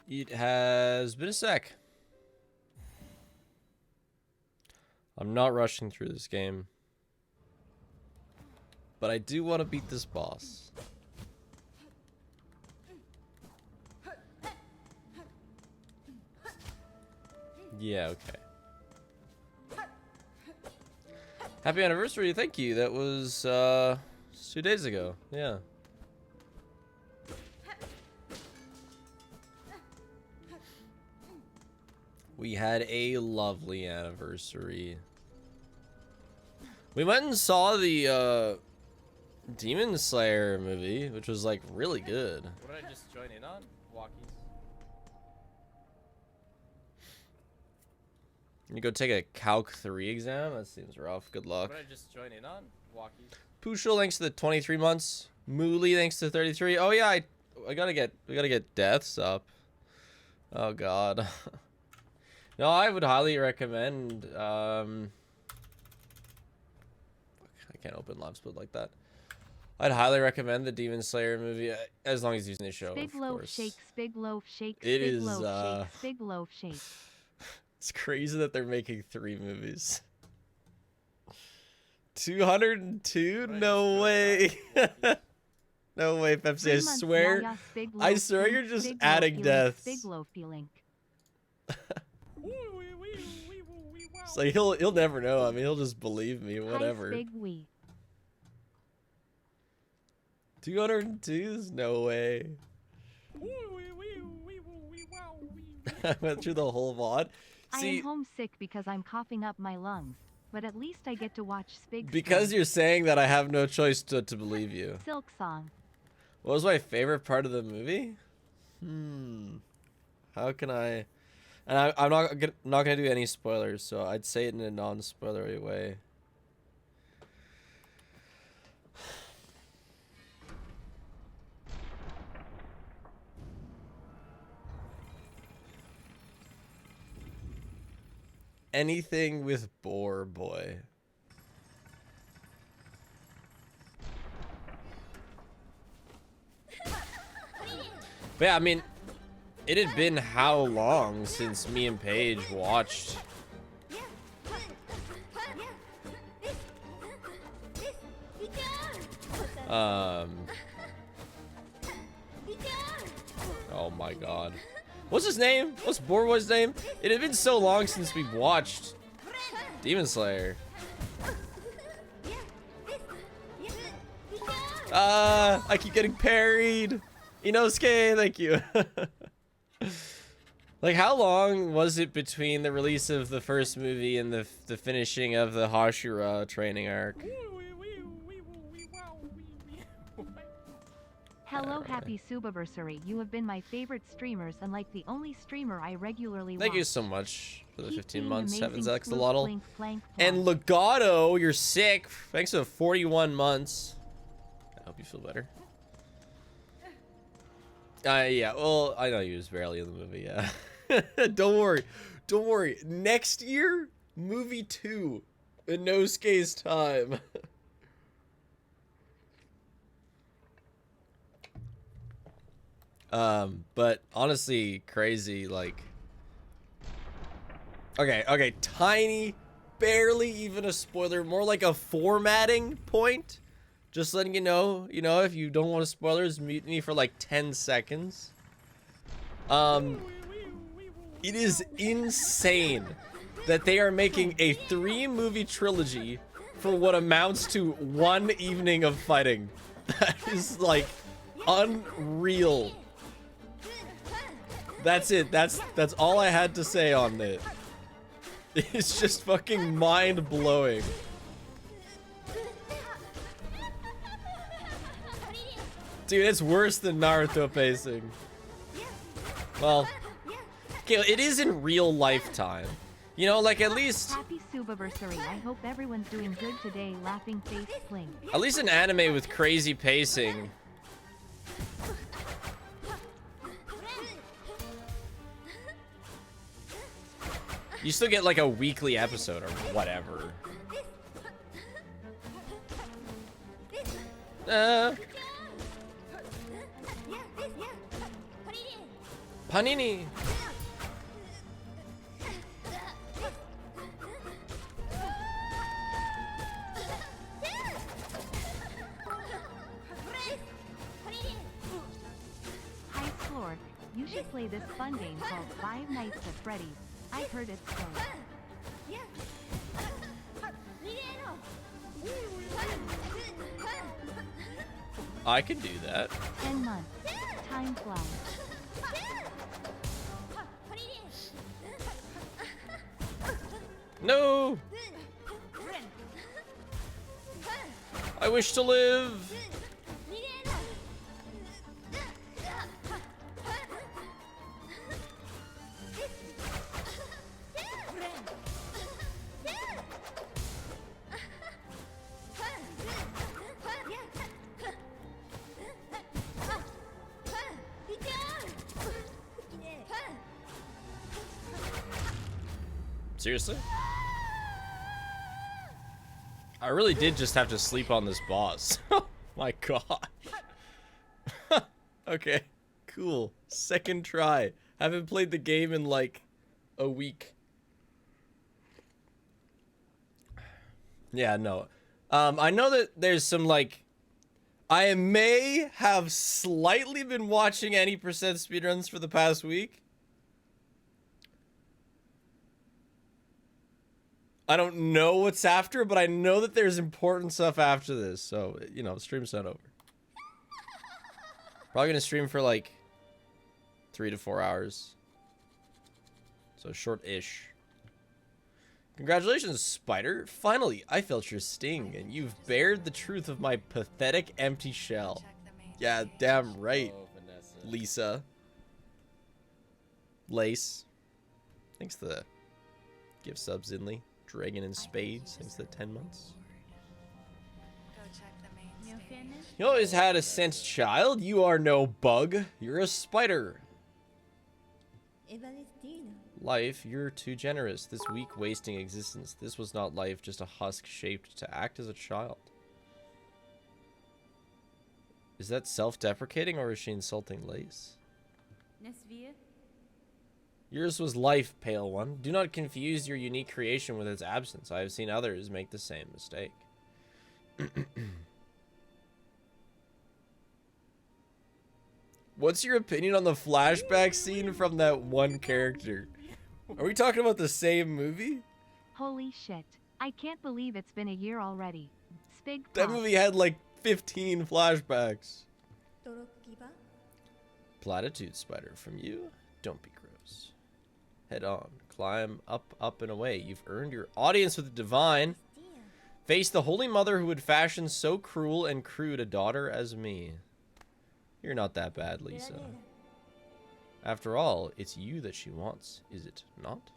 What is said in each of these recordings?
It has been a sec. I'm not rushing through this game. But I do want to beat this boss. Yeah, okay. Happy anniversary, thank you. That was 2 days ago. Yeah. We had a lovely anniversary. We went and saw the Demon Slayer movie, which was like really good. What did I just join in on? Walkies. You go take a Calc 3 exam? That seems rough. Good luck. What did I just join in on? Walkies. Pushel, thanks to the 23 months. Mooley, thanks to 33. Oh yeah, we gotta get deaths up. Oh god. No, I would highly recommend. I can't open live split like that. I'd highly recommend the Demon Slayer movie as long as he's in the show. Big of loaf course. shakes, big loaf shakes, It big is, loaf shakes, big loaf shakes. It's crazy that they're making 3 movies. 202? No way. No way, Pepsi. I swear you're just adding deaths. Big loaf feeling. So he'll never know. I mean, he'll just believe me, whatever. Big wee. 202? No way. I went through the whole VOD. See, I am homesick because I'm coughing up my lungs, but at least I get to watch Spiffs. Because you're saying that, I have no choice to believe you. Silksong. What was my favorite part of the movie? How can I? And I'm not gonna do any spoilers, so I'd say it in a non-spoilery way. Anything with Boar Boy. But yeah, I mean, it had been how long since me and Paige watched? Oh my god. What's his name? What's Boar Boy's name? It had been so long since we watched Demon Slayer. I keep getting parried. Inosuke, thank you. Like, how long was it between the release of the first movie and the finishing of the Hashira training arc? Hello, happy Subaversary. You have been my favorite streamers and like the only streamer I regularly watch. Thank you so much for the Keep 15 being months, amazing, Heavens Sploot, Axolotl. Blink, Plank, And Plonk. Legato, you're sick. Thanks for 41 months. I hope you feel better. Yeah, well, I know he was barely in the movie, yeah. Don't worry. Don't worry. Next year, movie 2. Inosuke's time. But honestly, crazy, like... Okay, tiny, barely even a spoiler, more like a formatting point. Just letting you know, if you don't want spoilers, mute me for like 10 seconds. It is insane that they are making a 3-movie trilogy for what amounts to 1 evening of fighting. That is like unreal. That's it. That's all I had to say on it. It's just fucking mind-blowing. Dude, it's worse than Naruto pacing. Well, okay, it is in real lifetime. You know, like at least... Happy Subaversary. I hope everyone's doing good today. Laughing face cling. At least an anime with crazy pacing. You still get like a weekly episode or whatever. Panini. Hi Slork, you should play this fun game called Five Nights at Freddy's. I heard it's good. I can do that. 10 months. Time flies. No! I wish to live! Seriously? I really did just have to sleep on this boss. Oh my god. Okay, cool. Second try. Haven't played the game in like a week. Yeah, no. I know that there's some like... I may have slightly been watching any percent speedruns for the past week. I don't know what's after, but I know that there's important stuff after this. So, you know, stream's not over. Probably gonna stream for like 3 to 4 hours. So short-ish. Congratulations, Spider. Finally, I felt your sting, and you've bared the truth of my pathetic empty shell. Yeah, damn right, Oh, Vanessa. Lisa. Lace. Thanks for the gift subs, Zinley. Dragon in Spades, thanks to the 10 months. You always had a sent child. You are no bug. You're a spider. Life, you're too generous. This weak, wasting existence. This was not life, just a husk shaped to act as a child. Is that self-deprecating or is she insulting Lace? Yours was life, pale one. Do not confuse your unique creation with its absence. I have seen others make the same mistake. What's your opinion on the flashback scene from that one character? Are we talking about the same movie? Holy shit. I can't believe it's been a year already. Spig That pop. movie had like 15 flashbacks. Platitude spider from you? Don't be gross. Head on. Climb up, up, and away. You've earned your audience with the divine. Face the Holy Mother who would fashion so cruel and crude a daughter as me. You're not that bad, Lisa. After all, it's you that she wants, is it not?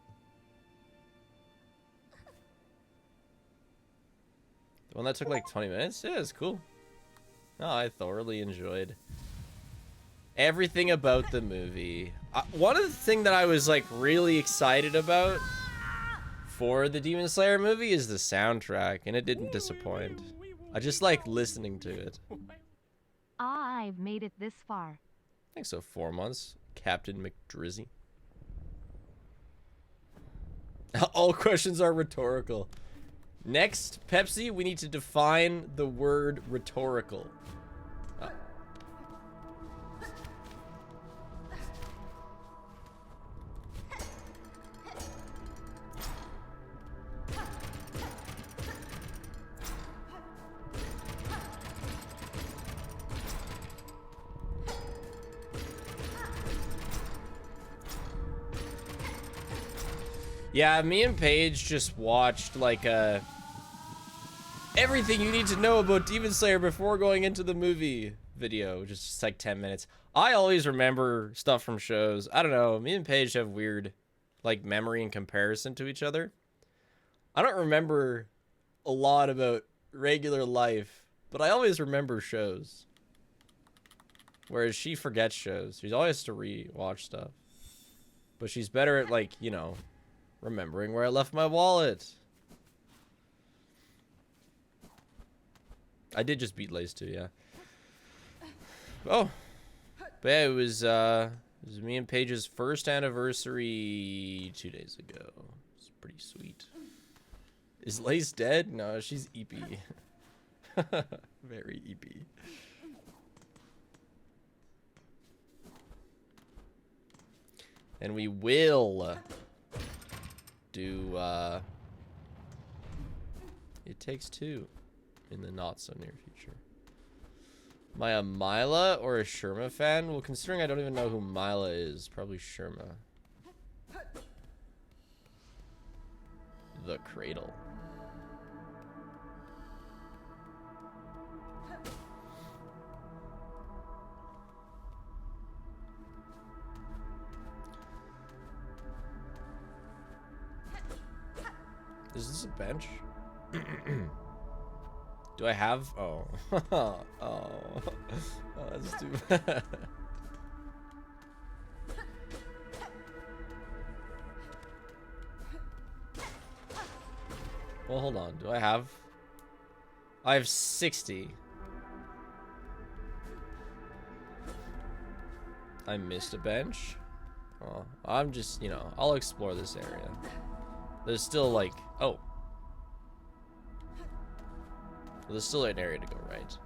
The one that took like 20 minutes? Yeah, it's cool. No, I thoroughly enjoyed everything about the movie. One of the things that I was like really excited about for the Demon Slayer movie is the soundtrack, and it didn't disappoint. I just like listening to it. Ah, I've made it this far. I think so, 4 months. Captain McDrizzy. All questions are rhetorical. Next, Pepsi, we need to define the word rhetorical. Yeah, me and Paige just watched like everything you need to know about Demon Slayer before going into the movie video. Just like 10 minutes. I always remember stuff from shows. I don't know. Me and Paige have weird like memory in comparison to each other. I don't remember a lot about regular life, but I always remember shows. Whereas she forgets shows. She always has to re-watch stuff. But she's better at like, you know, remembering where I left my wallet. I did just beat Lace too, yeah. Oh. But yeah, it was This is me and Paige's first anniversary 2 days ago. It's pretty sweet. Is Lace dead? No, she's EP. Very EP. And we will do It Takes Two in the not so near future. Am I a Mila or a Sherma fan? Well, considering I don't even know who Mila is, probably Sherma. The Cradle. Is this a bench? Do I have? Oh. Oh, that's too bad. Well, hold on. Do I have? I have 60. I missed a bench. Oh, I'm just, you know, I'll explore this area. There's still like, oh. There's still an area to go right.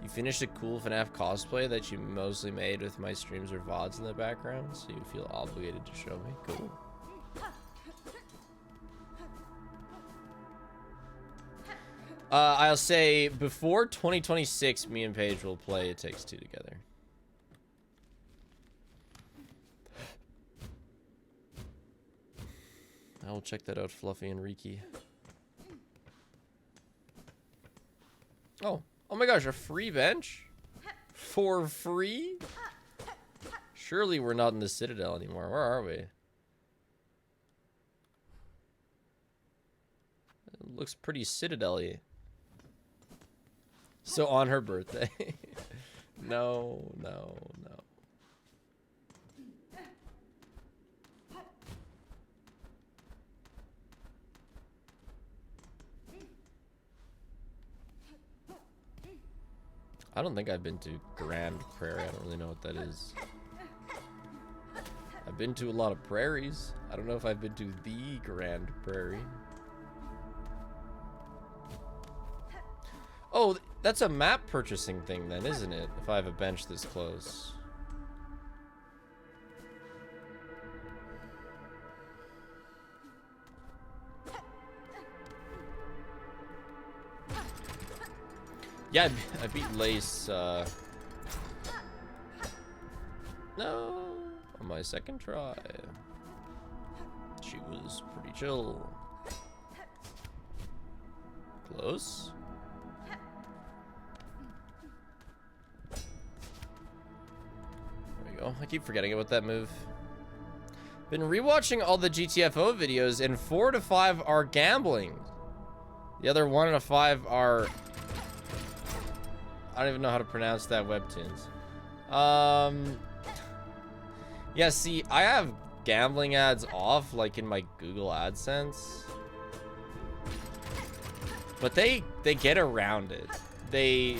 You finished a cool FNAF cosplay that you mostly made with my streams or VODs in the background, so you feel obligated to show me. Cool. I'll say before 2026, me and Paige will play It Takes Two together. I will check that out, Fluffy and Riki. Oh my gosh, a free bench? For free? Surely we're not in the Citadel anymore. Where are we? It looks pretty Citadel-y. So on her birthday. No. I don't think I've been to Grand Prairie. I don't really know what that is. I've been to a lot of prairies. I don't know if I've been to the Grand Prairie. Oh, that's a map purchasing thing then, isn't it? If I have a bench this close. Yeah, I beat Lace, no, on my second try. She was pretty chill. Close. There we go. I keep forgetting about that move. Been rewatching all the GTFO videos, and 4 to 5 are gambling. The other 1 to 5 are... I don't even know how to pronounce that, webtoons. Yeah, see, I have gambling ads off, like in my Google AdSense. But they get around it. They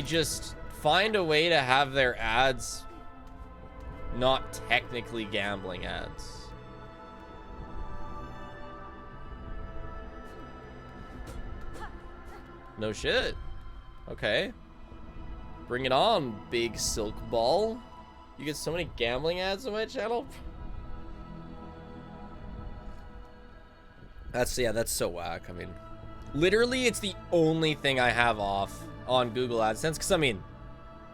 just find a way to have their ads not technically gambling ads. No shit. Okay. Bring it on, big silk ball. You get so many gambling ads on my channel? That's so whack. I mean, literally, it's the only thing I have off on Google AdSense. Because, I mean,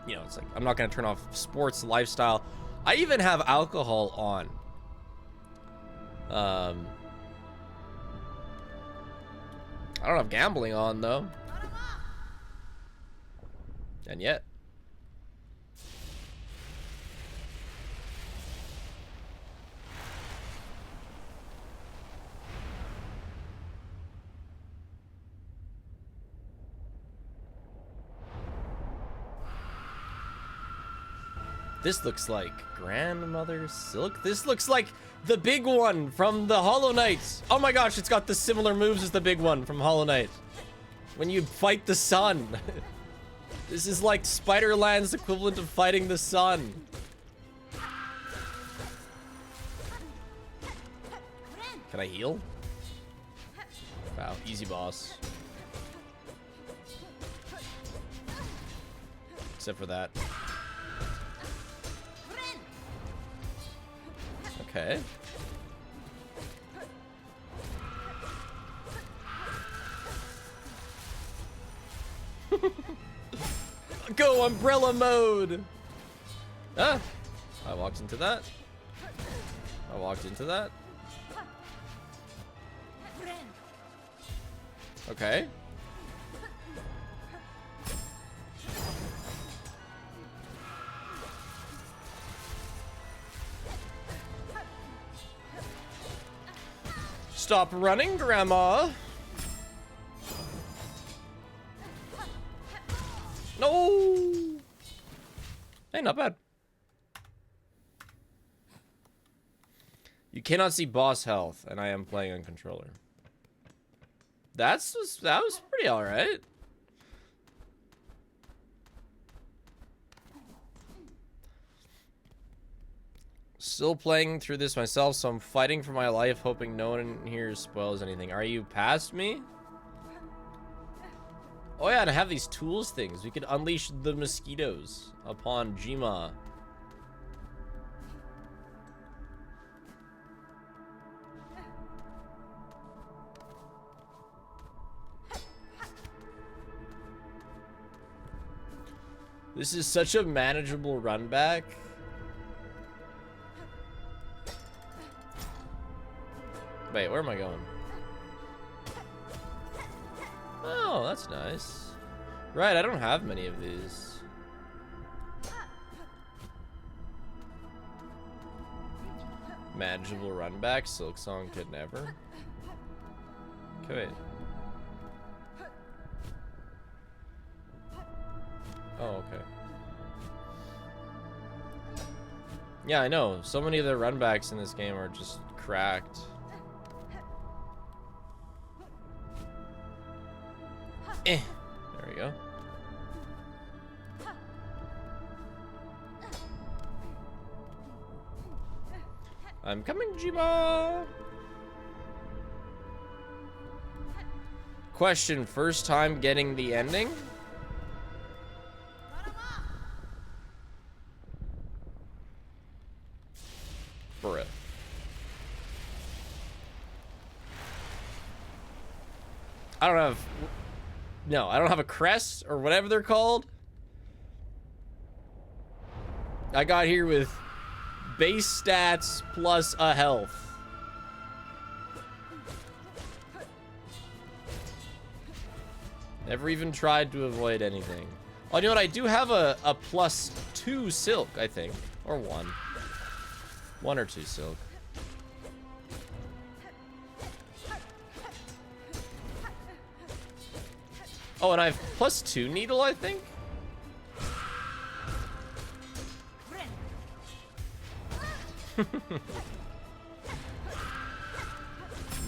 you know, it's like, I'm not going to turn off sports, lifestyle. I even have alcohol on. I don't have gambling on, though. And yet. This looks like Grandmother Silk. This looks like the big one from the Hollow Knight. Oh my gosh, it's got the similar moves as the big one from Hollow Knight. When you fight the sun. This is like Spider-Land's equivalent of fighting the sun. Can I heal? Wow, easy boss. Except for that. Okay. Go umbrella mode! Ah! I walked into that. I walked into that. Okay. Stop running, Grandma. No. Hey, not bad. You cannot see boss health, and I am playing on controller. That was pretty all right. Still playing through this myself, so I'm fighting for my life, hoping no one here spoils anything. Are you past me? Oh yeah, and I have these tools things. We could unleash the mosquitoes upon Jima. This is such a manageable run back. Wait, where am I going? Oh, that's nice. Right, I don't have many of these. Manageable run back, Silksong could never. Okay, wait. Oh, okay. Yeah, I know. So many of the runbacks in this game are just cracked. There we go. I'm coming, Jima! Question, first time getting the ending? Bruh. I don't have... No, I don't have a crest or whatever they're called. I got here with base stats plus a health. Never even tried to avoid anything. Oh, you know what? I do have a +2 silk, I think. Or 1. 1 or 2 silk. Oh, and I have +2 needle, I think?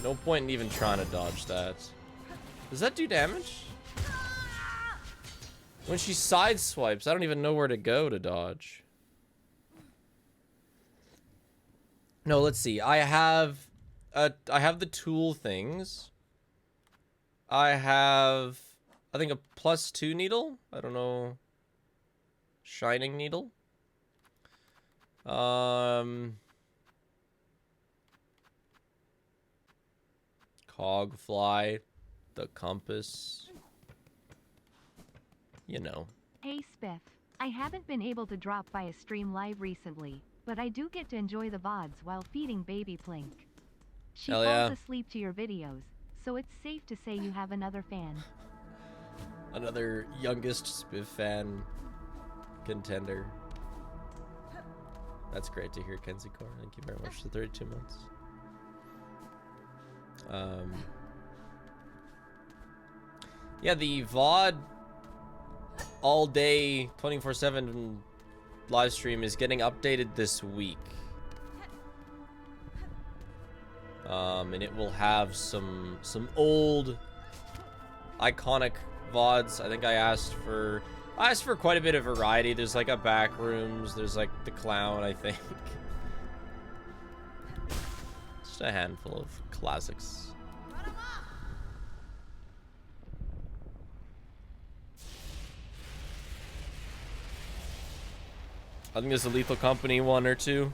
No point in even trying to dodge that. Does that do damage? When she side swipes, I don't even know where to go to dodge. No, let's see. I have the tool things. I have, I think, a +2 needle. I don't know. Shining needle. Cogfly, the compass. You know. Hey Spiff, I haven't been able to drop by a stream live recently, but I do get to enjoy the VODs while feeding baby Plink. She Hell falls yeah. asleep to your videos, so it's safe to say you have another fan. Another youngest Spiff fan contender. That's great to hear, Kenzie Core. Thank you very much for 32 months. Yeah, the VOD all day 24/7 live stream is getting updated this week. And it will have some old iconic VODs. I think I asked for I asked for quite a bit of variety. There's like a back rooms. There's like the clown, I think. Just a handful of classics. I think there's a Lethal Company one or two.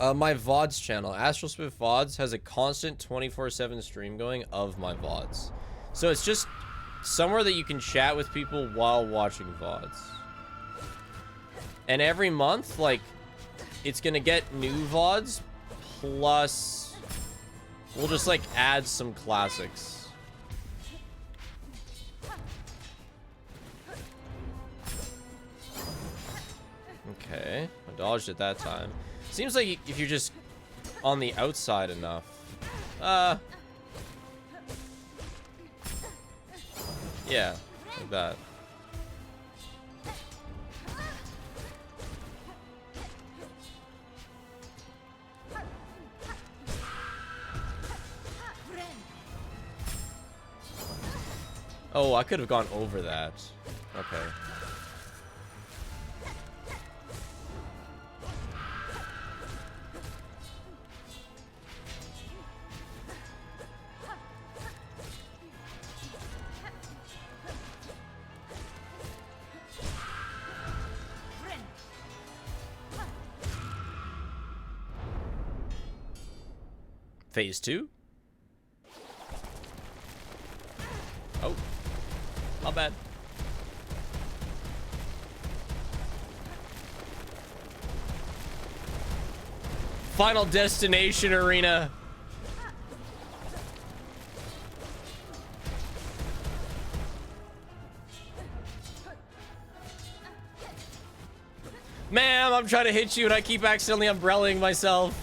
My VODs channel, Astral Spiff VODs, has a constant 24/7 stream going of my VODs. So it's just somewhere that you can chat with people while watching VODs. And every month, like, it's gonna get new VODs, plus we'll just, like, add some classics. Okay, I dodged it that time. Seems like if you're just on the outside enough. Yeah, like that. Oh, I could have gone over that. Okay. Phase 2? Oh. Not bad. Final Destination Arena. Ma'am, I'm trying to hit you and I keep accidentally umbrellaing myself.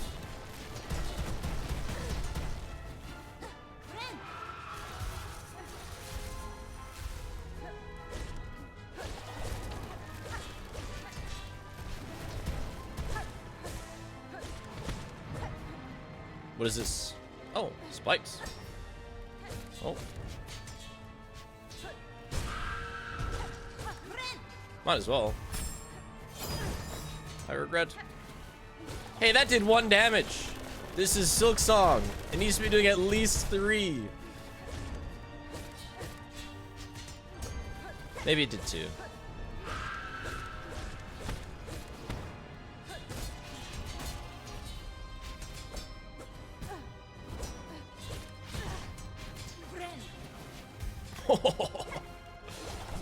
What is this? Oh, spikes. Oh. Might as well. I regret. Hey, that did 1 damage. This is Silksong. It needs to be doing at least 3. Maybe it did 2.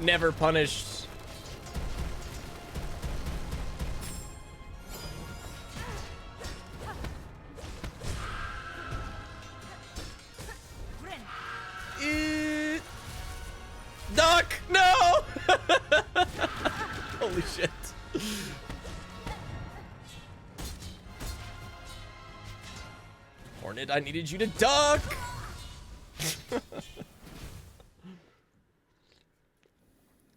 Never punished. Duck! No! Holy shit. Hornet, I needed you to duck!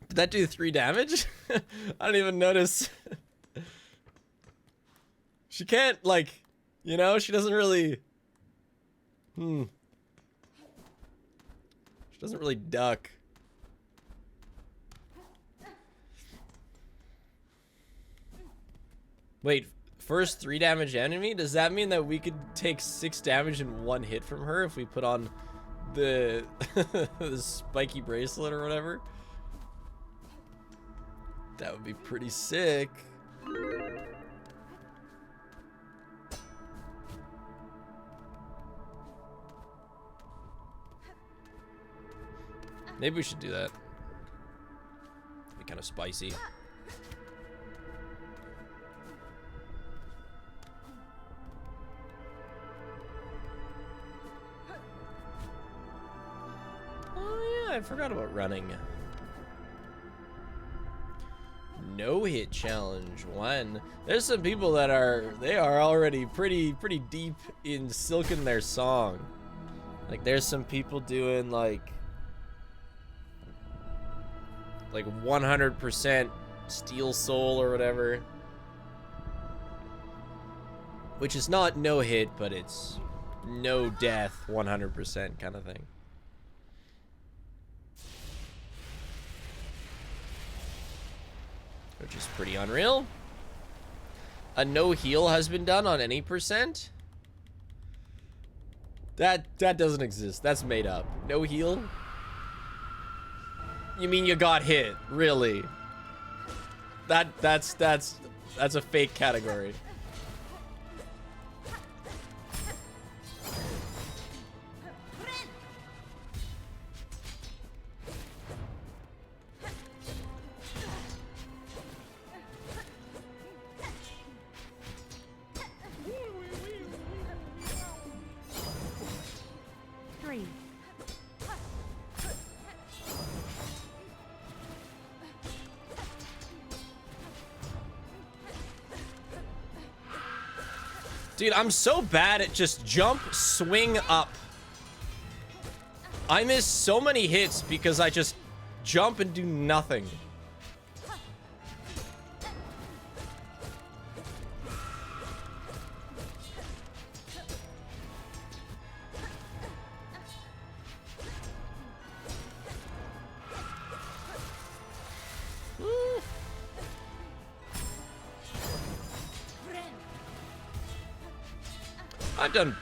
Did that do 3 damage? I don't even notice. She can't, like, you know, she doesn't really... She doesn't really duck. Wait, first 3 damage enemy? Does that mean that we could take 6 damage in 1 hit from her if we put on the, the spiky bracelet or whatever? That would be pretty sick. Maybe we should do that. It'd be kind of spicy. Oh yeah, I forgot about running. No hit challenge 1. There's some people that are already pretty deep in silking their song. Like there's some people doing like 100% Steel Soul or whatever, which is not no hit, but it's no death 100% kind of thing. which is pretty unreal. A no heal has been done on any percent. That doesn't exist. That's made up. No heal? You mean you got hit? Really? That's a fake category. Dude, I'm so bad at just jump, swing up. I miss so many hits because I just jump and do nothing. I've done,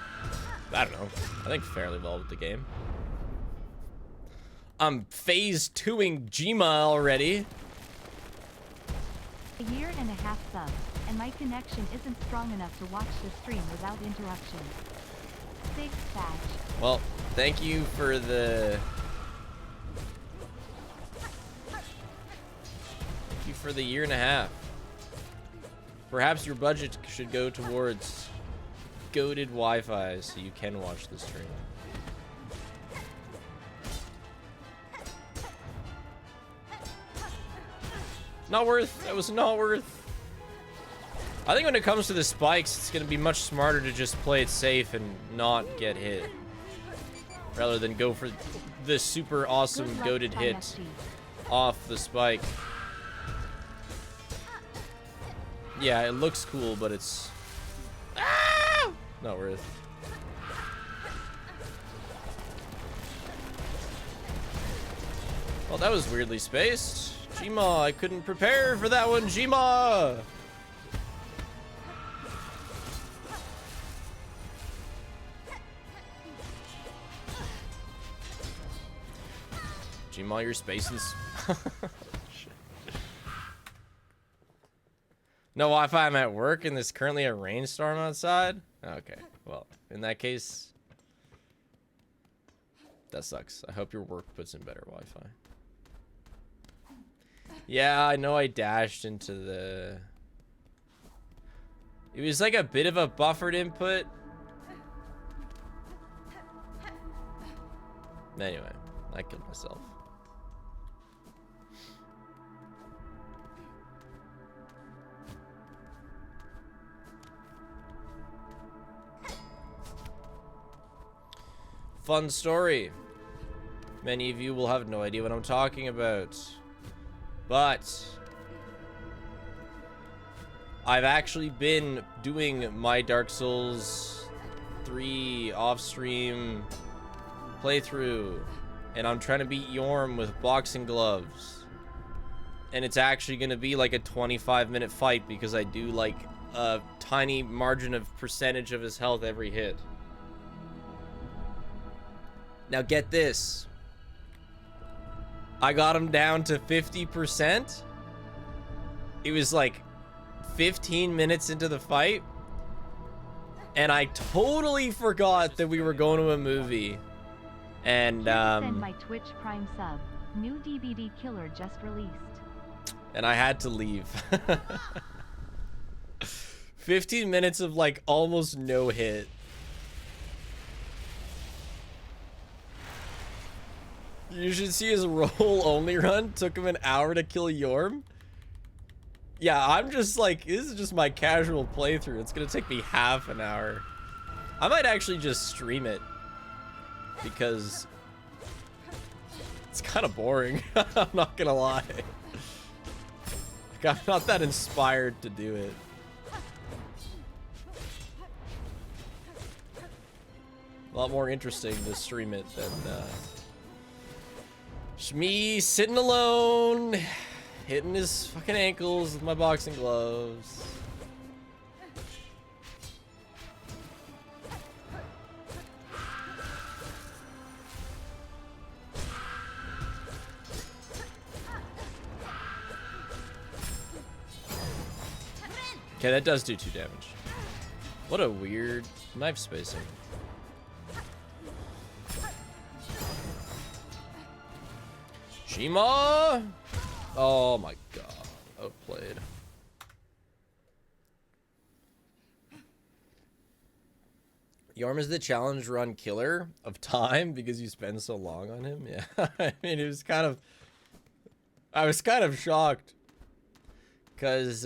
I don't know, I think fairly well with the game. I'm phase 2ing Jima already. A year and a half sub, and my connection isn't strong enough to watch the stream without interruption. Big patch. Well, thank you for the... Thank you for the year and a half. Perhaps your budget should go towards goated Wi-Fi so you can watch the stream. Not worth. That was not worth. I think when it comes to the spikes, it's going to be much smarter to just play it safe and not get hit, rather than go for the super awesome goated hit off the spike. Yeah, it looks cool, but it's not worth. Well, that was weirdly spaced. Jima, I couldn't prepare for that one, Jima! Jima, your spaces. No Wi-Fi, I'm at work and there's currently a rainstorm outside? Okay, well, in that case, that sucks. I hope your work puts in better Wi-Fi. Yeah, I know I dashed into the... It was like a bit of a buffered input. Anyway, I killed myself. Fun story. Many of you will have no idea what I'm talking about. But I've actually been doing my Dark Souls 3 off-stream playthrough, and I'm trying to beat Yorm with boxing gloves. And it's actually going to be like a 25-minute fight because I do like a tiny margin of percentage of his health every hit. Now get this. I got him down to 50%. It was like 15 minutes into the fight. And I totally forgot that we were going to a movie. And Send my Twitch Prime sub. New DVD killer just released. And I had to leave. 15 minutes of like almost no hit. You should see his roll-only run. Took him an hour to kill Yorm. Yeah, I'm just like, this is just my casual playthrough. It's gonna take me half an hour. I might actually just stream it. Because it's kind of boring. I'm not gonna lie. Like, I'm not that inspired to do it. A lot more interesting to stream it than me sitting alone, hitting his fucking ankles with my boxing gloves. Okay, that does do 2 damage. What a weird knife spacing. Shima! Oh my god. Outplayed. Yorm is the challenge run killer of time because you spend so long on him. Yeah, I mean, it was kind of... I was kind of shocked. Because,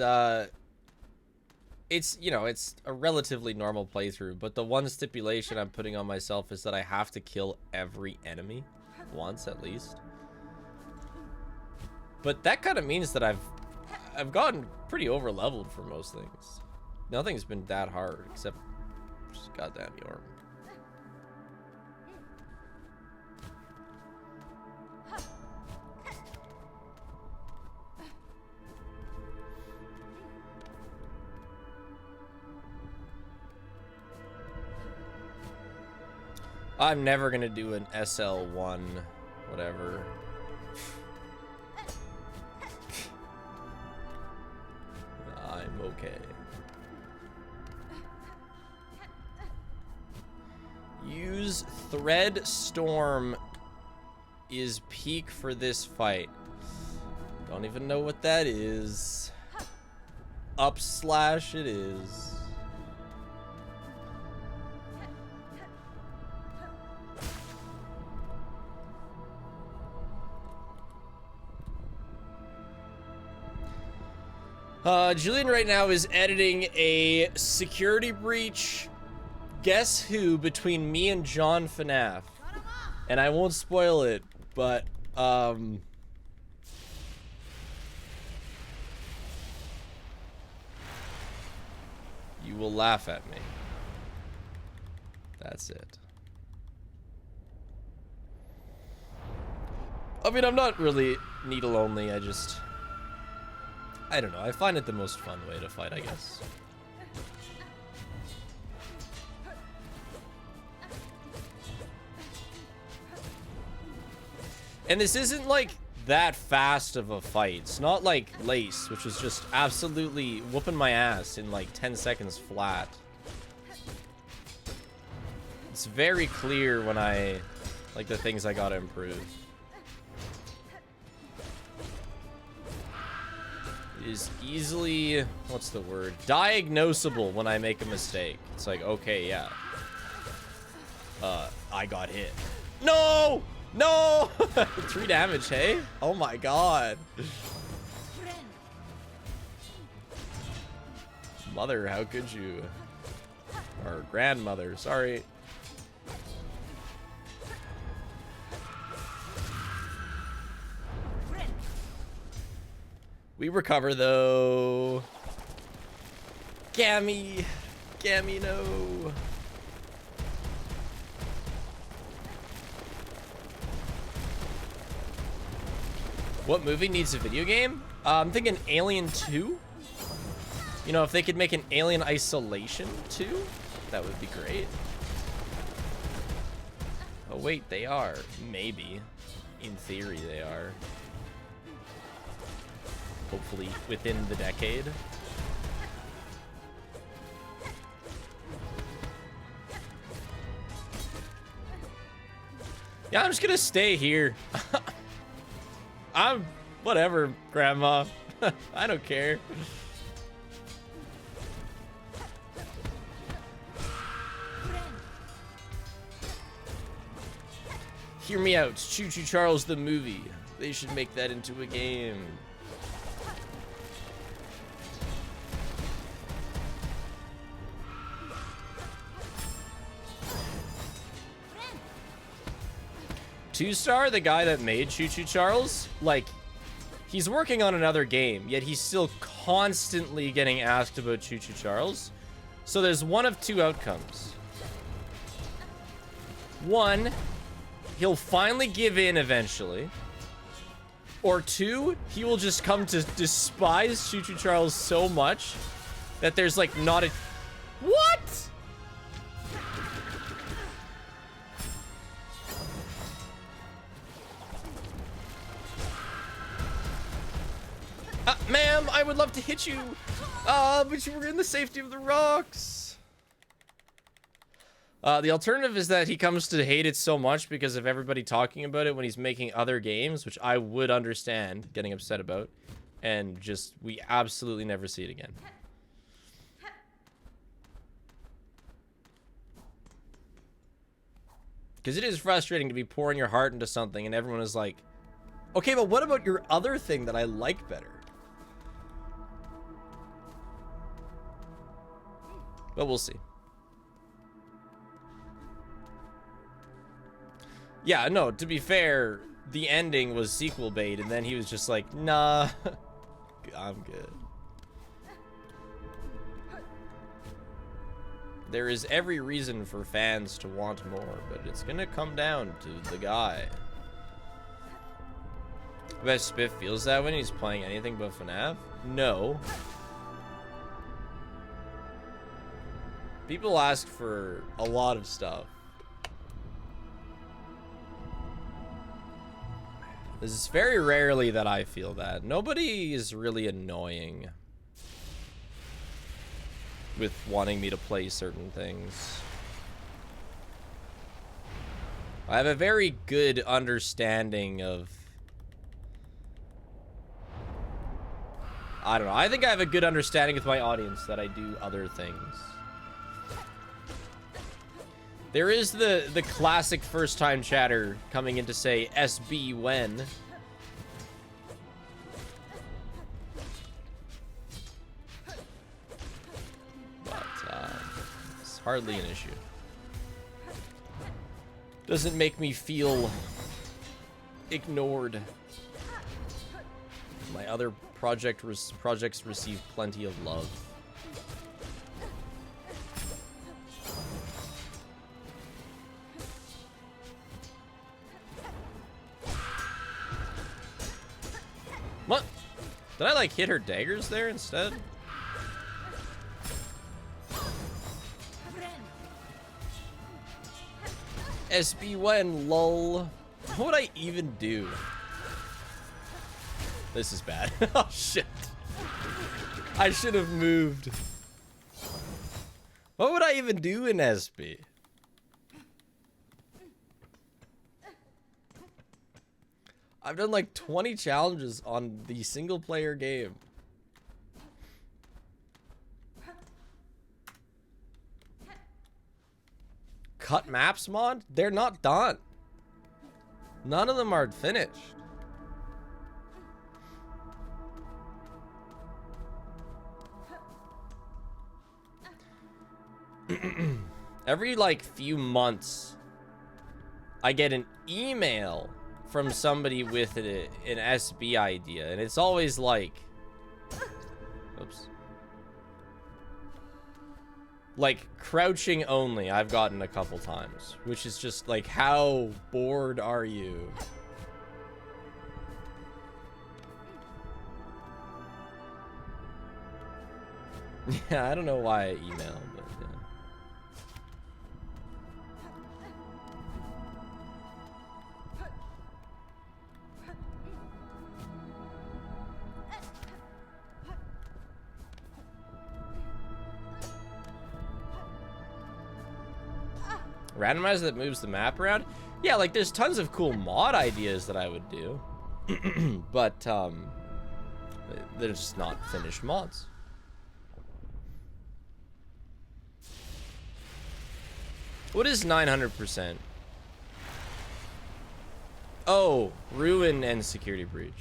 it's, you know, it's a relatively normal playthrough, but the one stipulation I'm putting on myself is that I have to kill every enemy once at least. But that kind of means that I've gotten pretty over leveled for most things. Nothing's been that hard except just goddamn Yorm. I'm never gonna do an SL1 whatever. I'm okay. Use Thread Storm is peak for this fight. Don't even know what that is. Up slash it is. Julian right now is editing a security breach Guess Who between me and John FNAF. And I won't spoil it, but, you will laugh at me. That's it. I mean, I'm not really needle only, I don't know, I find it the most fun way to fight, I guess. And this isn't like that fast of a fight. It's not like Lace, which was just absolutely whooping my ass in like 10 seconds flat. It's very clear when like the things I gotta improve. Is easily, what's the word? Diagnosable when I make a mistake. It's like, okay, yeah. I got hit. No! No! 3 damage, hey? Oh my god. Mother, how could you? Or grandmother, sorry. We recover though. Gammy. Gammy, no. What movie needs a video game? I'm thinking Alien 2. You know, if they could make an Alien Isolation 2, that would be great. Oh wait, they are. Maybe. In theory, they are. Hopefully within the decade. Yeah, I'm just gonna stay here. I'm whatever, Grandma. I don't care. Hear me out. Choo Choo Charles the movie. They should make that into a game. Two-Star, the guy that made Choo Choo Charles, like, he's working on another game, yet he's still constantly getting asked about Choo Choo Charles. So there's one of two outcomes. One, he'll finally give in eventually. Or two, he will just come to despise Choo Choo Charles so much that there's like not a... What? Ma'am, I would love to hit you, but you were in the safety of the rocks. The alternative is that he comes to hate it so much because of everybody talking about it when he's making other games, which I would understand getting upset about, and just, we absolutely never see it again. Because it is frustrating to be pouring your heart into something and everyone is like, okay, but what about your other thing that I like better? But we'll see. Yeah, no, to be fair, the ending was sequel bait, and then he was just like, nah, I'm good. There is every reason for fans to want more, but it's gonna come down to the guy. I bet Spiff feels that when he's playing anything but FNAF? No. People ask for a lot of stuff. This is very rarely that I feel that. Nobody is really annoying with wanting me to play certain things. I have a very good understanding of... I don't know. I think I have a good understanding with my audience that I do other things. There is the classic first-time chatter coming in to say SB when. But it's hardly an issue. Doesn't make me feel ignored. My other projects receive plenty of love. What? Did I like hit her daggers there instead? SB when, lol. What would I even do? This is bad. Oh shit. I should have moved. What would I even do in SB? I've done like 20 challenges on the single player game. Cut maps mod? They're not done. None of them are finished. Every like few months, I get an email from somebody with an SB idea, and it's always like, oops, like crouching only. I've gotten a couple times, which is just like, how bored are you? Yeah, I don't know why I emailed, but yeah. Randomizer that moves the map around? Yeah, like there's tons of cool mod ideas that I would do. But they're just not finished mods. What is 900%? Oh, ruin and security breach.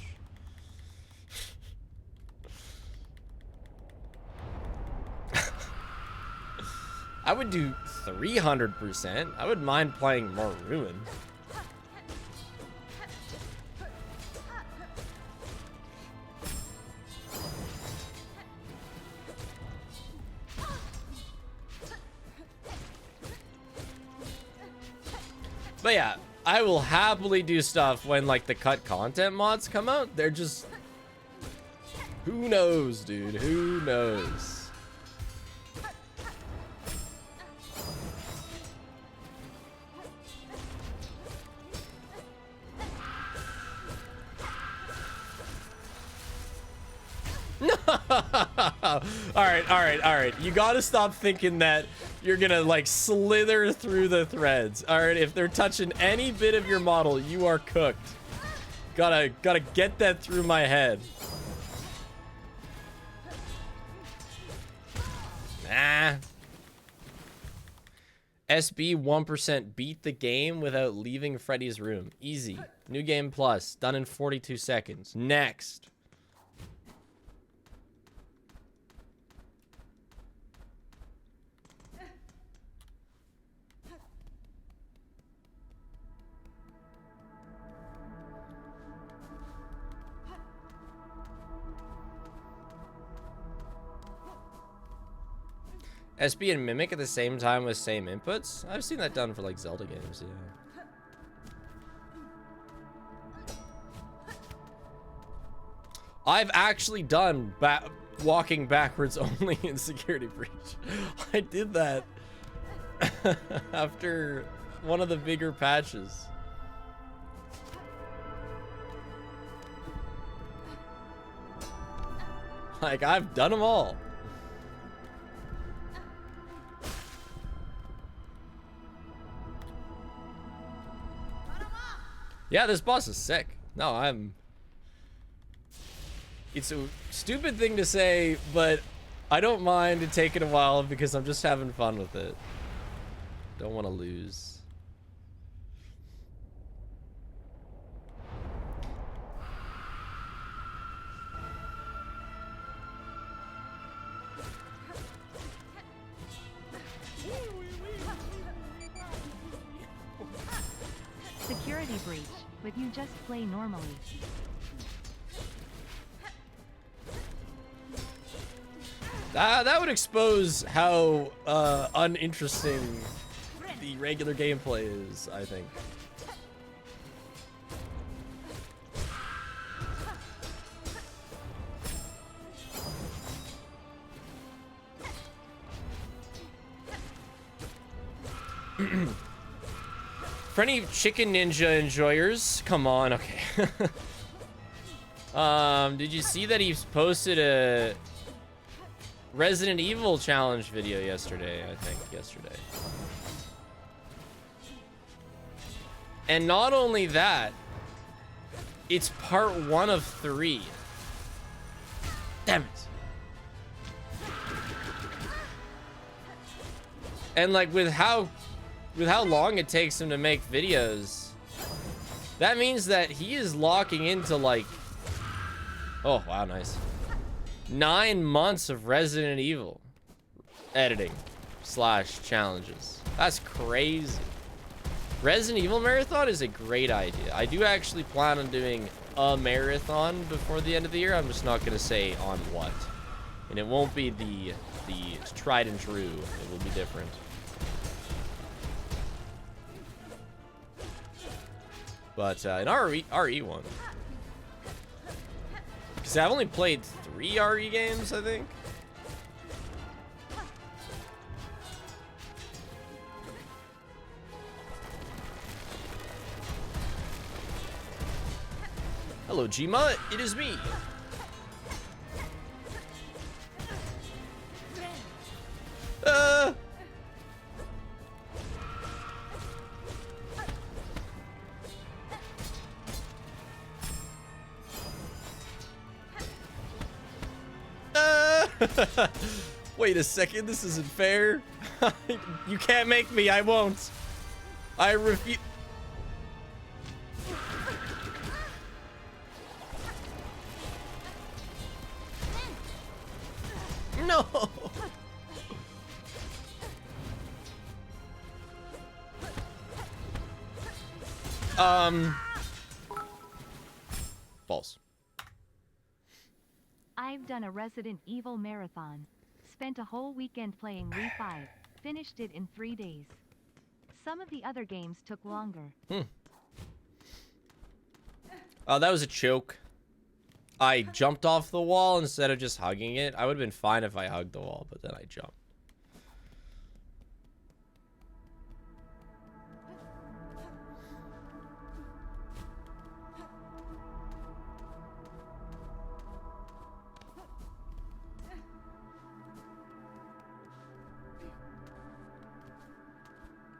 I would do 300%. I wouldn't mind playing more ruin. But yeah, I will happily do stuff when like the cut content mods come out. They're just, who knows, dude? Who knows? All right. You gotta stop thinking that you're gonna like slither through the threads. All right, if they're touching any bit of your model, you are cooked. Gotta get that through my head. Nah. SB 1% beat the game without leaving Freddy's room. Easy. New game plus. Done in 42 seconds. Next. SB and Mimic at the same time with same inputs? I've seen that done for like Zelda games, yeah. I've actually done walking backwards only in Security Breach. I did that after one of the bigger patches. Like, I've done them all. Yeah, this boss is sick. No, it's a stupid thing to say, but I don't mind it taking a while because I'm just having fun with it. Don't want to lose. Security breach, but you just play normally. That would expose how uninteresting the regular gameplay is, I think. For any Chicken Ninja enjoyers, come on, okay. Did you see that he's posted a Resident Evil challenge video yesterday? I think yesterday. And not only that, it's part 1 of 3. Damn it. And like with how long it takes him to make videos, that means that he is locking into like, oh wow, nice, 9 months of Resident Evil editing / challenges. That's crazy. Resident Evil marathon is a great idea. I do actually plan on doing a marathon before the end of the year. I'm just not gonna say on what, and it won't be the tried and true. It will be different. But an RE one. Because I've only played 3 RE games, I think. Hello, Jima. It is me. Wait a second, this isn't fair. You can't make me, I won't. I refuse. No. False. I've done a Resident Evil marathon. Spent a whole weekend playing Re 5. Finished it in 3 days. Some of the other games took longer. Oh, that was a choke. I jumped off the wall instead of just hugging it. I would have been fine if I hugged the wall, but then I jumped.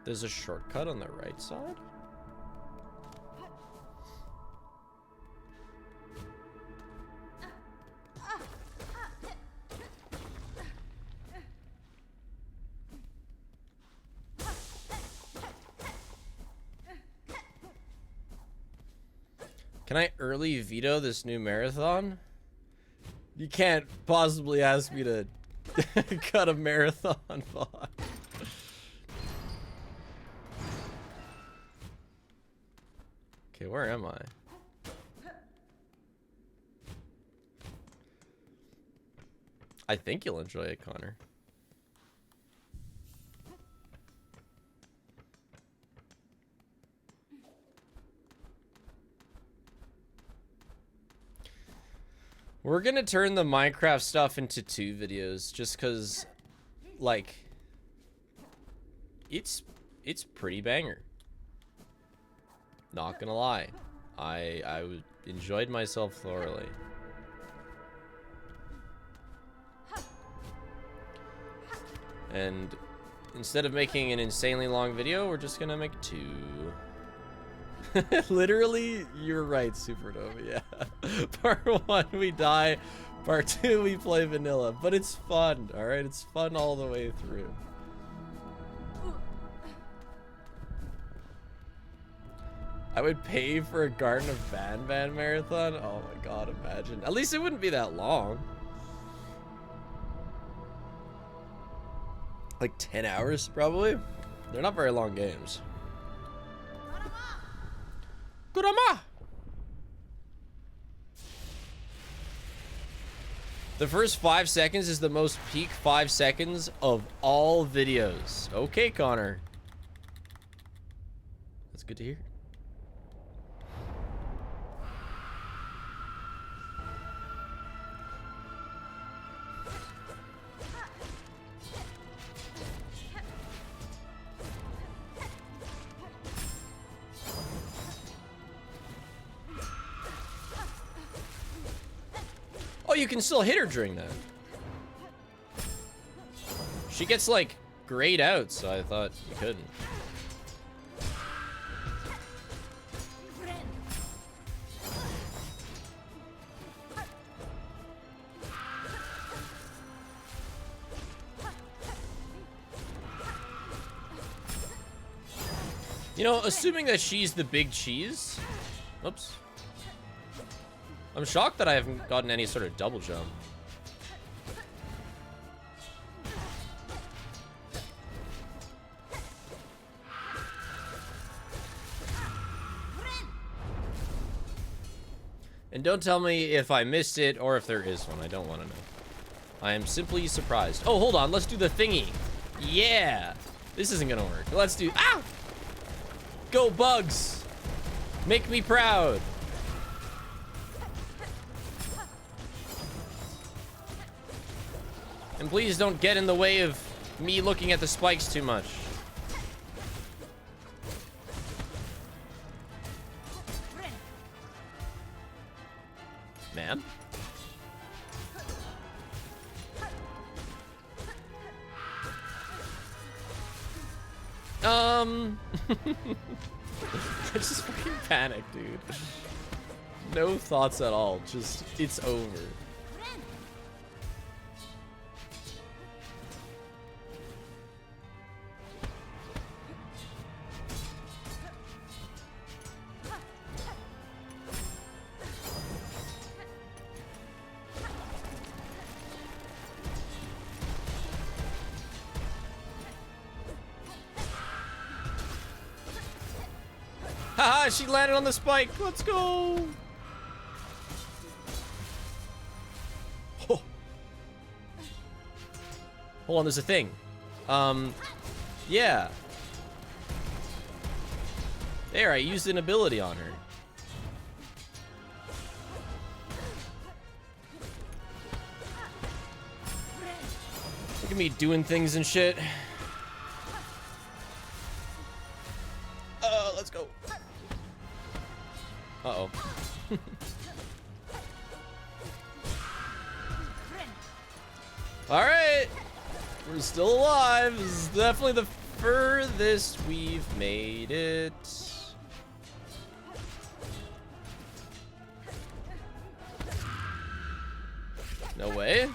There's a shortcut on the right side? Can I early veto this new marathon? You can't possibly ask me to cut a marathon VOD. Okay, where am I? I think you'll enjoy it, Connor. We're gonna turn the Minecraft stuff into 2 videos just cause like it's pretty banger. Not gonna lie. I enjoyed myself thoroughly. And instead of making an insanely long video, we're just gonna make 2. Literally, you're right, Supernova, yeah. Part 1, we die. Part 2, we play vanilla. But it's fun, alright? It's fun all the way through. I would pay for a Garden of Banban marathon? Oh my god, imagine. At least it wouldn't be that long. Like 10 hours, probably? They're not very long games. Kurama! The first 5 seconds is the most peak 5 seconds of all videos. Okay, Connor. That's good to hear. Oh, you can still hit her during that. She gets, like, grayed out, so I thought you couldn't. You know, assuming that she's the big cheese... Oops. I'm shocked that I haven't gotten any sort of double jump. And don't tell me if I missed it or if there is one. I don't want to know. I am simply surprised. Oh, hold on. Let's do the thingy. Yeah. This isn't going to work. Let's do... Ah! Go, bugs. Make me proud. And please don't get in the way of me looking at the spikes too much. Man. I just fucking panicked, dude. No thoughts at all. Just, it's over. Haha, she landed on the spike. Let's go. Oh. Hold on, there's a thing. Yeah. There, I used an ability on her. at me doing things and shit. Let's go. Uh-oh. Alright. We're still alive. This is definitely the furthest we've made it. No way.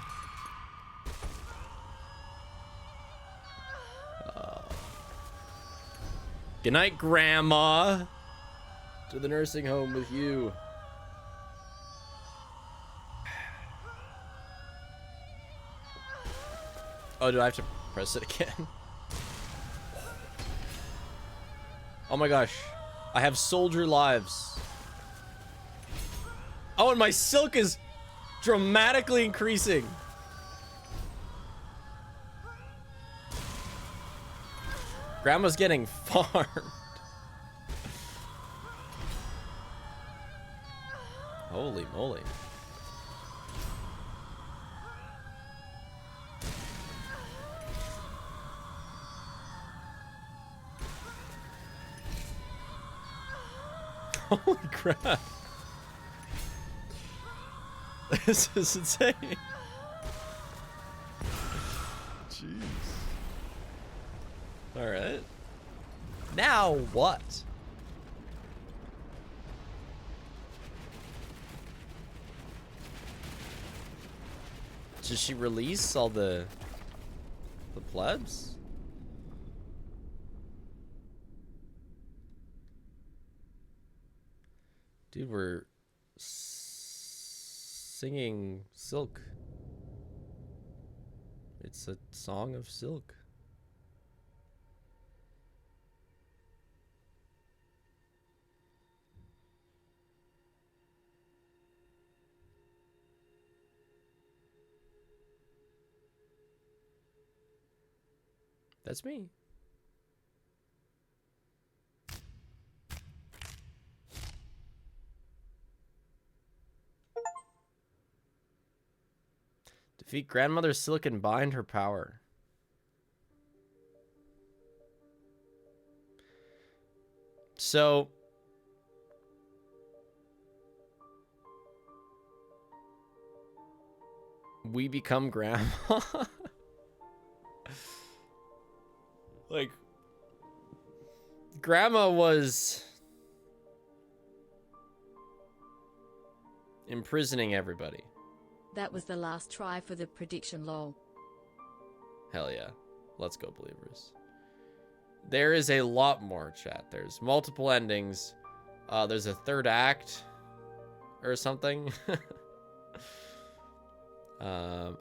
Good night, Grandma. To the nursing home with you. Oh, do I have to press it again? Oh my gosh. I have soldier lives. Oh, and my silk is dramatically increasing. Grandma's getting farmed. Holy moly. Holy crap. This is insane. Jeez. Alright. Now what? Does she release all the plebs? Dude, we're singing Silk. It's a song of Silk. That's me. Defeat Grandmother Silk and bind her power. So we become Grandma. Like, Grandma was imprisoning everybody. That was the last try for the prediction, lol. Hell yeah. Let's go, believers. There is a lot more, chat. There's multiple endings. There's a third act or something.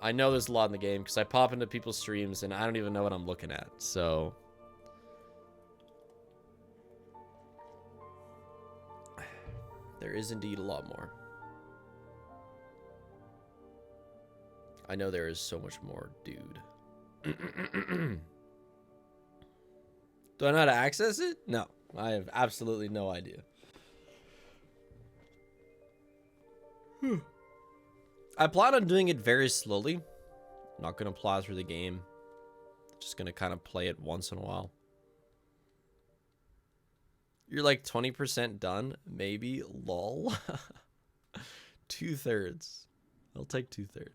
I know there's a lot in the game because I pop into people's streams and I don't even know what I'm looking at. So there is indeed a lot more. I know there is so much more, dude. Do I know how to access it? No, I have absolutely no idea. I plan on doing it very slowly. I'm not going to plow through the game. Just going to kind of play it once in a while. You're like 20% done? Maybe? Lol. 2/3. I'll take 2/3.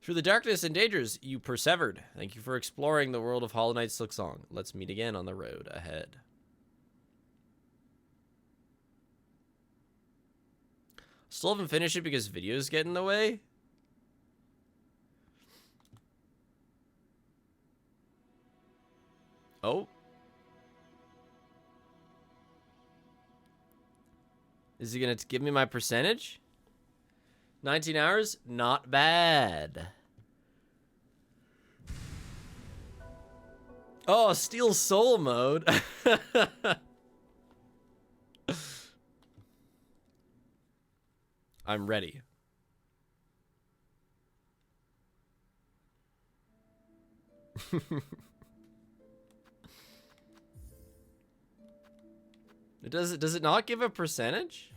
Through the darkness and dangers, you persevered. Thank you for exploring the world of Hollow Knight Silksong. Let's meet again on the road ahead. Still haven't finished it because videos get in the way. Oh. Is he going to give me my percentage? 19 hours? Not bad. Oh, Steel Soul mode. I'm ready. Does it not give a percentage?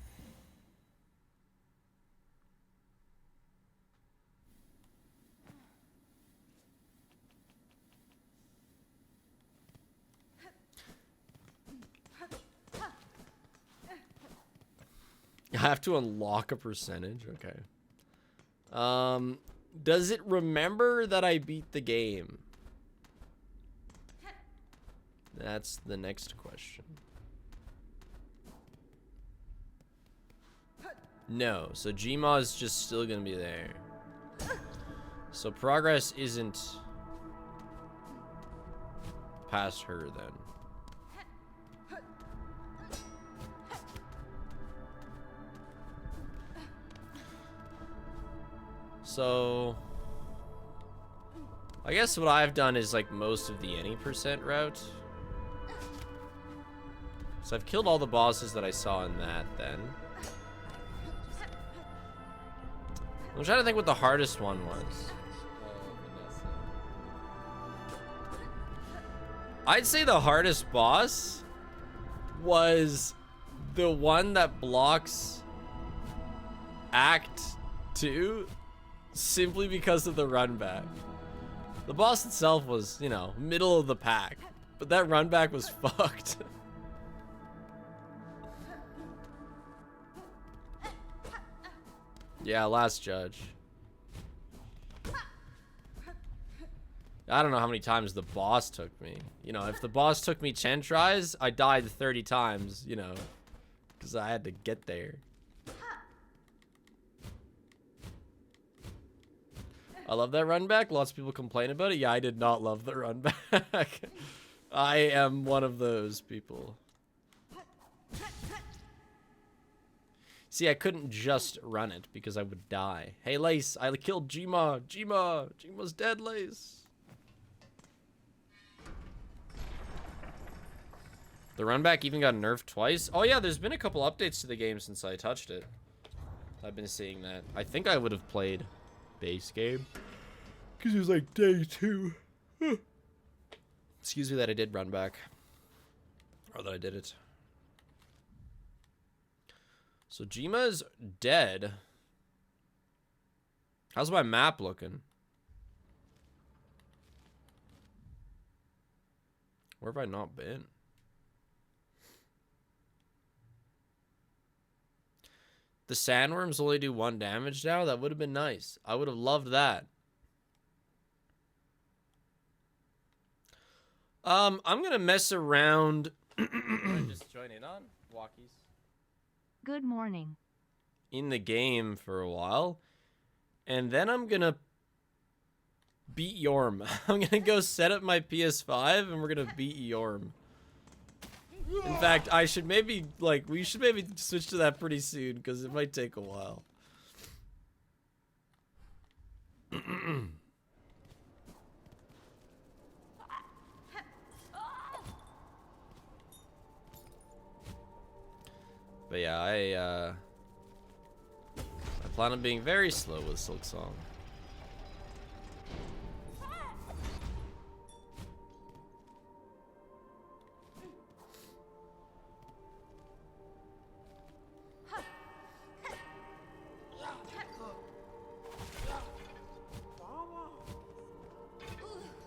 have to unlock a percentage? Okay. Does it remember that I beat the game? That's the next question. No, so Gma is just still gonna be there. So progress isn't past her then. So I guess what I've done is like most of the any % route. So I've killed all the bosses that I saw in that then. I'm trying to think what the hardest one was. I'd say the hardest boss was the one that blocks Act 2 simply because of the run back. The boss itself was, you know, middle of the pack, but that run back was fucked. Yeah, last judge. I don't know how many times the boss took me. You know, if the boss took me 10 tries, I died 30 times, you know, because I had to get there. I love that run back. Lots of people complain about it. Yeah, I did not love the run back. I am one of those people. See, I couldn't just run it because I would die. Hey, Lace, I killed Gma. Gma's dead, Lace. The run back even got nerfed twice. Oh yeah, there's been a couple updates to the game since I touched it. I've been seeing that. I think I would have played base game because it was like day 2. Excuse me that I did run back, or that I did it. So Gma's dead. How's my map looking? Where have I not been? The sandworms only do 1 damage now? That would have been nice. I would have loved that. I'm gonna mess around. Just join in on walkies. Good morning. In the game for a while, and then I'm gonna beat Yorm. I'm gonna go set up my PS5 and we're gonna beat Yorm. In fact, I should maybe, like, we should maybe switch to that pretty soon because it might take a while. But yeah, I plan on being very slow with Silksong.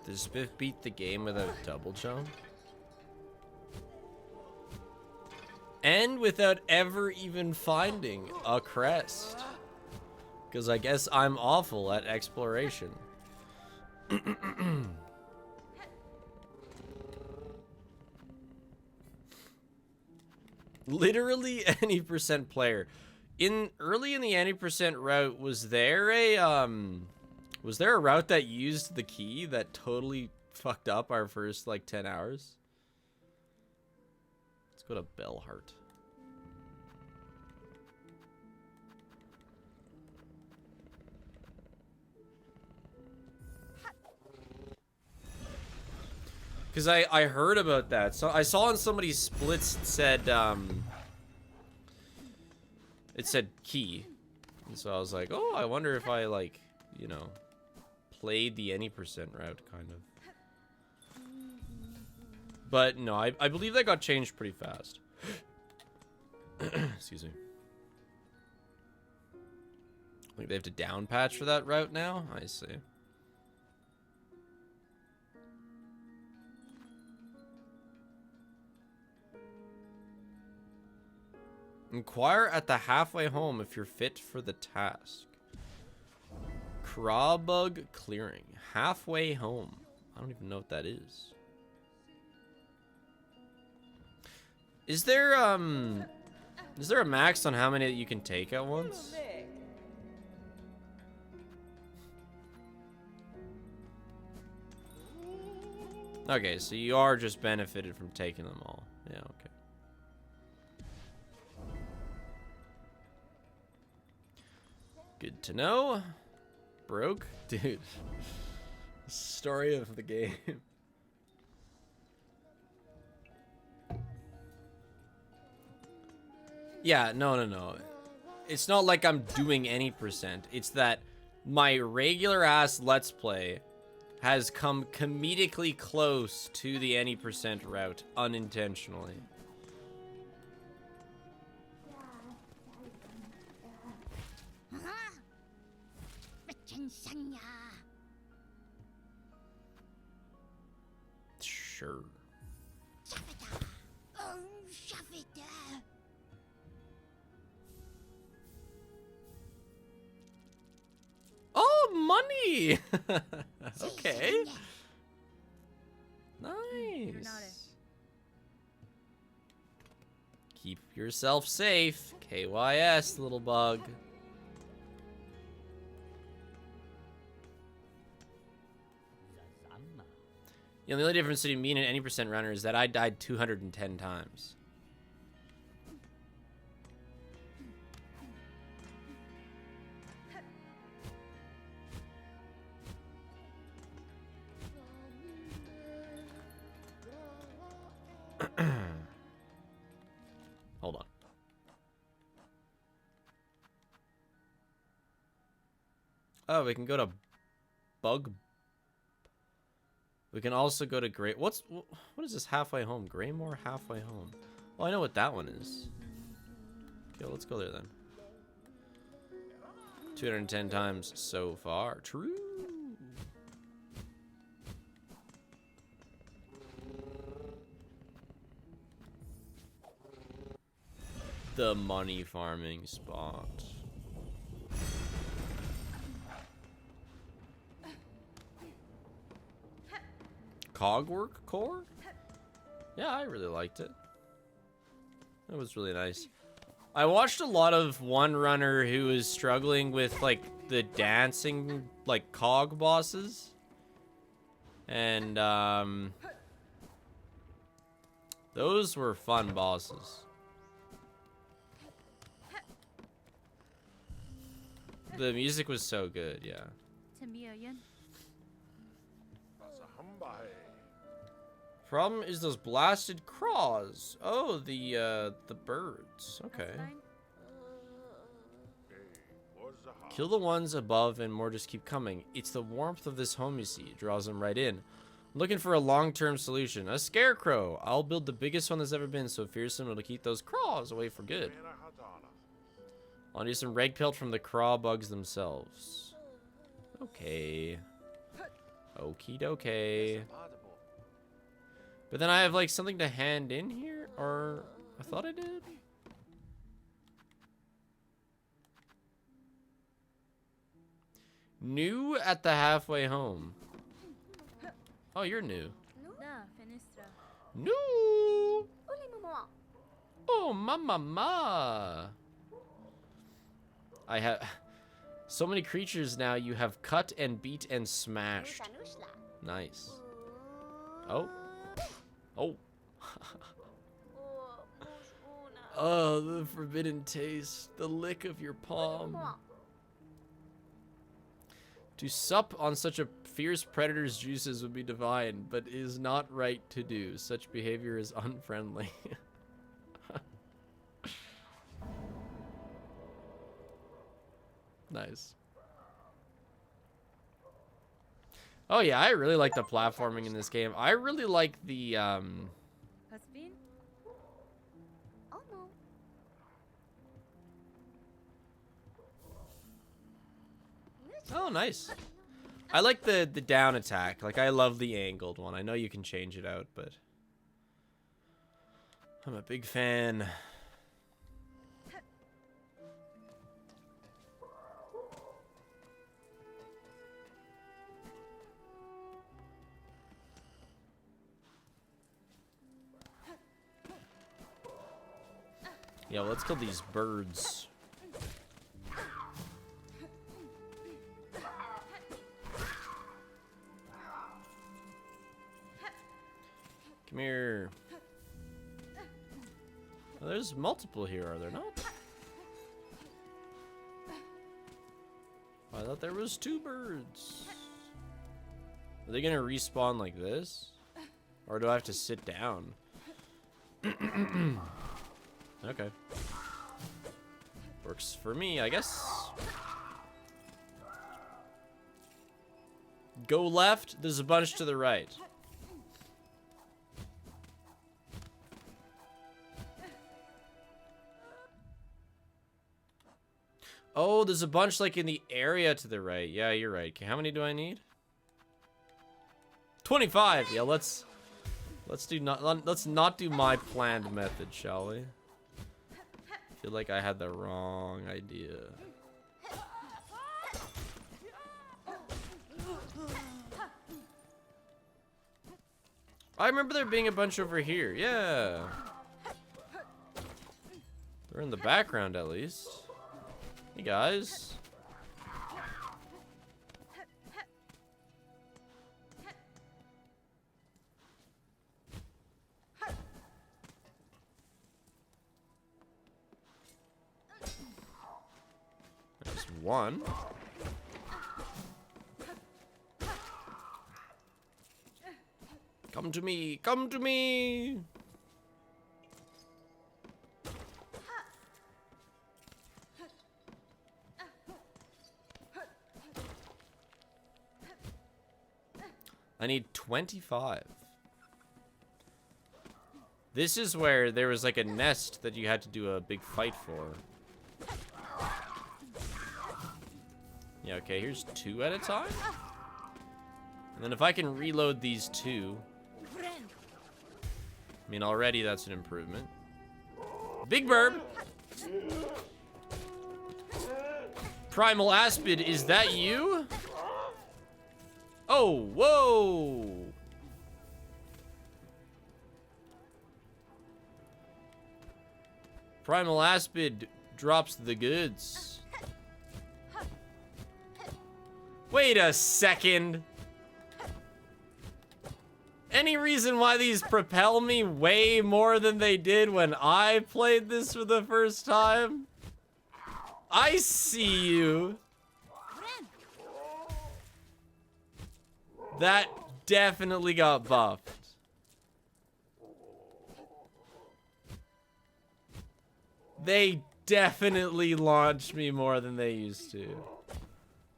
Does Spiff beat the game without double jump? And without ever even finding a crest. Because I guess I'm awful at exploration. Literally any % player. Early in the any % route, was there a route that used the key that totally fucked up our first like 10 hours? Let's go to Bellheart. Because I heard about that. So I saw in somebody's splits it said key. And so I was like, oh, I wonder if I, like, you know, played the any % route, kind of. But no, I believe that got changed pretty fast. Excuse me. I think they have to down patch for that route now? I see. Inquire at the halfway home if you're fit for the task. Crawbug clearing. Halfway home. I don't even know what that is. Is there a max on how many that you can take at once? Okay, so you are just benefited from taking them all. Yeah, okay. Good to know. Broke? Dude. Story of the game. Yeah, no. It's not like I'm doing any percent. It's that my regular ass Let's Play has come comedically close to the any percent route unintentionally. Sure. Oh, money! Okay. Nice. Keep yourself safe. KYS, little bug. Yeah, the only difference between me and an any percent runner is that I died 210 times. Hold on. Oh, we can go to Bug. We can also go to Gray. What is this halfway home? Graymore halfway home. Oh, I know what that one is. Okay, let's go there then. 210 times so far. True. The money farming spot. Cogwork core? Yeah, I really liked it. That was really nice. I watched a lot of one runner who was struggling with like the dancing like cog bosses. And those were fun bosses. The music was so good, yeah. Problem is those blasted craws. Oh, the birds. Okay. Kill the ones above and more just keep coming. It's the warmth of this home, you see. It draws them right in. Looking for a long-term solution. A scarecrow. I'll build the biggest one that's ever been so fearsome it'll keep those craws away for good. I'll do some reg pelt from the craw bugs themselves. Okay. Okie dokie. But then I have like something to hand in here, or I thought I did. New at the halfway home. Oh, you're new. New. Oh, ma. I have so many creatures now. You have cut and beat and smashed. Nice. Oh. Oh. Oh, the forbidden taste. The lick of your palm. To sup on such a fierce predator's juices would be divine, but is not right to do. Such behavior is unfriendly. Nice. Oh yeah, I really like the platforming in this game. I really like the Oh, nice. I like the down attack. Like, I love the angled one. I know you can change it out, but I'm a big fan. Yeah, well, let's kill these birds. Come here. Well, there's multiple here, are there not? I thought there was 2 birds. Are they gonna respawn like this? Or do I have to sit down? Okay. Works for me, I guess. Go left, there's a bunch to the right. Oh, there's a bunch like in the area to the right. Yeah, you're right. Okay, how many do I need? 25. Yeah, let's not do my planned method, shall we? I feel like I had the wrong idea. I remember there being a bunch over here. Yeah. They're in the background at least. Hey guys. There's one. Come to me, come to me. I need 25. This is where there was like a nest that you had to do a big fight for. Yeah, okay, here's 2 at a time. And then if I can reload these 2. I mean, already that's an improvement. Big Burb! Primal Aspid, is that you? Oh, whoa! Primal Aspid drops the goods. Wait a second. Any reason why these propel me way more than they did when I played this for the first time? I see you. That definitely got buffed. They definitely launched me more than they used to.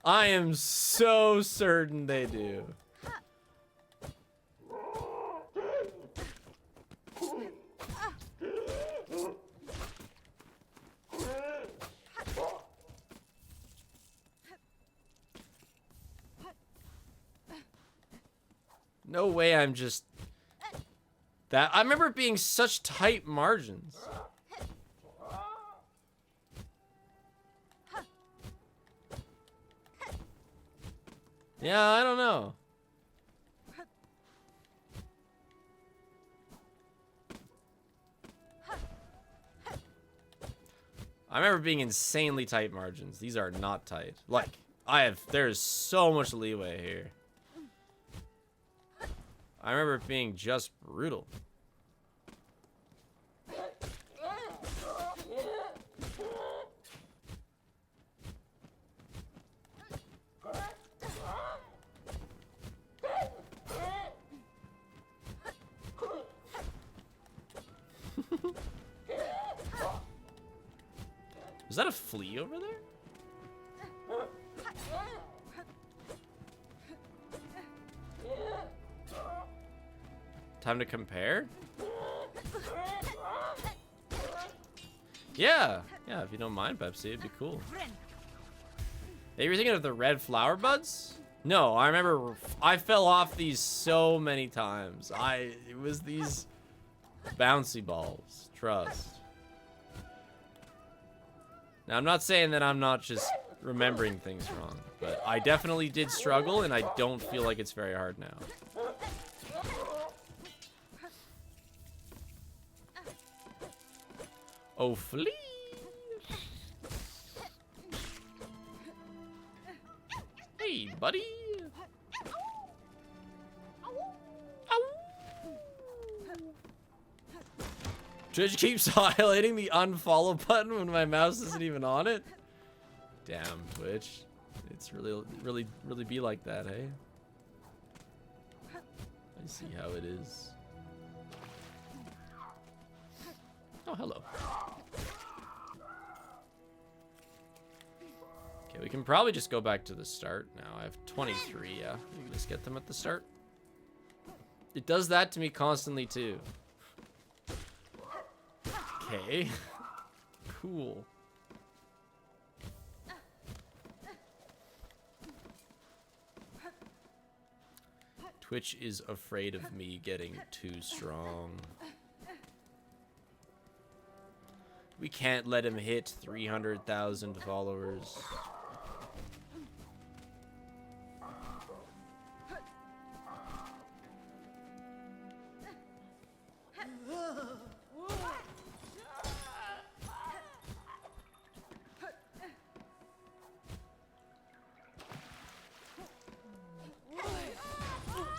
I am so certain they do. No way I'm just... That... I remember it being such tight margins. Yeah, I don't know. I remember being insanely tight margins. These are not tight. Like, there's so much leeway here. I remember it being just brutal. Is that a flea over there? Time to compare? Yeah, if you don't mind, Pepsi, it'd be cool. Hey, you're thinking of the red flower buds? No, I remember I fell off these so many times. It was these bouncy balls, trust. Now, I'm not saying that I'm not just remembering things wrong, but I definitely did struggle, and I don't feel like it's very hard now. Oh, flee! Hey, buddy! Twitch keeps highlighting the unfollow button when my mouse isn't even on it. Damn, Twitch. It's really be like that, hey? I see how it is. Oh, hello. Okay, we can probably just go back to the start now. I have 23, yeah. We can just get them at the start. It does that to me constantly, too. Okay. Cool. Twitch is afraid of me getting too strong. We can't let him hit 300,000 followers.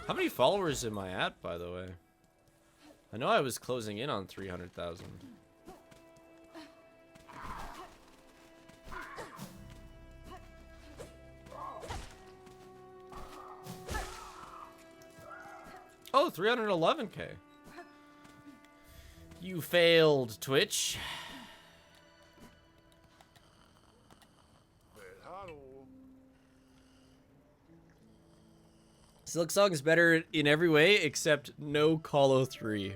How many followers am I at, by the way? I know I was closing in on 300,000. Oh, 311K. You failed, Twitch. Silksong is better in every way except no Colo 3.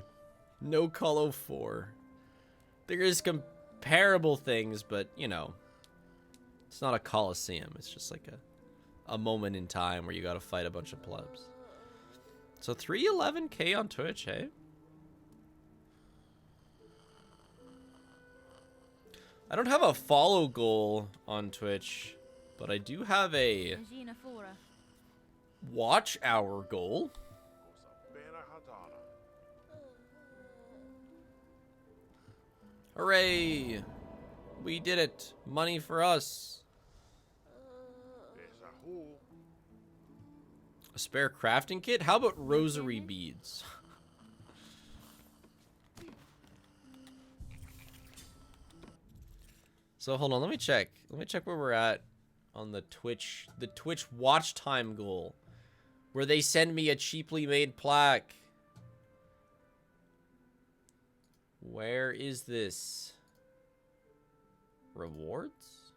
No Colo 4. There is comparable things, but, you know, it's not a coliseum. It's just like a moment in time where you gotta fight a bunch of plebs. So 311K on Twitch, hey? I don't have a follow goal on Twitch, but I do have a watch hour goal. Hooray! We did it. Money for us. A spare crafting kit? How about rosary beads? So hold on, let me check. Let me check where we're at on the Twitch watch time goal. Where they send me a cheaply made plaque. Where is this? Rewards?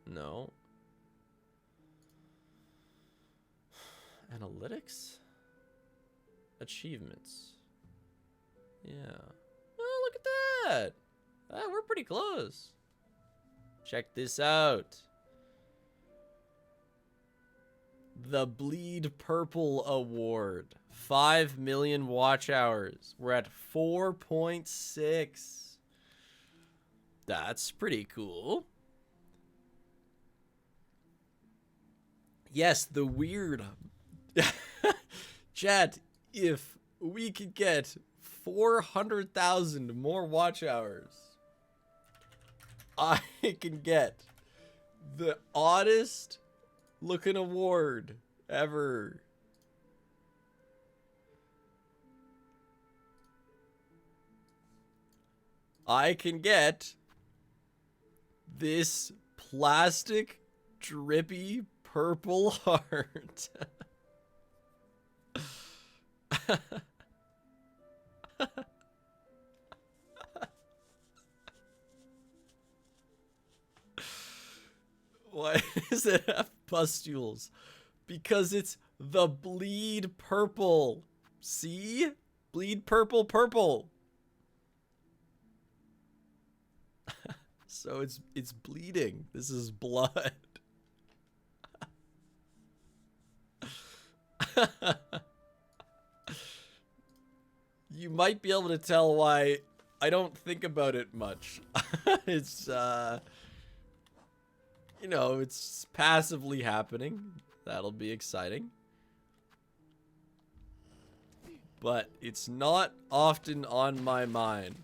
No. Analytics? Achievements. Yeah. Oh, look at that. Ah, we're pretty close. Check this out. The Bleed Purple Award. 5 million watch hours. We're at 4.6. That's pretty cool. Yes, the weird... Chat, if we could get 400,000 more watch hours, I can get the oddest looking award ever. I can get this plastic drippy purple heart. Why does it have pustules? Because it's the bleed purple. See? Bleed purple purple. So it's bleeding. This is blood. You might be able to tell why I don't think about it much. It's you know, it's passively happening. That'll be exciting. But it's not often on my mind.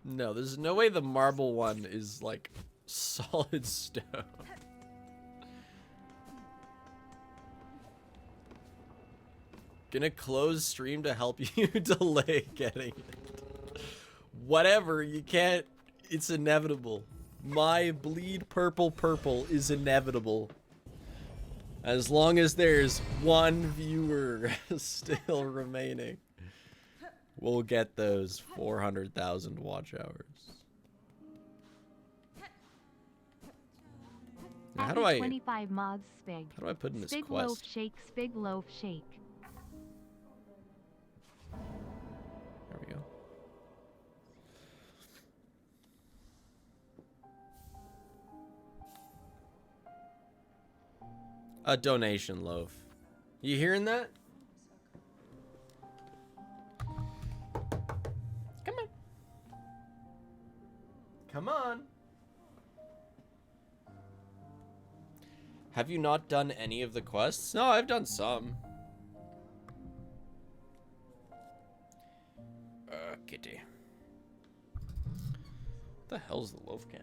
No, there's no way the marble one is like solid stone. Gonna close stream to help you delay getting it. Whatever, you can't. It's inevitable. My bleed purple is inevitable. As long as there's one viewer still remaining, we'll get those 400,000 watch hours. Now, how do I 25 mods spig. How do I put in this Spig loaf quest? shake, spig loaf shake. There we go. A donation loaf. You hearing that? Come on. Come on. Have you not done any of the quests? No, I've done some. Kitty. What the hell's the loaf cam?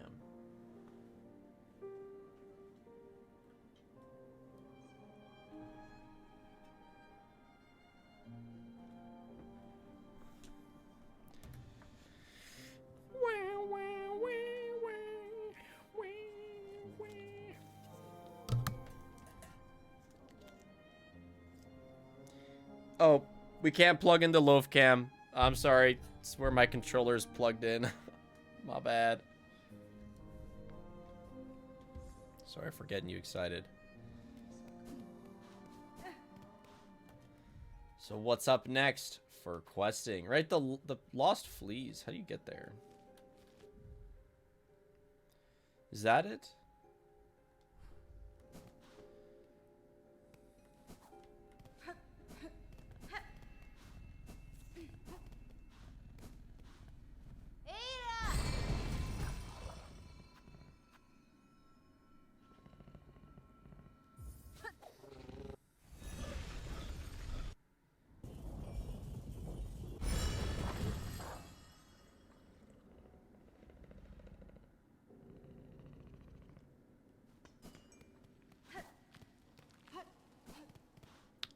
Oh, we can't plug into loaf cam. I'm sorry. It's where my controller's plugged in. My bad. Sorry for getting you excited. So what's up next for questing? Right, the lost fleas. How do you get there? Is that it?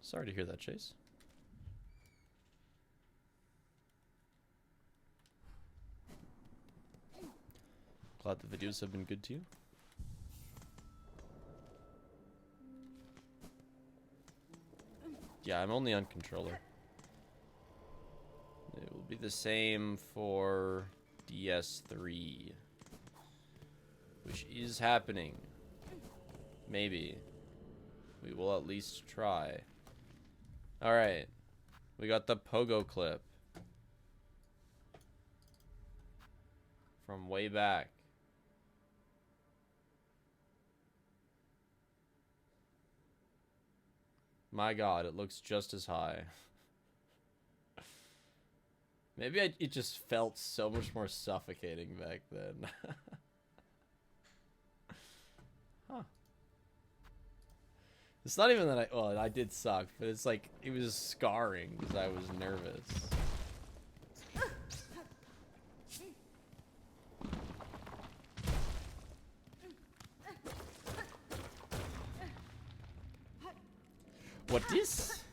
Sorry to hear that, Chase. Glad the videos have been good to you. Yeah, I'm only on controller. It will be the same for DS3, which is happening. Maybe. We will at least try. Alright. We got the pogo clip. From way back. My god, it looks just as high. Maybe it just felt so much more suffocating back then. Huh. It's not even that well, I did suck, but it's like, it was scarring because I was nervous. What is?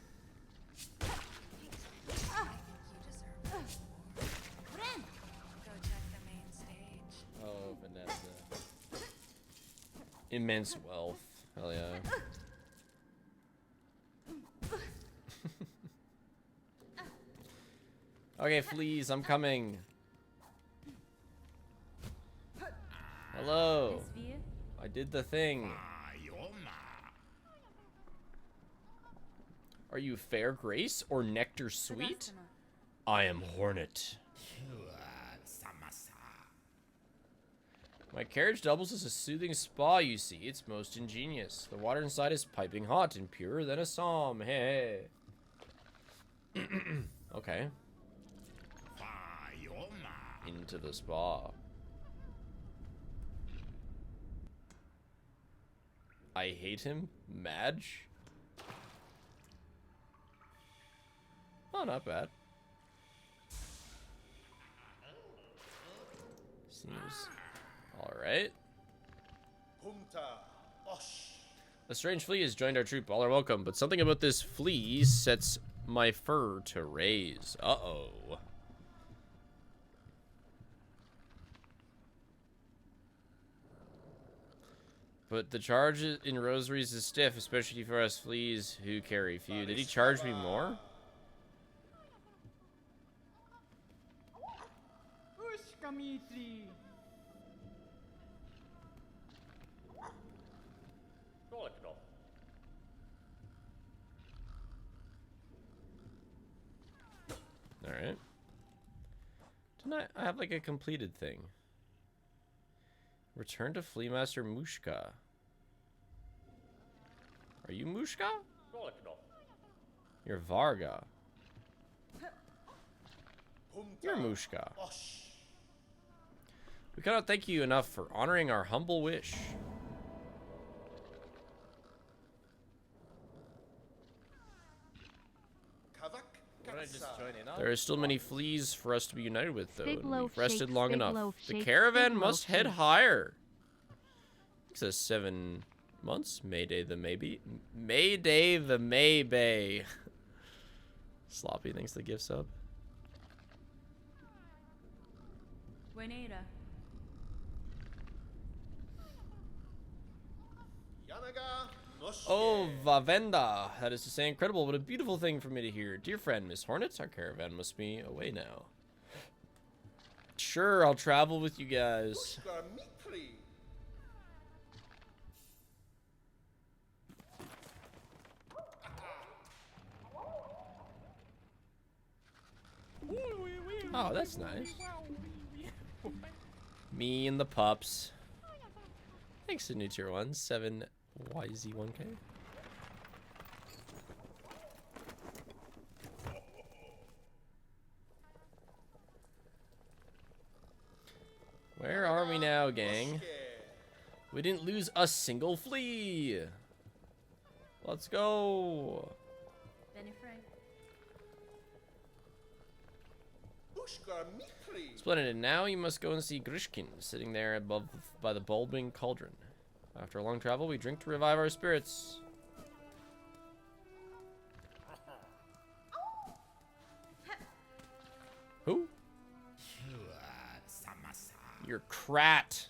Oh, Vanessa. Immense wealth. Hell yeah. Okay, fleas, I'm coming. Hello. I did the thing. Are you Fair Grace or Nectar Sweet? I am Hornet. My carriage doubles as a soothing spa, you see. It's most ingenious. The water inside is piping hot and purer than a psalm. Hey. Okay. Into the spa. I hate him. Madge? Oh, not bad. Seems alright. A strange flea has joined our troop. All are welcome, but something about this flea sets my fur to raise. Uh-oh. But the charge in rosaries is stiff, especially for us fleas who carry few. Did he charge me more? Alright. Didn't I have like a completed thing? Return to Fleamaster Mushka. Are you Mushka? You're Varga. You're Mushka. We cannot thank you enough for honoring our humble wish. Wanna just join in on? There are still many fleas for us to be united with, though, Big and loaf we've rested shakes, long big enough. loaf The shakes, caravan big must loaf head shakes. higher. It says 7 months. Mayday the maybe. Mayday the Maybay. Sloppy thinks the gift's up. Buenera. Oh, Vavenda. That is to say incredible. What a beautiful thing for me to hear. Dear friend, Miss Hornets, our caravan must be away now. Sure, I'll travel with you guys. Oh, that's nice. Me and the pups. Thanks to new tier 1, 7YZ1K. Where are we now, gang? We didn't lose a single flea. Let's go. Benny Frank. Splendid. And now you must go and see Grishkin, sitting there above by the bulbing cauldron. After a long travel, we drink to revive our spirits. Who? You're Krat.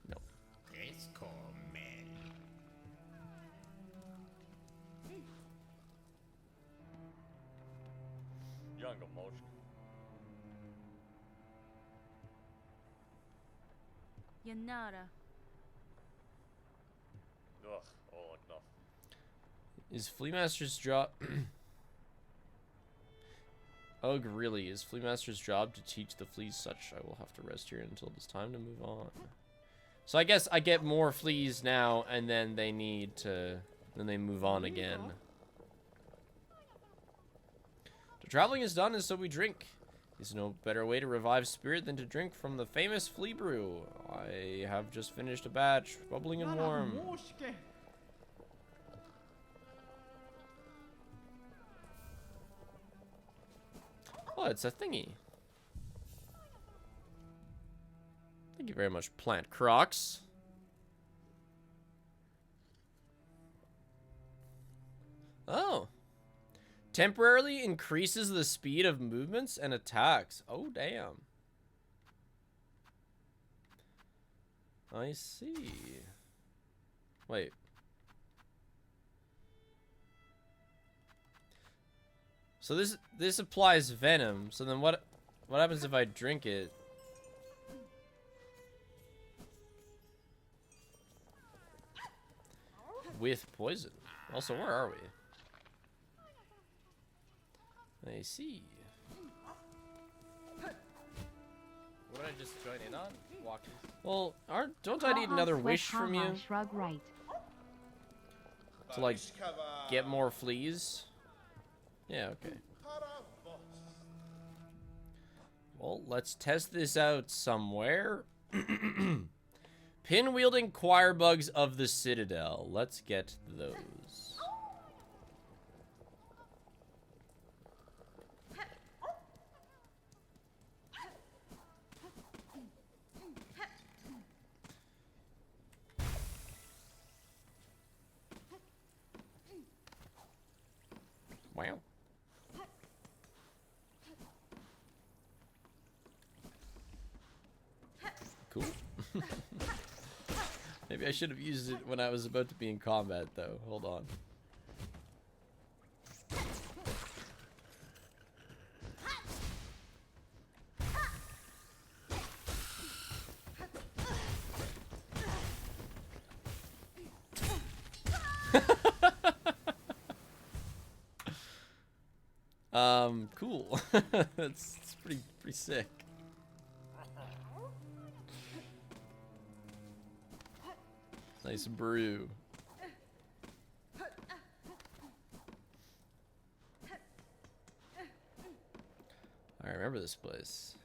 No. Younger motion. Yanara. Ugh, oh no. Is Fleamaster's job... Ugh, really? Is Fleamaster's job to teach the fleas such? I will have to rest here until it's time to move on. So I guess I get more fleas now, and then they need to... Then they move on again. The traveling is done, and so we drink. There's no better way to revive spirit than to drink from the famous flea brew. I have just finished a batch, bubbling and warm. Oh, it's a thingy. Thank you very much, Plant Crocs. Oh. Temporarily increases the speed of movements and attacks. Oh, damn. I see. Wait. So this applies venom. So then what happens if I drink it? With poison. Also, where are we? I see. Wanna just join in on? Walkies. Well, don't I need another wish from you Shrug right. to like get more fleas? Yeah, okay. Well, let's test this out somewhere. Pin-wielding choir bugs of the Citadel. Let's get those. Wow. Cool. Maybe I should have used it when I was about to be in combat, though. Hold on. Cool. That's pretty sick. Nice brew. I remember this place.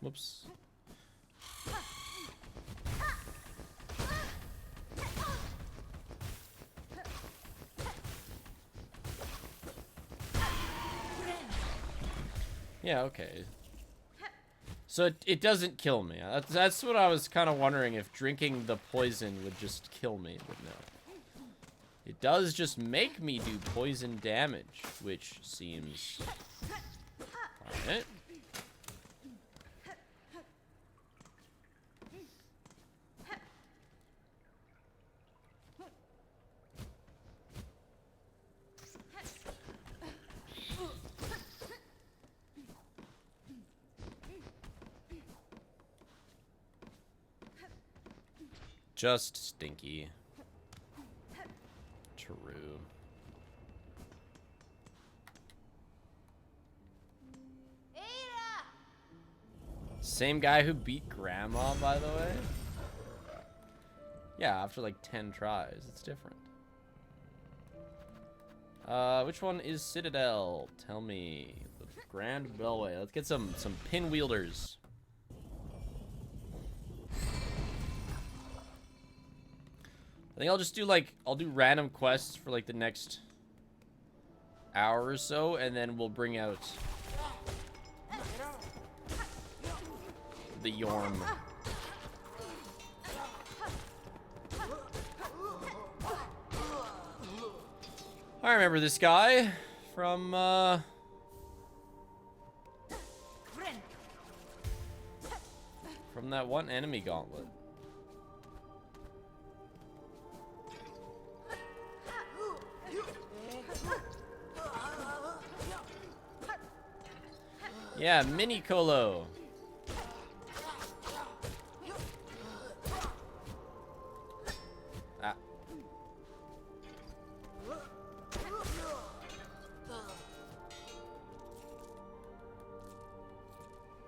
Whoops. Yeah, okay. So it doesn't kill me. That's what I was kind of wondering, if drinking the poison would just kill me, but no. It does just make me do poison damage, which seems... Alright. Just stinky. True. Same guy who beat Grandma, by the way? Yeah, after like 10 tries. It's different. Which one is Citadel? Tell me. The Grand Bellway. Let's get some pinwielders. I think I'll just do like, I'll do random quests for like the next hour or so, and then we'll bring out the Yorm. I remember this guy from, from that one enemy gauntlet. Yeah, Mini Colo. Ah.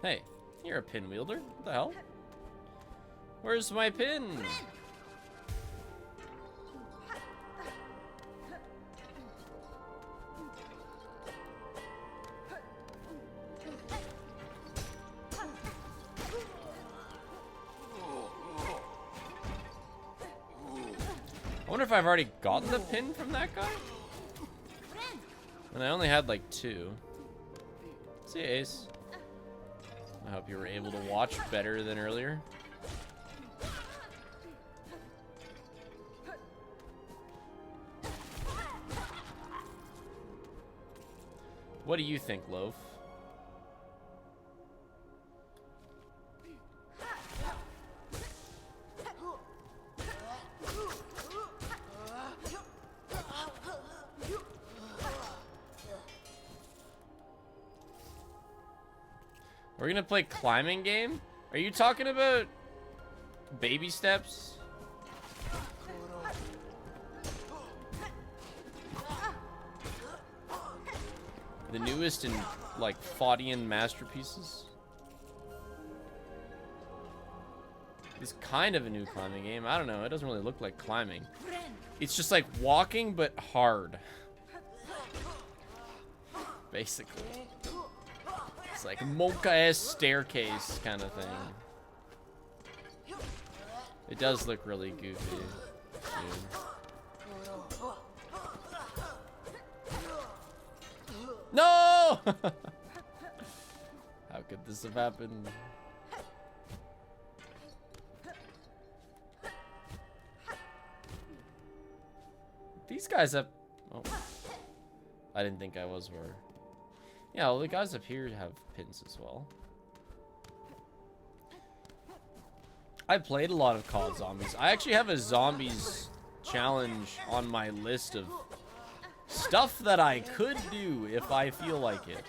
Hey, you're a pin wielder. What the hell? Where's my pin? I wonder if I've already gotten the pin from that guy? And I only had like 2. See you, Ace. I hope you were able to watch better than earlier. What do you think, Loaf? We're gonna play climbing game? Are you talking about baby steps? The newest in like Faudian masterpieces? It's kind of a new climbing game. I don't know, it doesn't really look like climbing. It's just like walking, but hard. Basically. It's like Monka-esque staircase kind of thing. It does look really goofy. No! How could this have happened? these guys up... Oh. I didn't think I was where... Yeah, well, the guys up here have pins as well. I played a lot of COD Zombies. I actually have a Zombies challenge on my list of stuff that I could do if I feel like it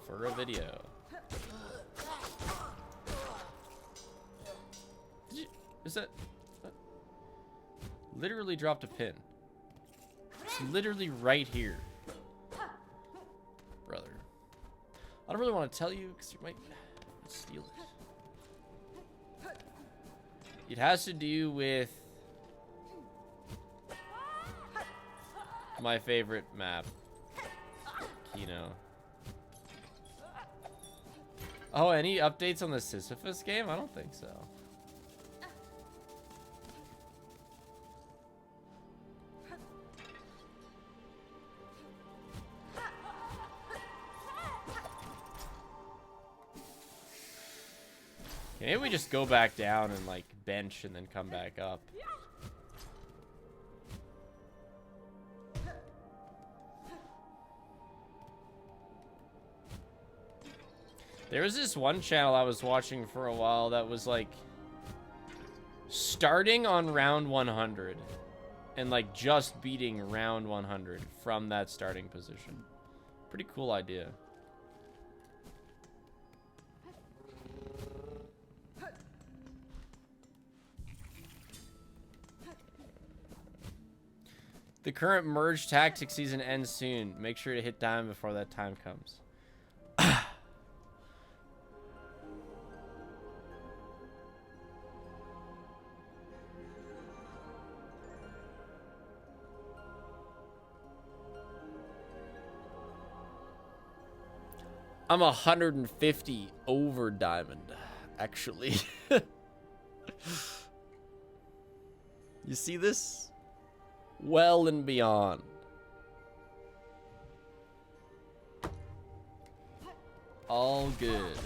for a video. Is that... Literally dropped a pin. It's literally right here. Brother. I don't really want to tell you because you might steal it. It has to do with my favorite map, Kino. Oh, any updates on the Sisyphus game? I don't think so. Okay, maybe we just go back down and like bench and then come back up. There was this one channel I was watching for a while that was like starting on round 100 and like just beating round 100 from that starting position. Pretty cool idea. The current merge tactic season ends soon. Make sure to hit diamond before that time comes. I'm 150 over diamond, actually. You see this? Well and beyond. All good.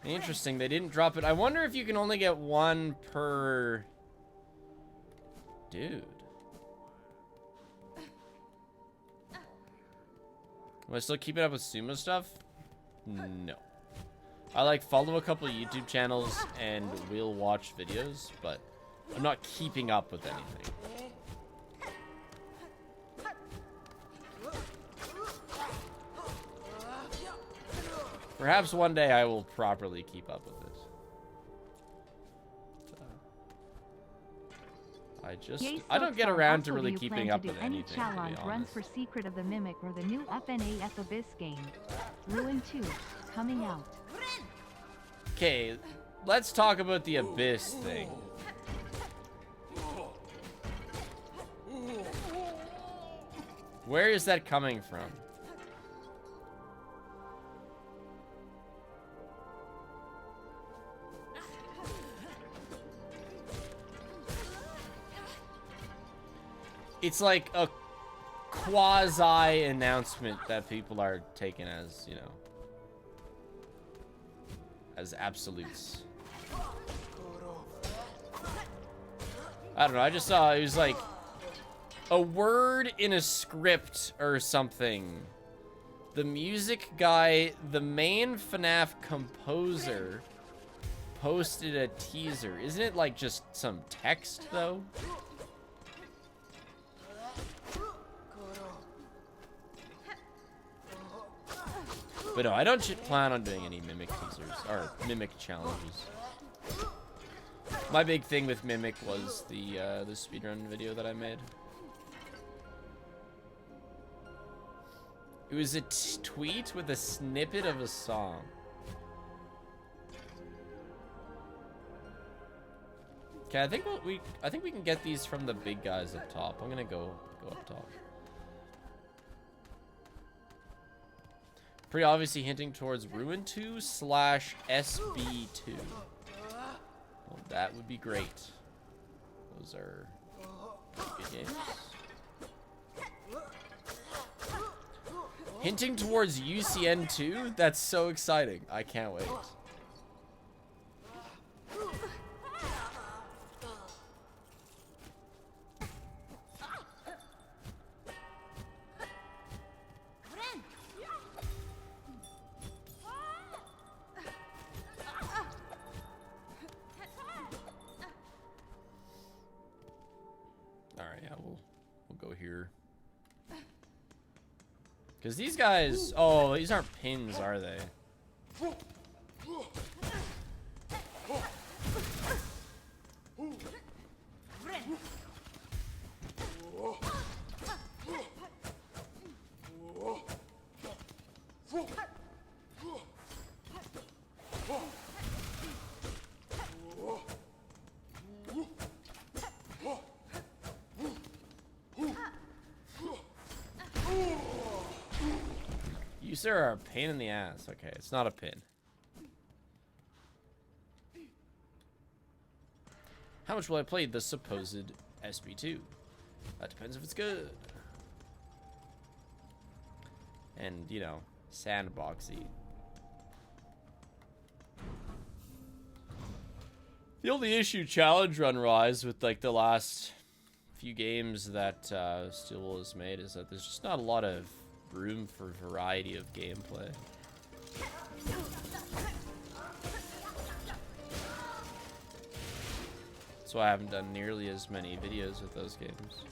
Interesting, they didn't drop it. I wonder if you can only get one per... Dude. Am I still keeping up with sumo stuff? No. I like follow a couple of YouTube channels and will watch videos, but I'm not keeping up with anything. Perhaps one day I will properly keep up with it. I don't get around to really keeping up with anything, to be honest. Runs for Secret of the Mimic or the new FNAF Abyss game. Ruin 2, coming out. Okay, let's talk about the Abyss thing. Where is that coming from? It's like a quasi announcement that people are taking as, you know, as absolutes. I don't know, I just saw it was like a word in a script or something. The music guy, the main FNAF composer, posted a teaser. Isn't it like just some text though? But no, I don't plan on doing any Mimic teasers, or Mimic challenges. My big thing with Mimic was the speedrun video that I made. It was a tweet with a snippet of a song. Okay, I think we can get these from the big guys up top. I'm gonna go up top. Pretty obviously hinting towards Ruin 2 / SB2. Well, that would be great. Those are good games. Hinting towards UCN 2? That's so exciting. I can't wait. Alright, yeah, we'll go here. Because these guys... Oh, these aren't pins, are they? You, sir, are a pain in the ass. Okay, it's not a pin. How much will I play the supposed SP2? That depends if it's good. And, you know, sandboxy. The only issue challenge run-wise with, like, the last few games that Steel has made is that there's just not a lot of room for variety of gameplay. That's why I haven't done nearly as many videos with those games.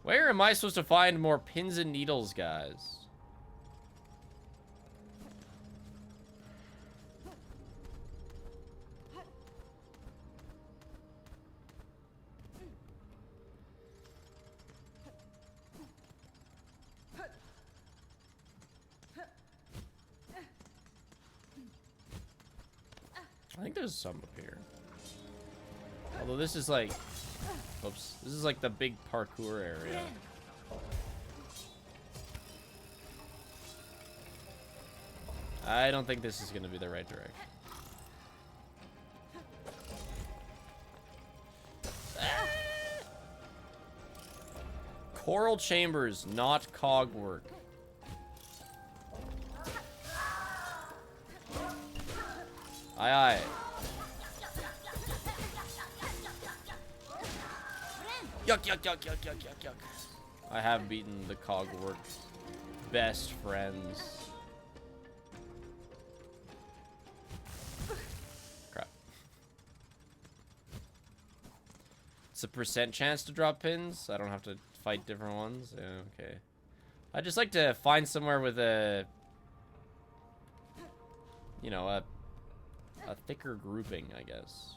Where am I supposed to find more pins and needles, guys? I think there's some up here. Although this is like... Oops. This is like the big parkour area. I don't think this is going to be the right direction. Coral chambers, not cog work. Aye, aye. Yuck, yuck, yuck, yuck, yuck, yuck, yuck. I have beaten the Cogworks best friends. Crap. It's a % chance to drop pins. I don't have to fight different ones. Yeah, okay. I just like to find somewhere with a, you know, a thicker grouping, I guess.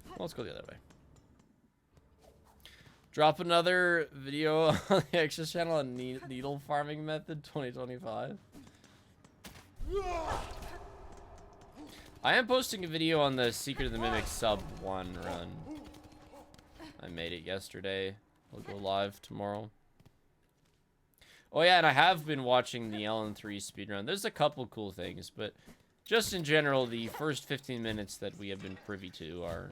Well, let's go the other way. Drop another video on the Extras channel on needle farming method 2025. I am posting a video on the Secret of the Mimic sub 1 run. I made it yesterday. I'll go live tomorrow. Oh yeah, and I have been watching the LN3 speedrun. There's a couple cool things, but just in general, the first 15 minutes that we have been privy to are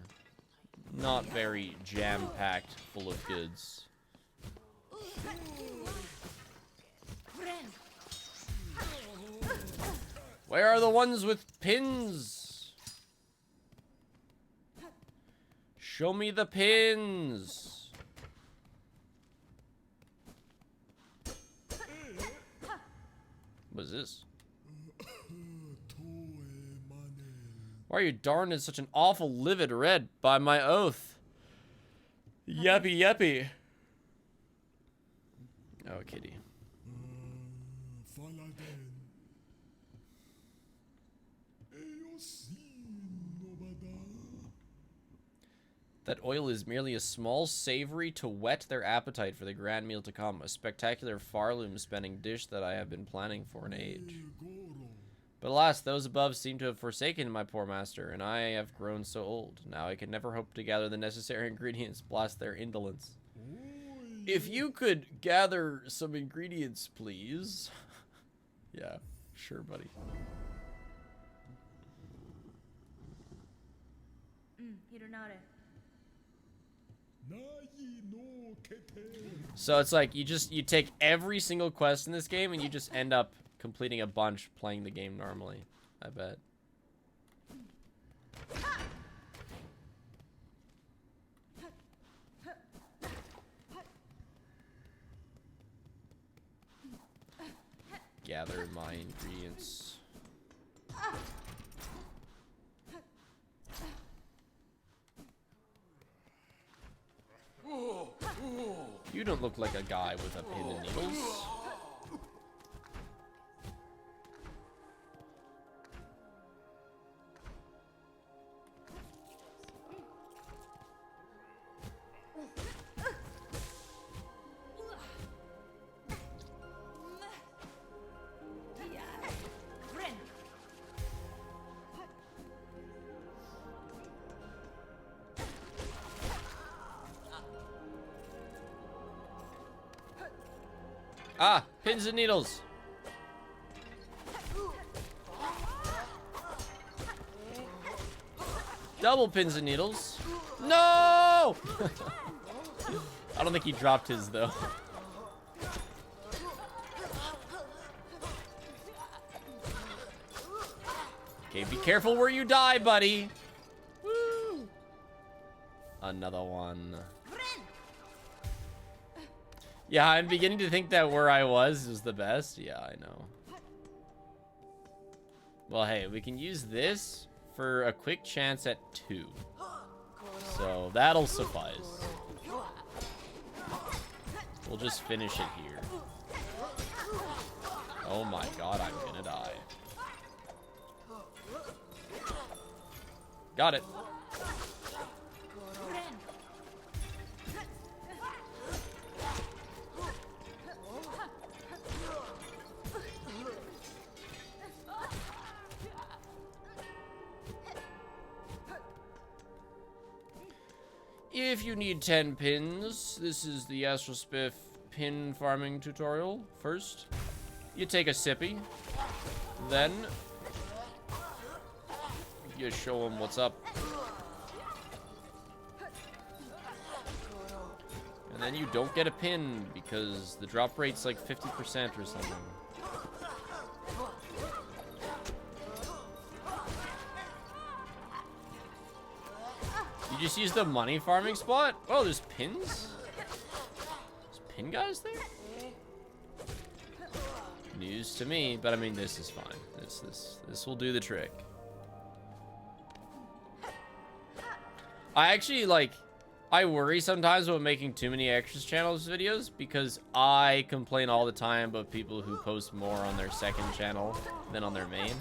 not very jam-packed, full of goods. Where are the ones with pins? Show me the pins. What is this? Why are you darned in such an awful livid red? By my oath. Yeppy yeppy. Oh, kitty. That oil is merely a small savory to whet their appetite for the grand meal to come. A spectacular farloom spending dish that I have been planning for an age. But alas, those above seem to have forsaken my poor master, and I have grown so old. Now I can never hope to gather the necessary ingredients, blast their indolence. If you could gather some ingredients, please. Yeah, sure, buddy. Hironare. So it's like you take every single quest in this game and you just end up completing a bunch playing the game normally, I bet. Gather my ingredients. You don't look like a guy with a pin and needles. Ah, pins and needles. Double pins and needles. No! I don't think he dropped his, though. Okay, be careful where you die, buddy. Woo! Another one. Yeah, I'm beginning to think that where I was the best. Yeah, I know. Well, hey, we can use this for a quick chance at 2. So that'll suffice. We'll just finish it here. Oh my god, I'm gonna die. Got it. If you need 10 pins, this is the Astral Spiff pin farming tutorial. First, you take a sippy, then you show them what's up. And then you don't get a pin because the drop rate's like 50% or something. You just use the money farming spot? Oh, there's pins? There's pin guys there? News to me, but I mean, this is fine. This will do the trick. I actually, like, I worry sometimes about making too many extras channels videos because I complain all the time about people who post more on their second channel than on their main.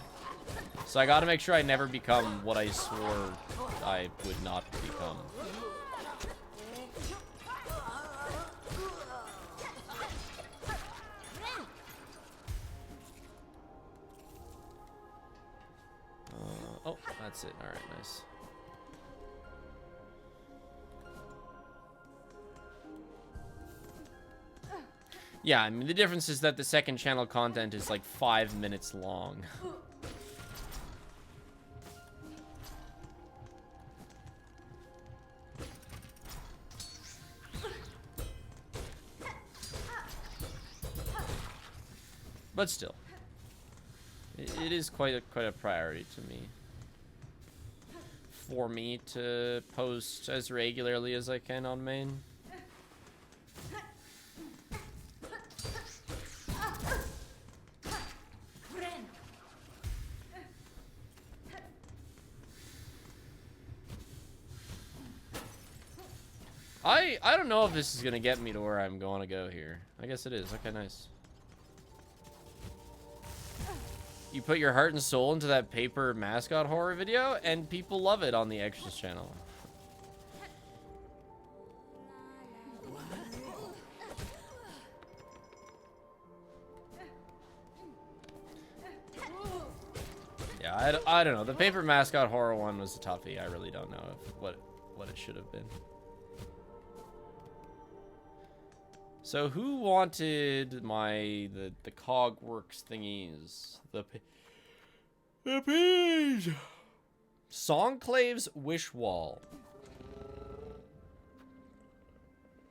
So I gotta make sure I never become what I swore I would not become. Oh, that's it. Alright, nice. Yeah, I mean, the difference is that the second channel content is like 5 minutes long. But still, it is quite a priority to me. For me to post as regularly as I can on main. I don't know if this is gonna get me to where I'm going to go here. I guess it is. Okay, nice. You put your heart and soul into that paper mascot horror video, and people love it on the Extras channel. Yeah, I don't know. The paper mascot horror one was a toughie. I really don't know if what it should have been. So who wanted the Cogworks thingies? The page. Songclave's wish wall.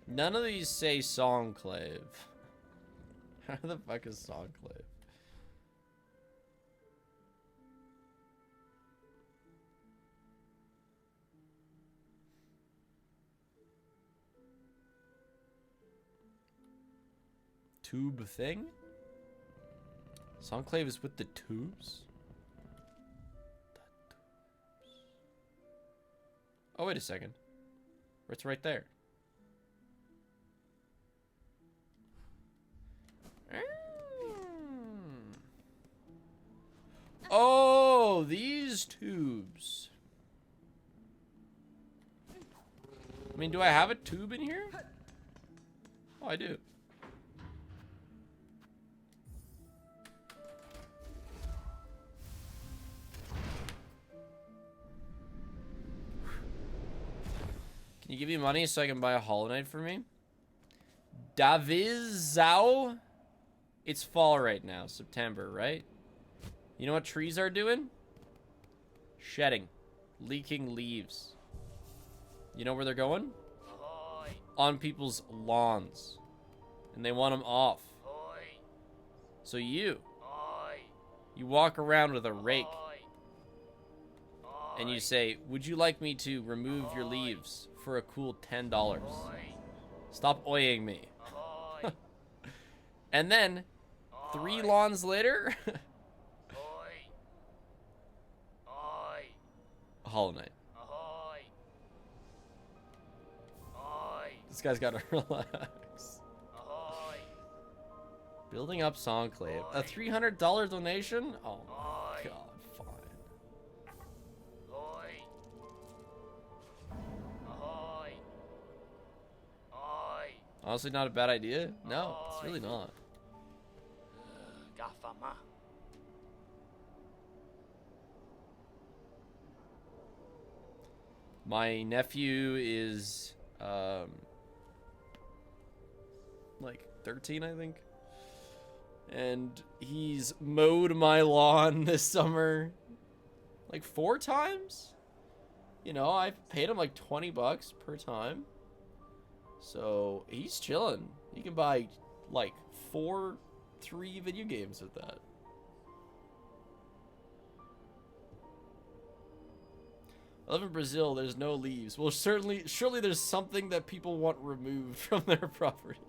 None of these say Songclave. How the fuck is Songclave? Tube thing? Songclave is with the tubes? Oh, wait a second. It's right there. Oh, these tubes. I mean, do I have a tube in here? Oh, I do. Can you give me money so I can buy a Hollow Knight for me? Davizao? It's fall right now, September, right? You know what trees are doing? Shedding. Leaking leaves. You know where they're going? Ahoy. On people's lawns. And they want them off. Ahoy. So you Ahoy. walk around with a rake. Ahoy. And you say, would you like me to remove your leaves for a cool $10? Ahoy. Stop oying me. Ahoy. And then, 3 lawns later, Ahoy. Ahoy. Hollow Knight. Ahoy. Ahoy. This guy's gotta relax. Ahoy. Building up Songclave. A $300 donation? Oh my god, fine. Ahoy. Ahoy. Ahoy. Honestly, not a bad idea. No, it's really not. Gafama. My nephew is, like 13, I think. And he's mowed my lawn this summer like 4 times. You know, I've paid him like 20 bucks per time. So he's chilling. You can buy like 3 video games with that. I live in Brazil, there's no leaves. Well, surely there's something that people want removed from their property.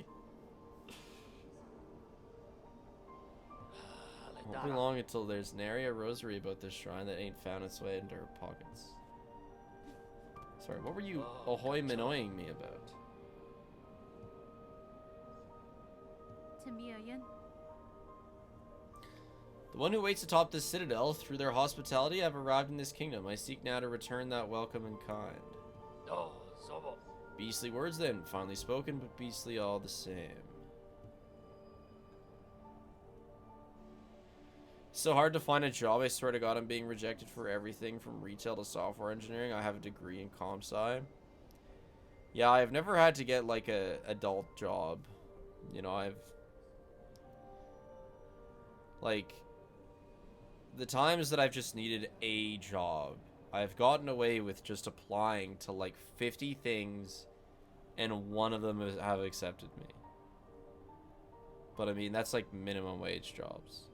Won't be long until there's nary a rosary about this shrine that ain't found its way into her pockets. Sorry, what were you ahoy minoying me about? To me again. The one who waits atop this citadel, through their hospitality, have arrived in this kingdom. I seek now to return that welcome in kind. No, Zobo. Beastly words then, finely spoken, but beastly all the same. It's so hard to find a job, I swear to God I'm being rejected for everything from retail to software engineering. I have a degree in comp sci. Yeah, I've never had to get like a adult job. You know, I've like the times that I've just needed a job, I've gotten away with just applying to like 50 things and one of them have accepted me. But I mean, that's like minimum wage jobs.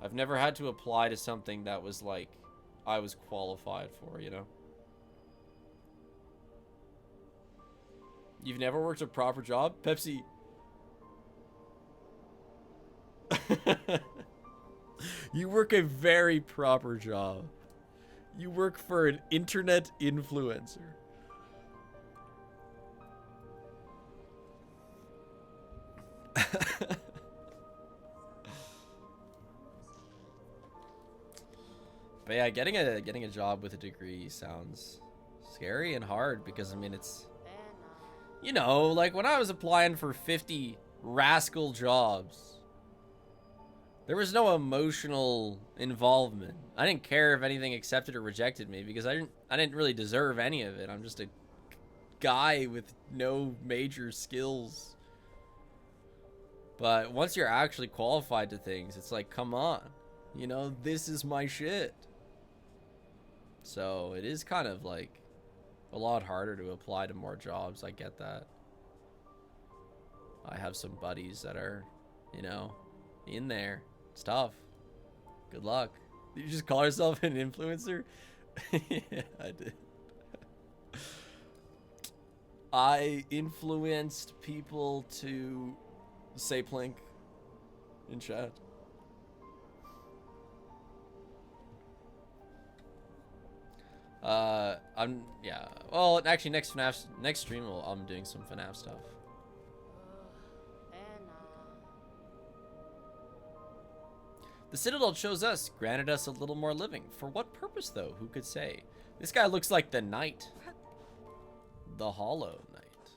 I've never had to apply to something that was like I was qualified for, you know? You've never worked a proper job? Pepsi. You work a very proper job. You work for an internet influencer. But yeah, getting a job with a degree sounds scary and hard because I mean it's, you know, like when I was applying for 50 rascal jobs, There was no emotional involvement. I didn't care if anything accepted or rejected me because I didn't really deserve any of it. I'm just a guy with no major skills. But once you're actually qualified to things, it's like, come on. You know, this is my shit. So it is kind of like a lot harder to apply to more jobs. I get that. I have some buddies that are, you know, in there. It's tough. Good luck. Did you just call yourself an influencer? Yeah, I did. I influenced people to say plink in chat. Yeah. Well, actually, next stream, I'm doing some FNAF stuff. The Citadel chose us, granted us a little more living. For what purpose, though? Who could say? This guy looks like the Knight. The Hollow Knight.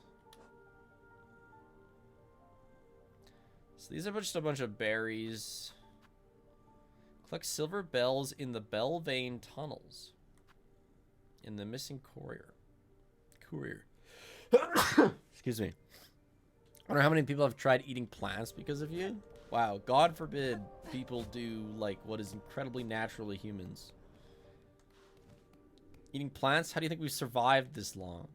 So these are just a bunch of berries. Collect silver bells in the Belvane tunnels. In the missing courier. Excuse me. I wonder how many people have tried eating plants because of you? Wow, God forbid people do like what is incredibly natural to humans. Eating plants? How do you think we've survived this long?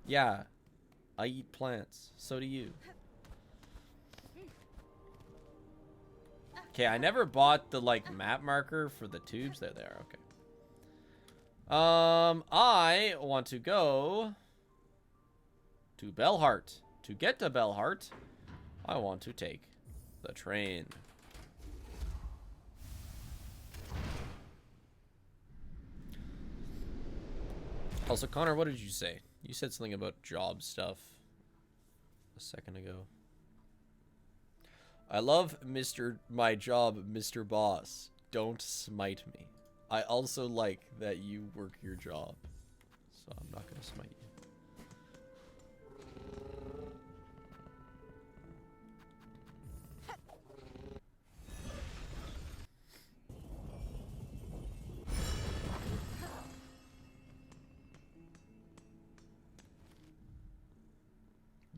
Yeah, I eat plants. So do you. Okay, I never bought the like map marker for the tubes. They're there. Okay. I want to go to Bellheart. To get to Bellheart, I want to take the train. Also, Connor, what did you say? You said something about job stuff a second ago. I love my job, Mr. Boss. Don't smite me. I also like that you work your job. So I'm not going to smite you.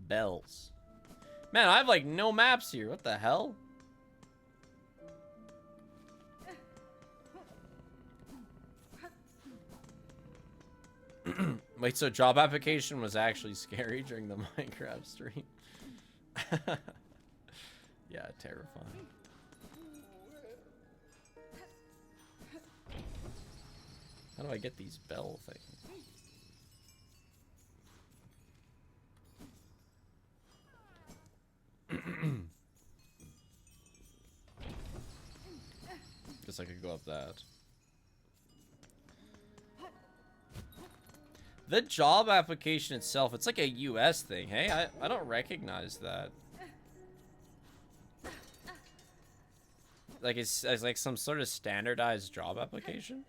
Bells. Man, I have like no maps here. What the hell? Wait, so job application was actually scary during the Minecraft stream? Yeah, terrifying. How do I get these bell things? Guess I could go up that. The job application itself, it's like a US thing, hey? I don't recognize that. Like it's like some sort of standardized job application?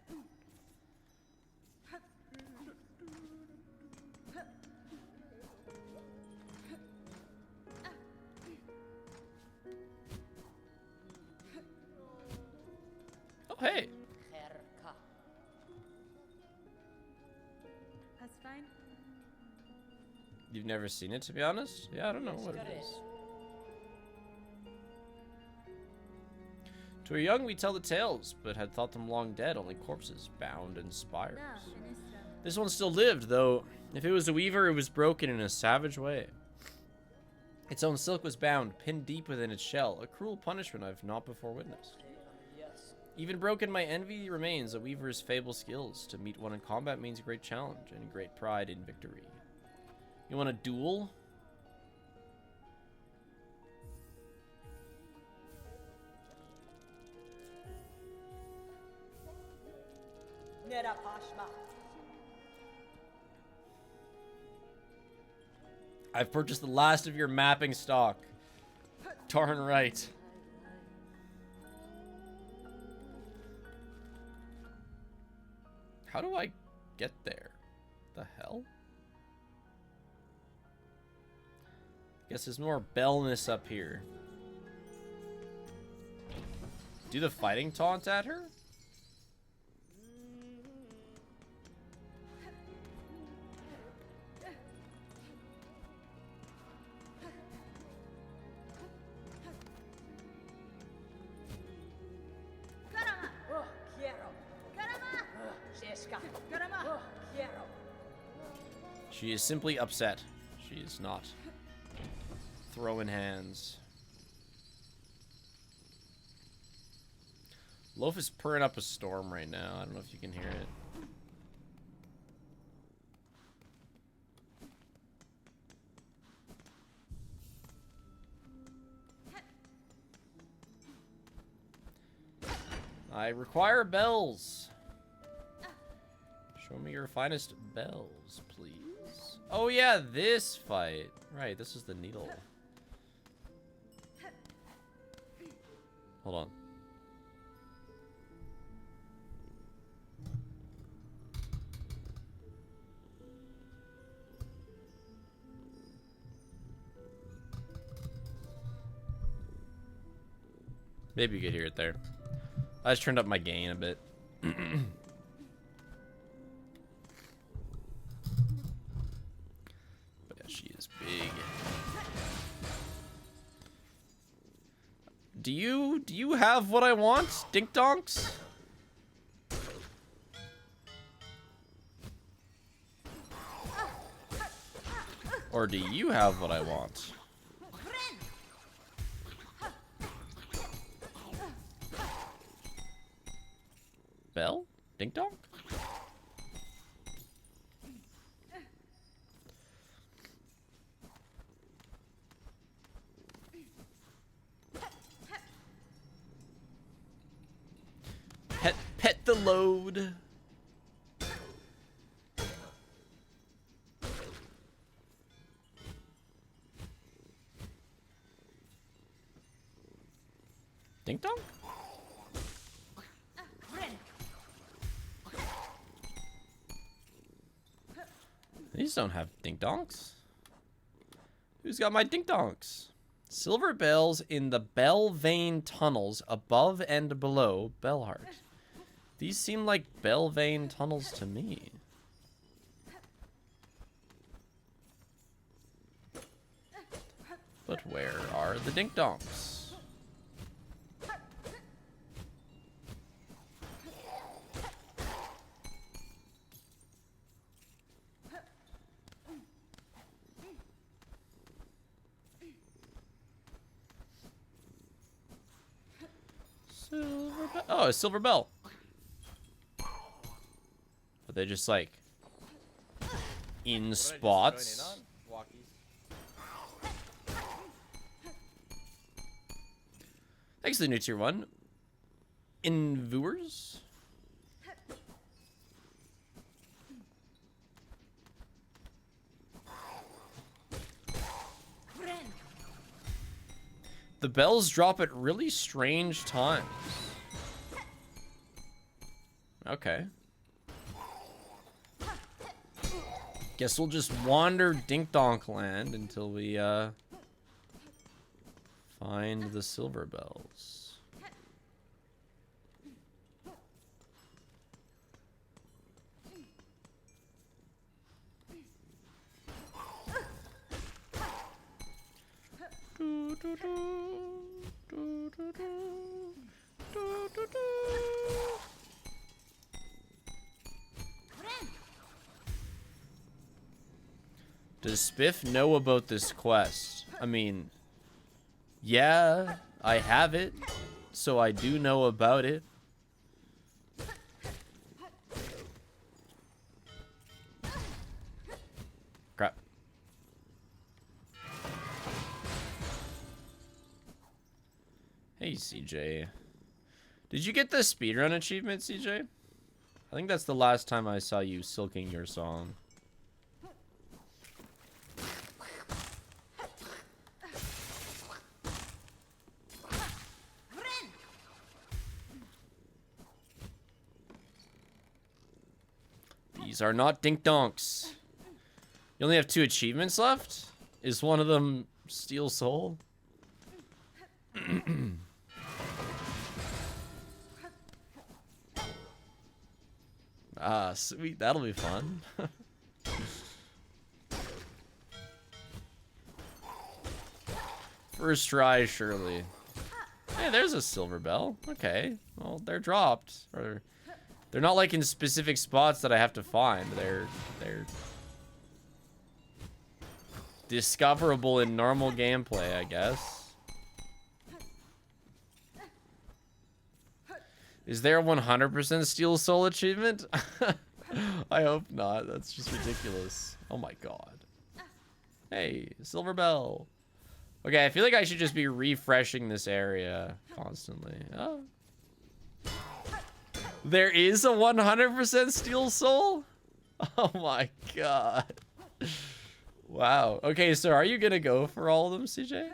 Oh, hey. That's fine. You've never seen it, to be honest? Yeah, I don't know what it is. To our young, we tell the tales, but had thought them long dead, only corpses bound in spires. This one still lived, though. If it was a weaver, it was broken in a savage way. Its own silk was bound, pinned deep within its shell, a cruel punishment I've not before witnessed. Even broken, my envy remains a weaver's fable skills. To meet one in combat means a great challenge and great pride in victory. You want a duel? I've purchased the last of your mapping stock. Darn right. How do I get there? The hell? Guess there's more bellness up here. do the fighting taunt at her? She is simply upset. She is not throwing hands. Loaf is purring up a storm right now. I don't know if you can hear it. I require bells. Show me your finest bells, please. Oh yeah, this fight. Right, this is the needle. Hold on. Maybe you could hear it there. I just turned up my gain a bit. But yeah, she is big. Do you have what I want, dink donks? Or do you have what I want? Bell? Dink donk? Pet the load. Dink donk? These don't have dink donks. Who's got my dink donks? Silver bells in the bell vein tunnels above and below Bellheart. These seem like bell vein tunnels to me. But where are the dink donks? Silver bell. Oh, a silver bell. But they just like in spots. Thanks to the new tier 1. In viewers. The bells drop at really strange times. Okay. Guess we'll just wander Dink Donk Land until we find the silver bells. Do, do, do, do, do, do, do, do. Does Spiff know about this quest? I mean, yeah, I have it, so I do know about it. Crap. Hey, CJ. Did you get the speedrun achievement, CJ? I think that's the last time I saw you silking your song. These are not dink donks. You only have 2 achievements left? Is one of them Steel Soul? Ah, sweet. That'll be fun. First try, surely. Hey, there's a silver bell. Okay. Well, they're dropped. Or they're not like in specific spots that I have to find. They're discoverable in normal gameplay, I guess. Is there a 100% Steel Soul achievement? I hope not. That's just ridiculous. Oh my god. Hey, silver bell. Okay, I feel like I should just be refreshing this area constantly. Oh. There is a 100% Steel Soul? Oh my god. Wow. Okay, so are you gonna go for all of them, CJ?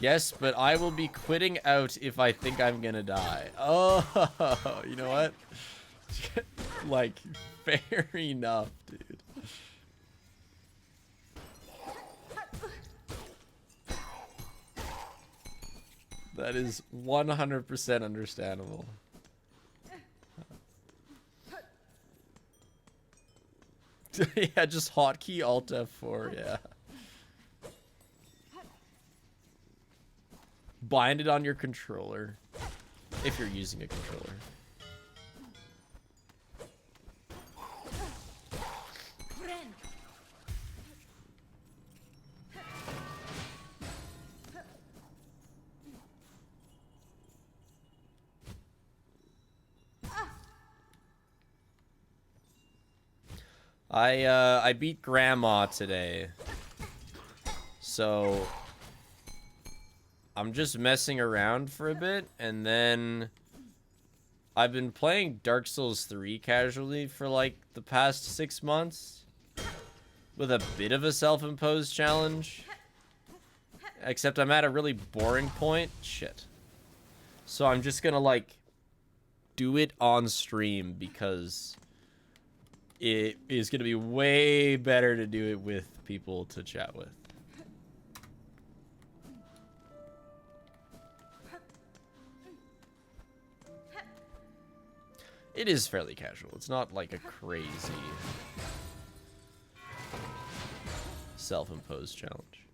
Yes, but I will be quitting out if I think I'm gonna die. Oh, you know what? Like, fair enough, dude. That is 100% understandable. Yeah, just hotkey Alt F4, yeah. Bind it on your controller, if you're using a controller. I beat Grandma today, so I'm just messing around for a bit, and then I've been playing Dark Souls 3 casually for like the past 6 months with a bit of a self-imposed challenge, except I'm at a really boring point. Shit. So I'm just gonna like do it on stream because it is gonna be way better to do it with people to chat with. It is fairly casual. It's not like a crazy self-imposed challenge.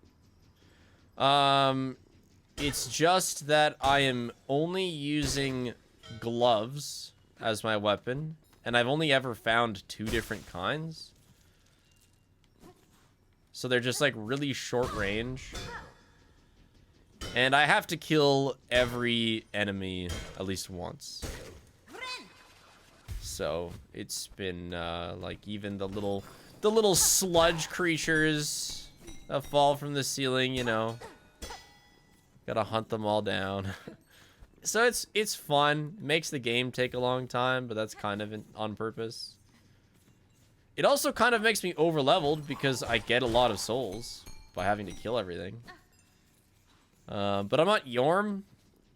It's just that I am only using gloves as my weapon, and I've only ever found 2 different kinds. So they're just like really short range. And I have to kill every enemy at least once. So it's been like even the little sludge creatures that fall from the ceiling, you know. Gotta hunt them all down. So it's fun. Makes the game take a long time, but that's kind of on purpose. It also kind of makes me over-leveled because I get a lot of souls by having to kill everything. But I'm not Yorm,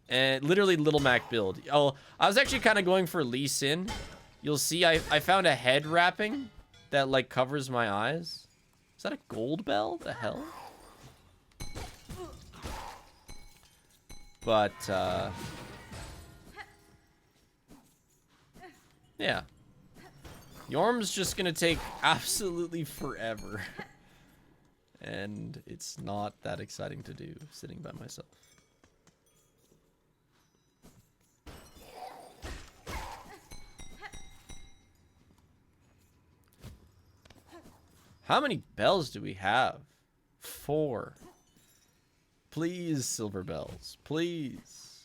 and literally Little Mac build. Oh, I was actually kind of going for Lee Sin. You'll see I found a head wrapping that like covers my eyes. Is that a gold bell? The hell? But yeah. Yorm's just gonna take absolutely forever. And it's not that exciting to do sitting by myself. How many bells do we have? 4. Please, silver bells. Please.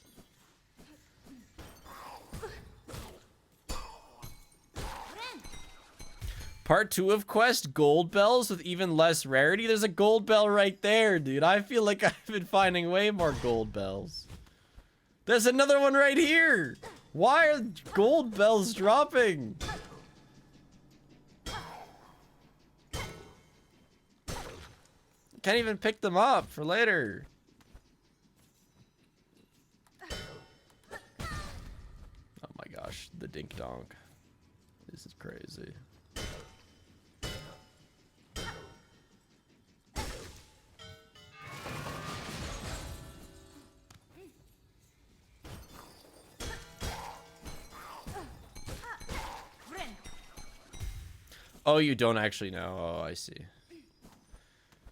Part 2 of Quest, gold bells with even less rarity. There's a gold bell right there, dude. I feel like I've been finding way more gold bells. There's another one right here. Why are gold bells dropping? Can't even pick them up for later. Oh my gosh, the dink donk. This is crazy. Oh, you don't actually know. Oh, I see.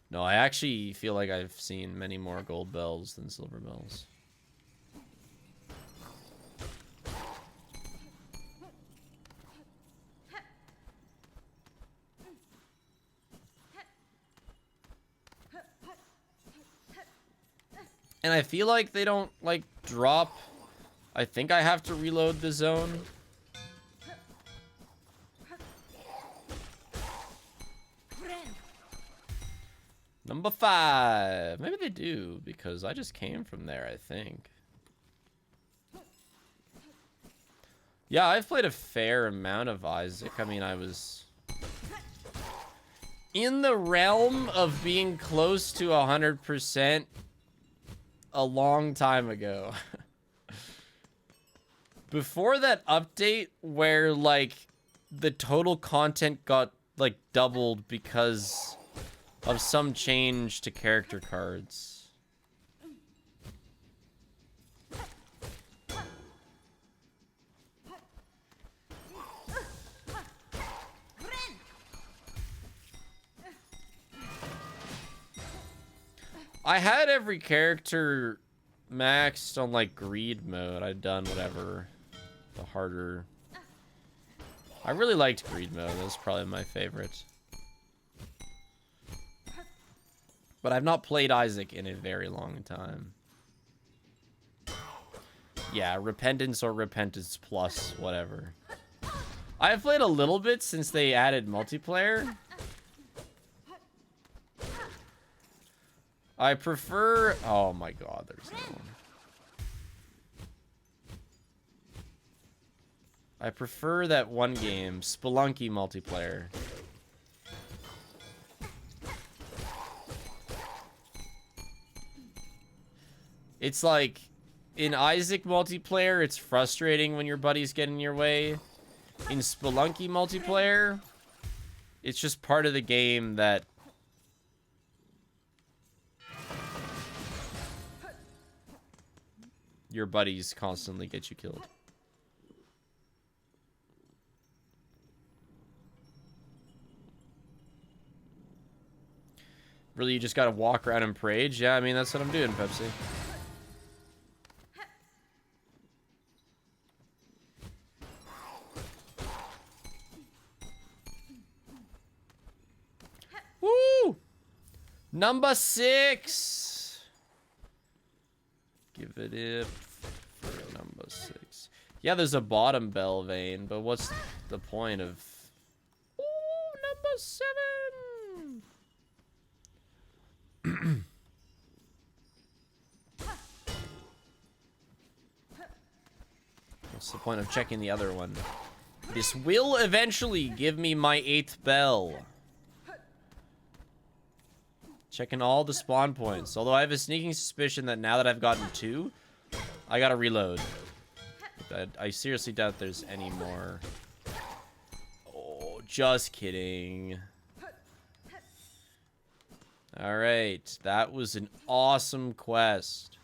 No, I actually feel like I've seen many more gold bells than silver bells. And I feel like they don't, like, drop. I think I have to reload the zone. Number 5. Maybe they do, because I just came from there, I think. Yeah, I've played a fair amount of Isaac. I mean, I was in the realm of being close to 100% a long time ago. Before that update where, like, the total content got, like, doubled because of some change to character cards. I had every character maxed on, like, greed mode. I'd done whatever the harder. I really liked greed mode. That was probably my favorite. But I've not played Isaac in a very long time. Yeah, Repentance or Repentance Plus, whatever. I've played a little bit since they added multiplayer. I prefer... Oh my god, there's no one. I prefer that one game, Spelunky multiplayer. It's like, in Isaac multiplayer, it's frustrating when your buddies get in your way. In Spelunky multiplayer, it's just part of the game that... your buddies constantly get you killed. Really, you just gotta walk around and parade? Yeah, I mean, that's what I'm doing, Pepsi. Woo! Number 6! Give it up for number 6. Yeah, there's a bottom bell vein, but what's the point of... Ooh, number 7! What's the point of checking the other one? This will eventually give me my 8th bell. Checking all the spawn points. Although I have a sneaking suspicion that now that I've gotten 2, I gotta reload. I seriously doubt there's any more. Oh, just kidding. Alright, that was an awesome quest.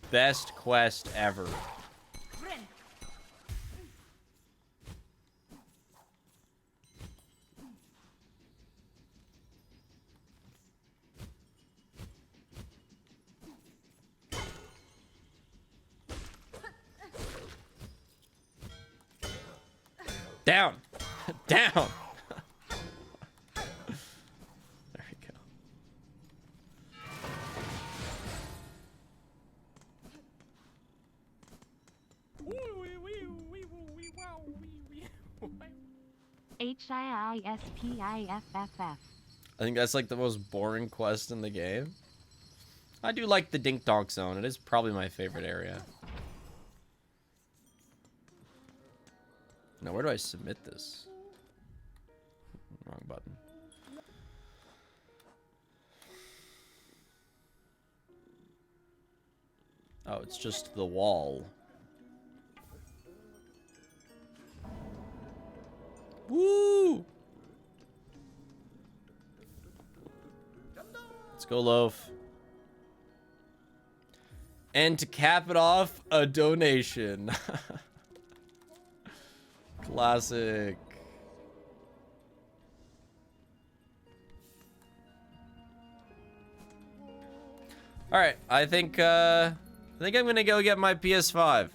Best quest ever. Down! Down! There we go. HIISPIFFF. I think that's like the most boring quest in the game. I do like the Dink Donk Zone. It is probably my favorite area. Now, where do I submit this? Wrong button. Oh, it's just the wall. Woo! Let's go, Loaf. And to cap it off, a donation. Classic. All right, I think I'm gonna go get my PS5.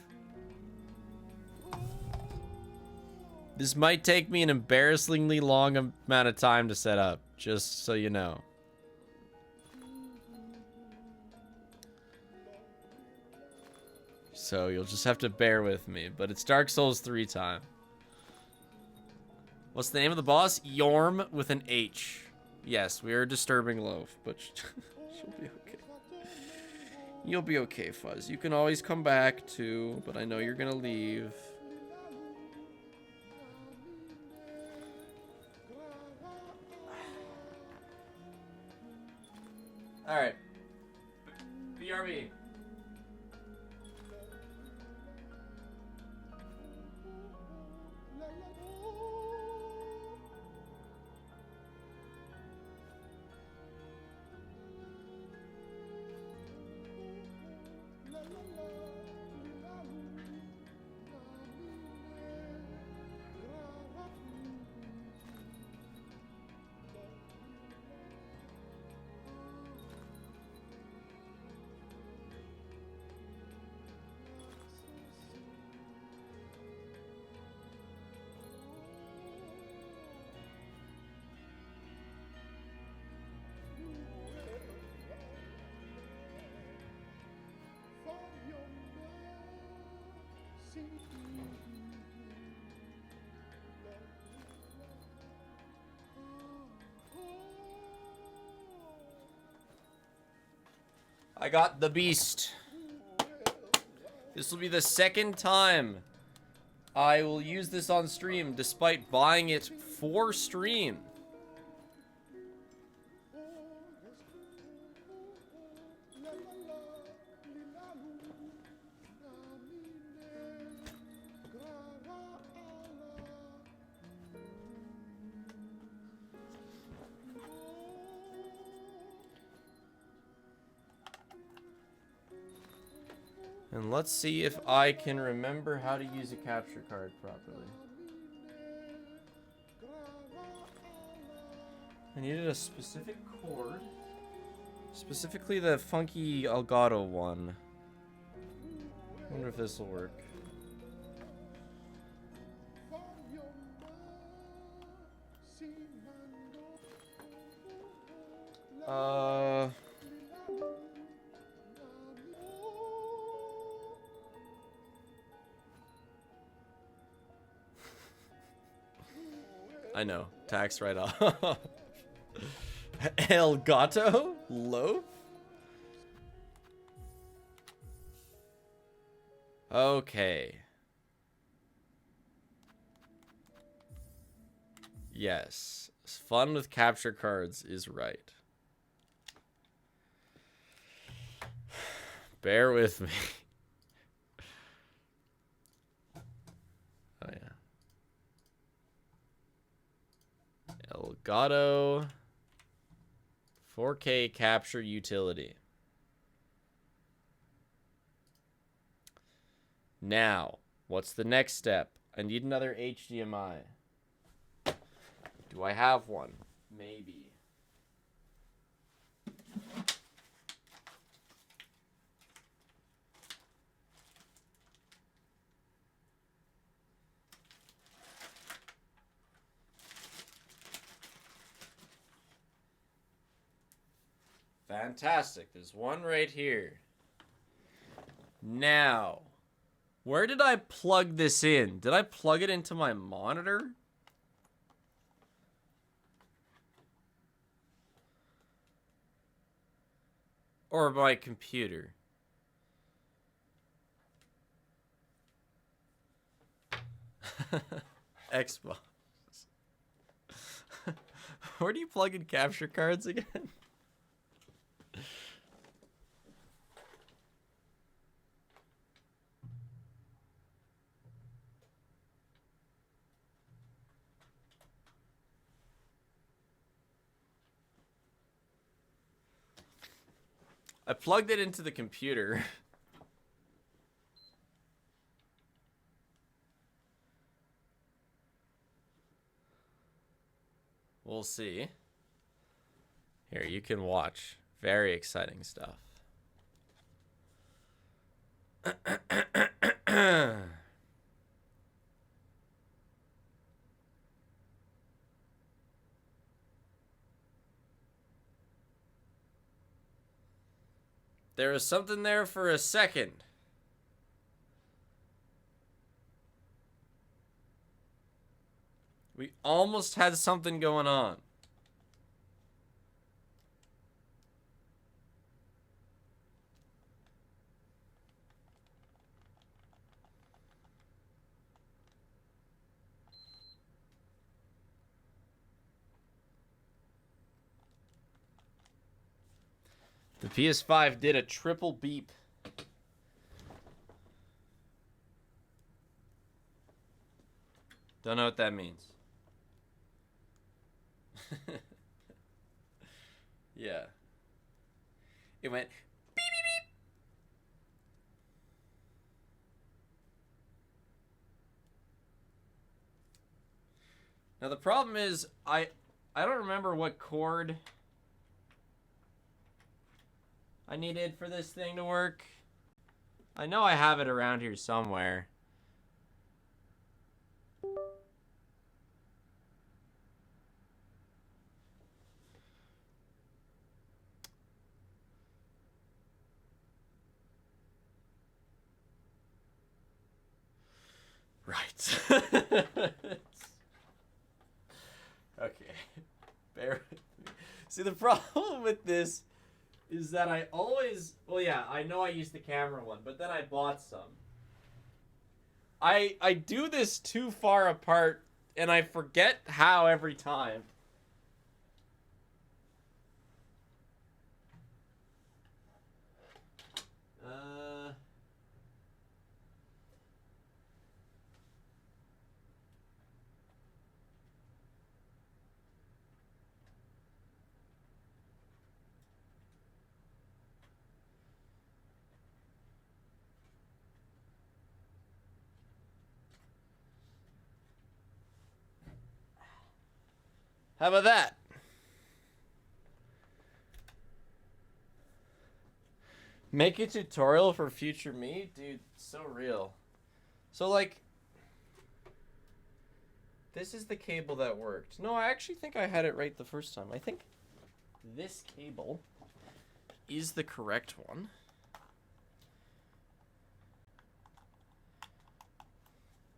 This might take me an embarrassingly long amount of time to set up, just so you know. So you'll just have to bear with me, but it's Dark Souls 3 time. What's the name of the boss? Yorm with an H. Yes, we are a disturbing loaf, but she'll be okay. You'll be okay, Fuzz. You can always come back too, but I know you're gonna leave. All right. BRB. I got the beast. This will be the second time I will use this on stream, despite buying it for stream. And let's see if I can remember how to use a capture card properly. I needed a specific chord. Specifically the funky Elgato one. I wonder if this will work. I know. Tax write-off. Elgato? Loaf? Okay. Yes. Fun with capture cards is right. Bear with me. Oh, yeah. Elgato 4K capture utility. Now, what's the next step? I need another HDMI. Do I have one? Maybe. Fantastic. There's one right here. Now, where did I plug this in? Did I plug it into my monitor? Or my computer? Xbox. Where do you plug in capture cards again? I plugged it into the computer. We'll see. Here, you can watch. Very exciting stuff. There was something there for a second. We almost had something going on. The PS5 did a triple beep. Don't know what that means. Yeah. It went beep beep beep. Now the problem is I don't remember what cord I needed for this thing to work. I know I have it around here somewhere. Right. Okay. Bear with me. See, the problem with this is that I always... Well, yeah, I know I used the camera one, but then I bought some. I do this too far apart, and I forget how every time. How about that? Make a tutorial for future me? Dude, so real. So, like, this is the cable that worked. No, I actually think I had it right the first time. I think this cable is the correct one.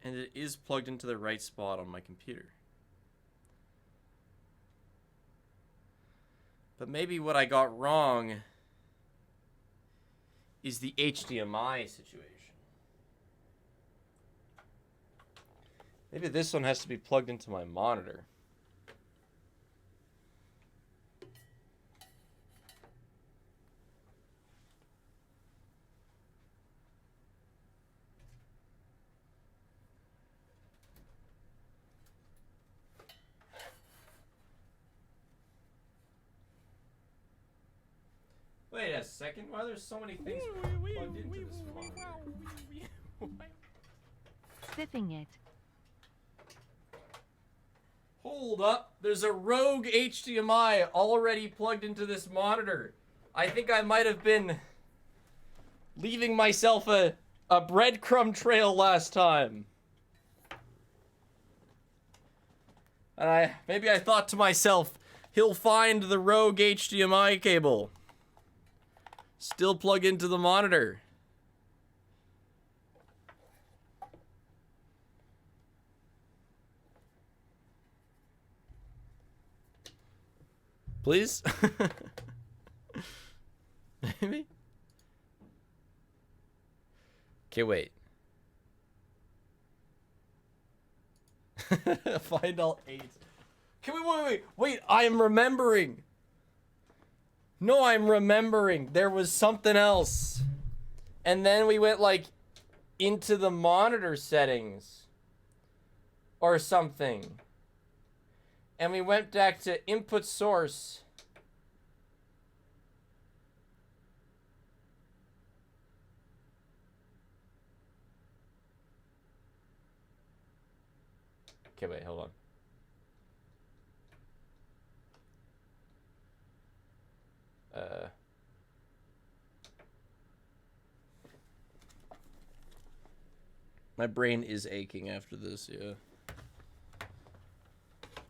And it is plugged into the right spot on my computer. But maybe what I got wrong is the HDMI situation. Maybe this one has to be plugged into my monitor. Wait a second, why are there so many things plugged into this monitor? Spiffing it. Hold up, there's a rogue HDMI already plugged into this monitor. I think I might have been leaving myself a breadcrumb trail last time. And maybe I thought to myself, he'll find the rogue HDMI cable. Still plug into the monitor. Please? Maybe? Okay, wait. Find all 8. Can we wait, I am remembering. No, I'm remembering. There was something else. And then we went, like, into the monitor settings. Or something. And we went back to input source. Okay, wait, hold on. My brain is aching after this, yeah.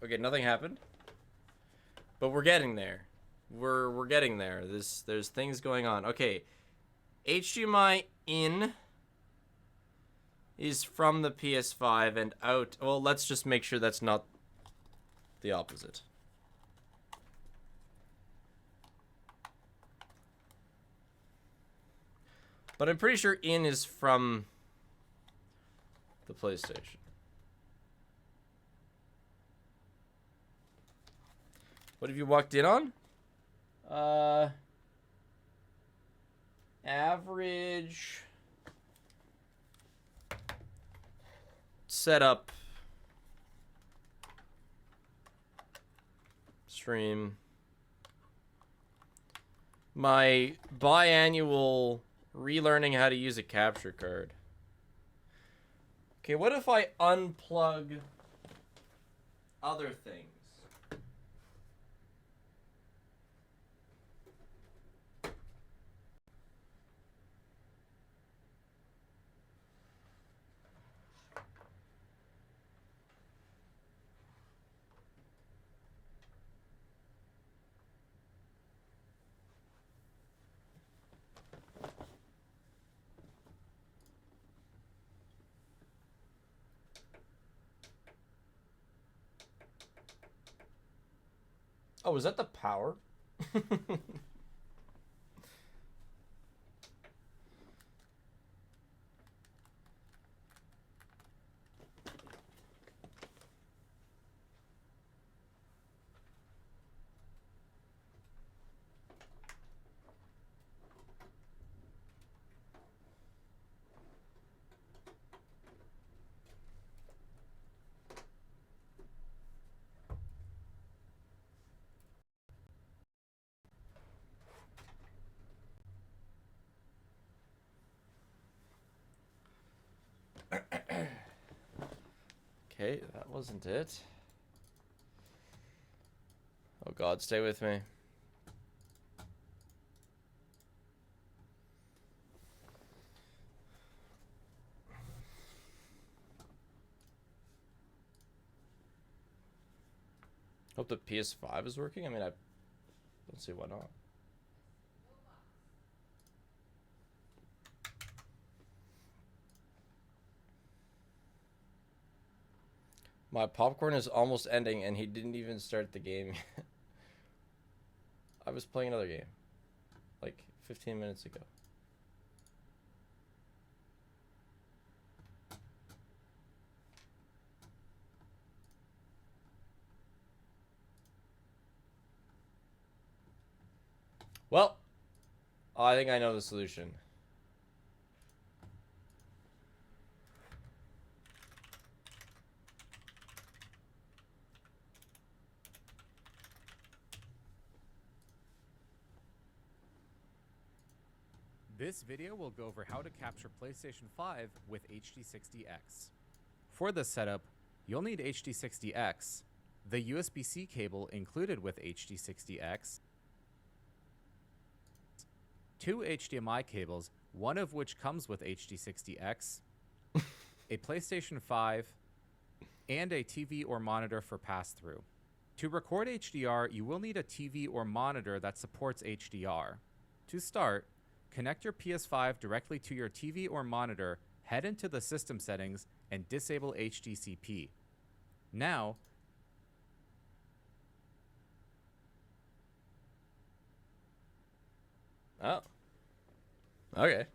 Okay, nothing happened. But we're getting there. We're getting there. There's things going on. Okay. HDMI in is from the PS5 and out. Well, let's just make sure that's not the opposite. But I'm pretty sure in is from the PlayStation. What have you walked in on? Average setup stream. My biannual relearning how to use a capture card. Okay, what if I unplug other things? Oh, is that the power? Okay, that wasn't it. Oh God, stay with me. Hope the PS5 is working. I mean, I don't see why not. My popcorn is almost ending and he didn't even start the game yet. I was playing another game like 15 minutes ago. Well, I think I know the solution. This video will go over how to capture PlayStation 5 with HD60X. For this setup, you'll need HD60X, the USB-C cable included with HD60X, 2 HDMI cables, one of which comes with HD60X, a PlayStation 5, and a TV or monitor for pass-through. To record HDR, you will need a TV or monitor that supports HDR. To start, connect your PS5 directly to your TV or monitor, head into the system settings, and disable HDCP. Now, Oh. Okay.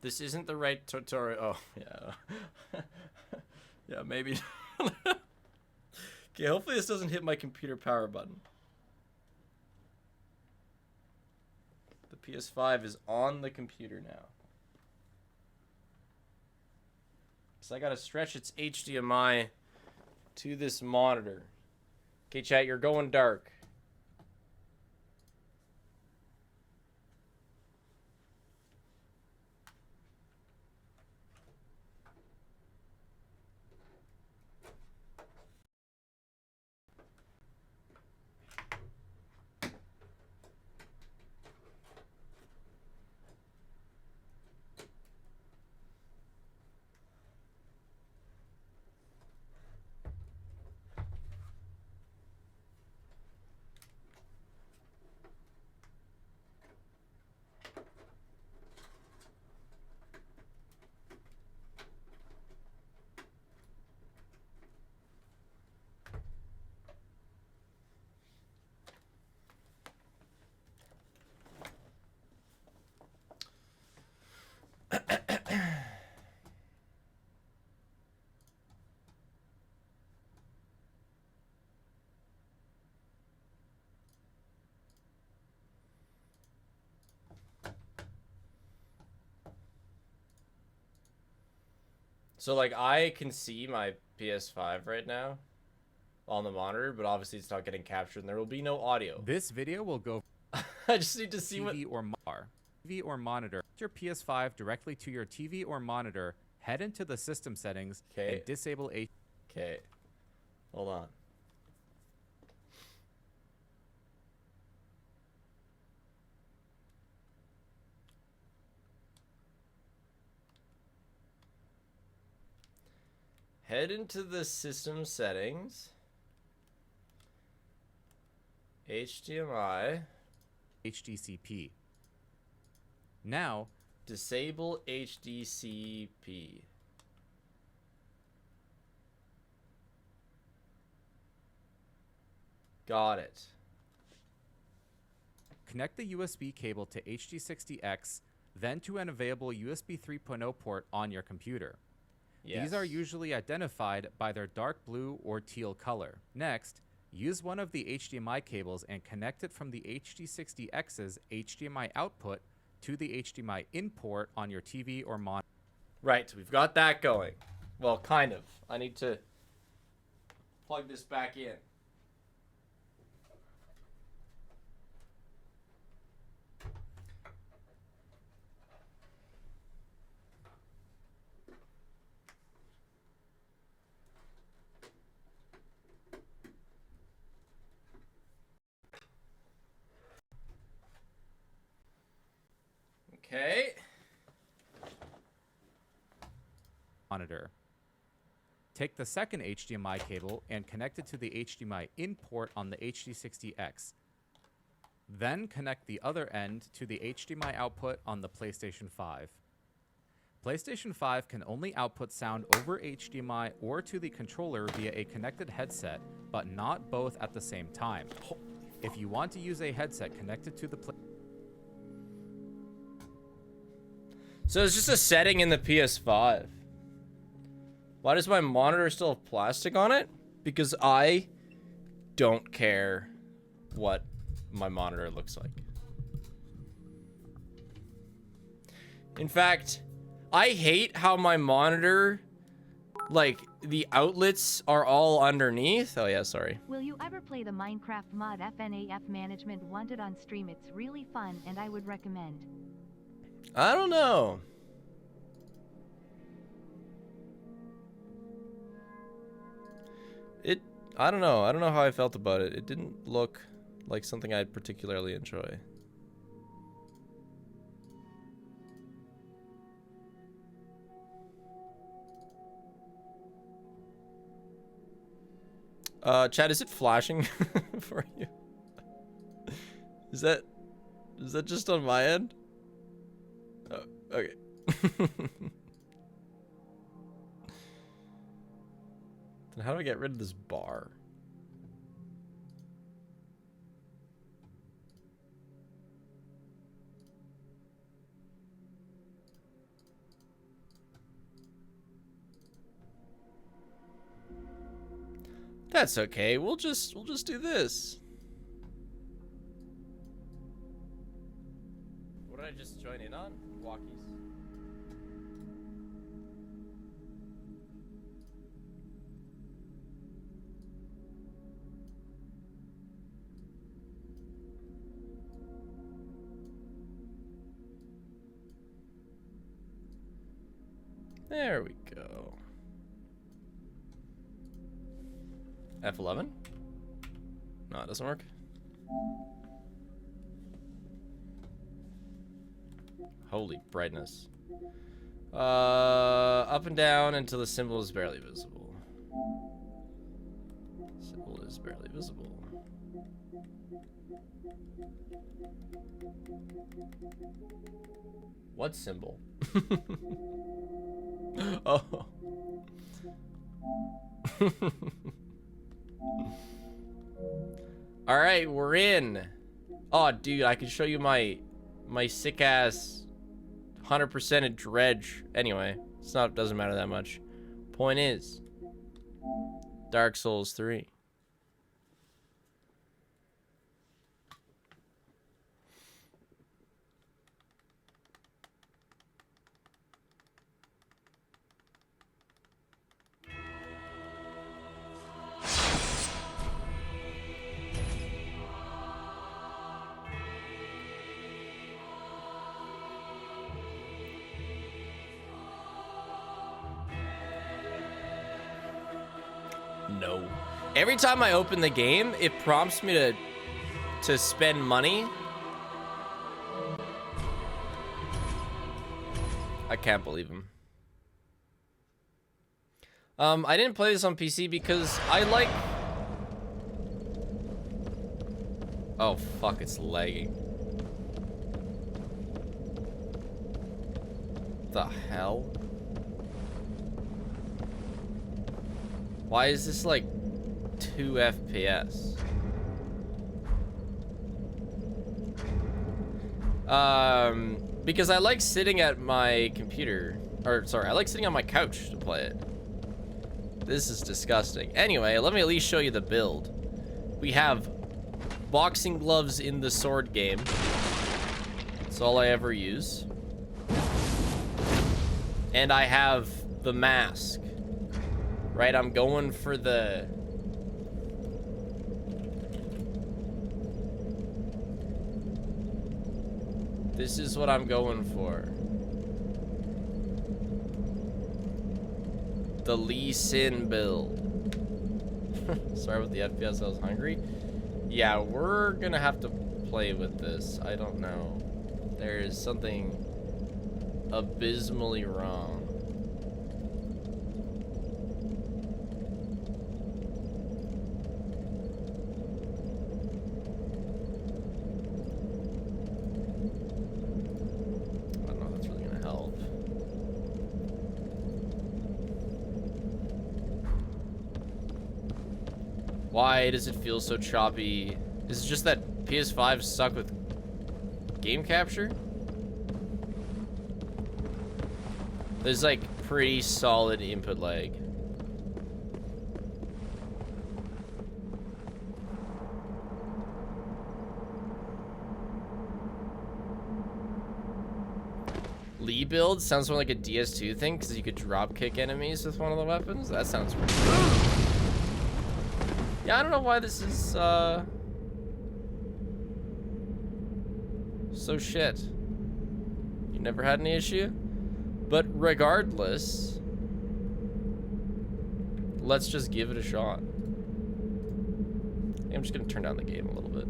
This isn't the right tutorial. Oh, yeah. Yeah, maybe. Okay, hopefully this doesn't hit my computer power button. The PS5 is on the computer now. So I gotta stretch its HDMI to this monitor. Okay, chat, you're going dark. So like I can see my PS5 right now on the monitor, but obviously it's not getting captured and there will be no audio. This video will go I just need to see TV or monitor. Your PS5 directly to your TV or monitor. Head into the system settings and disable H. Okay. Hold on. Head into the system settings. HDMI. HDCP. Now, Disable HDCP. Got it. connect the USB cable to HD60X, then to an available USB 3.0 port on your computer. Yes. These are usually identified by their dark blue or teal color. Next, use one of the HDMI cables and connect it from the HD60X's HDMI output to the HDMI in port on your TV or monitor. Right, we've got that going. Well, kind of. I need to plug this back in. Okay. Monitor. Take the second HDMI cable and connect it to the HDMI in port on the HD60X. Then connect the other end to the HDMI output on the PlayStation 5. PlayStation 5 can only output sound over HDMI or to the controller via a connected headset, but not both at the same time. If you want to use a headset connected to the So it's just a setting in the PS5. Why does my monitor still have plastic on it? Because I don't care what my monitor looks like. In fact, I hate how my monitor, like, the outlets are all underneath. Oh yeah, sorry. Will you ever play the Minecraft mod FNAF Management Wanted on stream? It's really fun and I would recommend. I don't know. I don't know. I don't know how I felt about it. It didn't look like something I'd particularly enjoy. Chad, is it flashing for you? Is that just on my end? Oh, okay. Then how do I get rid of this bar? That's okay. We'll just do this. What did I just join in on? Walkies. There we go. F11? No, it doesn't work. Holy brightness. Up and down until the symbol is barely visible. Symbol is barely visible. What symbol? Oh. All right, we're in. Oh, dude, I can show you my sick ass 100% dredge. Anyway, doesn't matter that much. Point is, Dark Souls 3. No. Every time I open the game, it prompts me to spend money. I can't believe him. I didn't play this on PC because I like... Oh, fuck, it's lagging. The hell? Why is this like 2 FPS? Because I like sitting at my computer, or sorry, I like sitting on my couch to play it. This is disgusting. Anyway, let me at least show you the build. We have boxing gloves in the sword game. That's all I ever use. And I have the mask. Right, I'm going for the... This is what I'm going for. The Lee Sin build. Sorry about the FPS, I was hungry. Yeah, we're gonna have to play with this. I don't know. There is something abysmally wrong. I don't know if that's really gonna help. Why does it feel so choppy? Is it just that PS5 suck with game capture? There's like pretty solid input lag. Lee build sounds more like a DS2 thing because you could drop kick enemies with one of the weapons. That sounds pretty cool. Yeah, I don't know why this is so shit. You never had any issue? But regardless, let's just give it a shot. I'm just gonna turn down the game a little bit.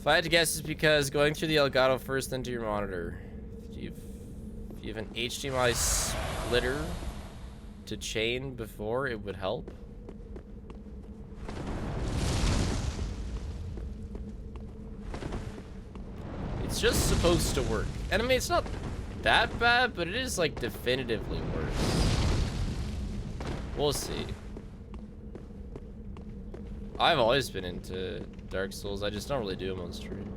If I had to guess, it's because going through the Elgato first, then to your monitor. If you have an HDMI splitter to chain before, it would help. It's just supposed to work. And I mean, it's not that bad, but it is like definitively worse. We'll see. I've always been into Dark Souls. I just don't really do them on stream.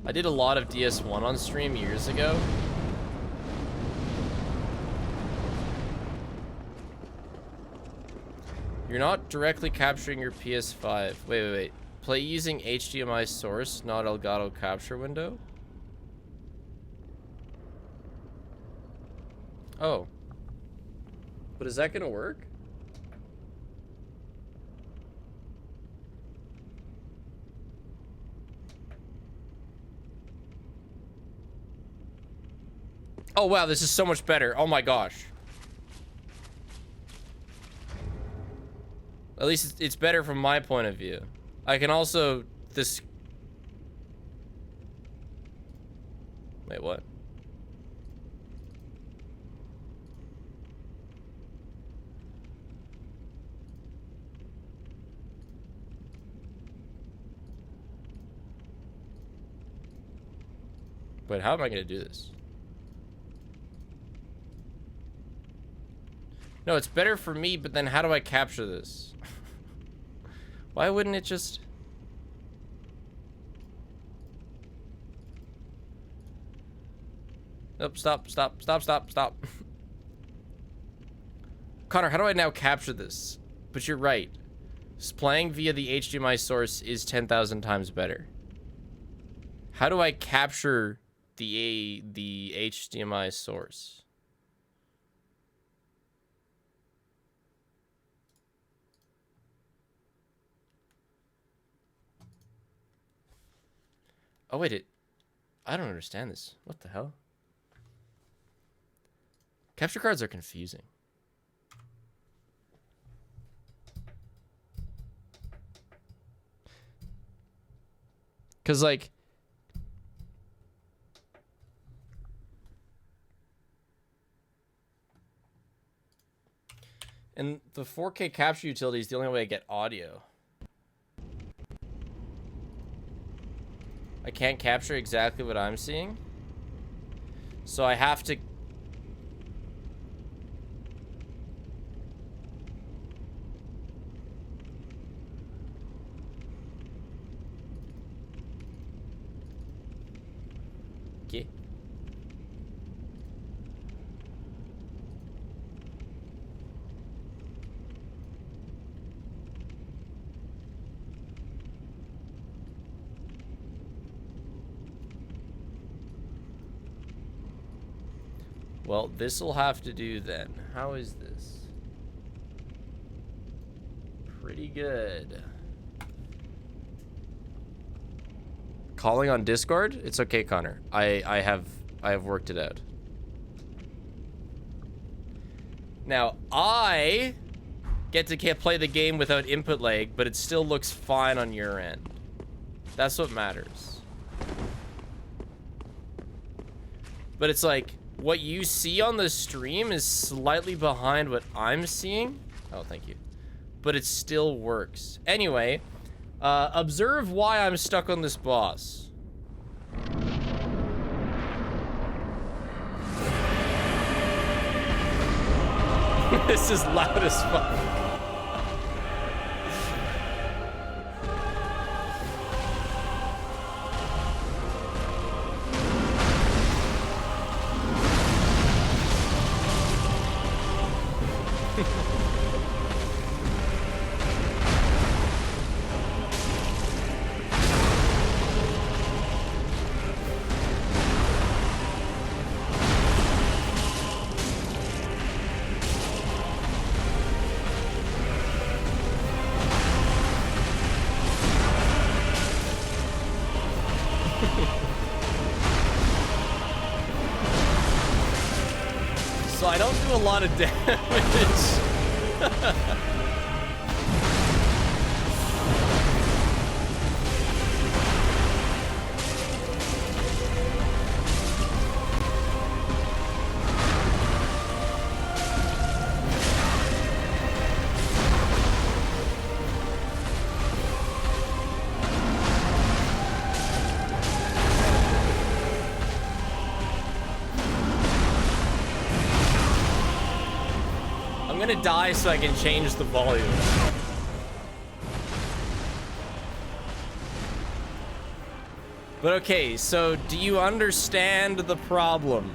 I did a lot of DS1 on stream years ago. You're not directly capturing your PS5. Wait. Play using HDMI source, not Elgato capture window. Oh. But is that gonna work? Oh wow, this is so much better. Oh my gosh. At least it's better from my point of view. I can also this. Wait, what? Wait, how am I gonna do this? No, it's better for me, but then how do I capture this? Why wouldn't it just... Nope, stop. Connor, how do I now capture this? But you're right. Just playing via the HDMI source is 10,000 times better. How do I capture the HDMI source? Oh wait, I don't understand this. What the hell? Capture cards are confusing. Because, like... And the 4K capture utility is the only way I get audio. I can't capture exactly what I'm seeing. So I have to... Okay. Well, this will have to do then. How is this? Pretty good. Calling on Discord? It's okay, Connor. I have worked it out. Now, I get to play the game without input lag, but it still looks fine on your end. That's what matters. But it's like, what you see on the stream is slightly behind what I'm seeing. Oh, thank you. But it still works. Anyway, observe why I'm stuck on this boss. This is loud as fuck. So I don't do a lot of damage. I'm gonna die so I can change the volume. But okay, so do you understand the problem?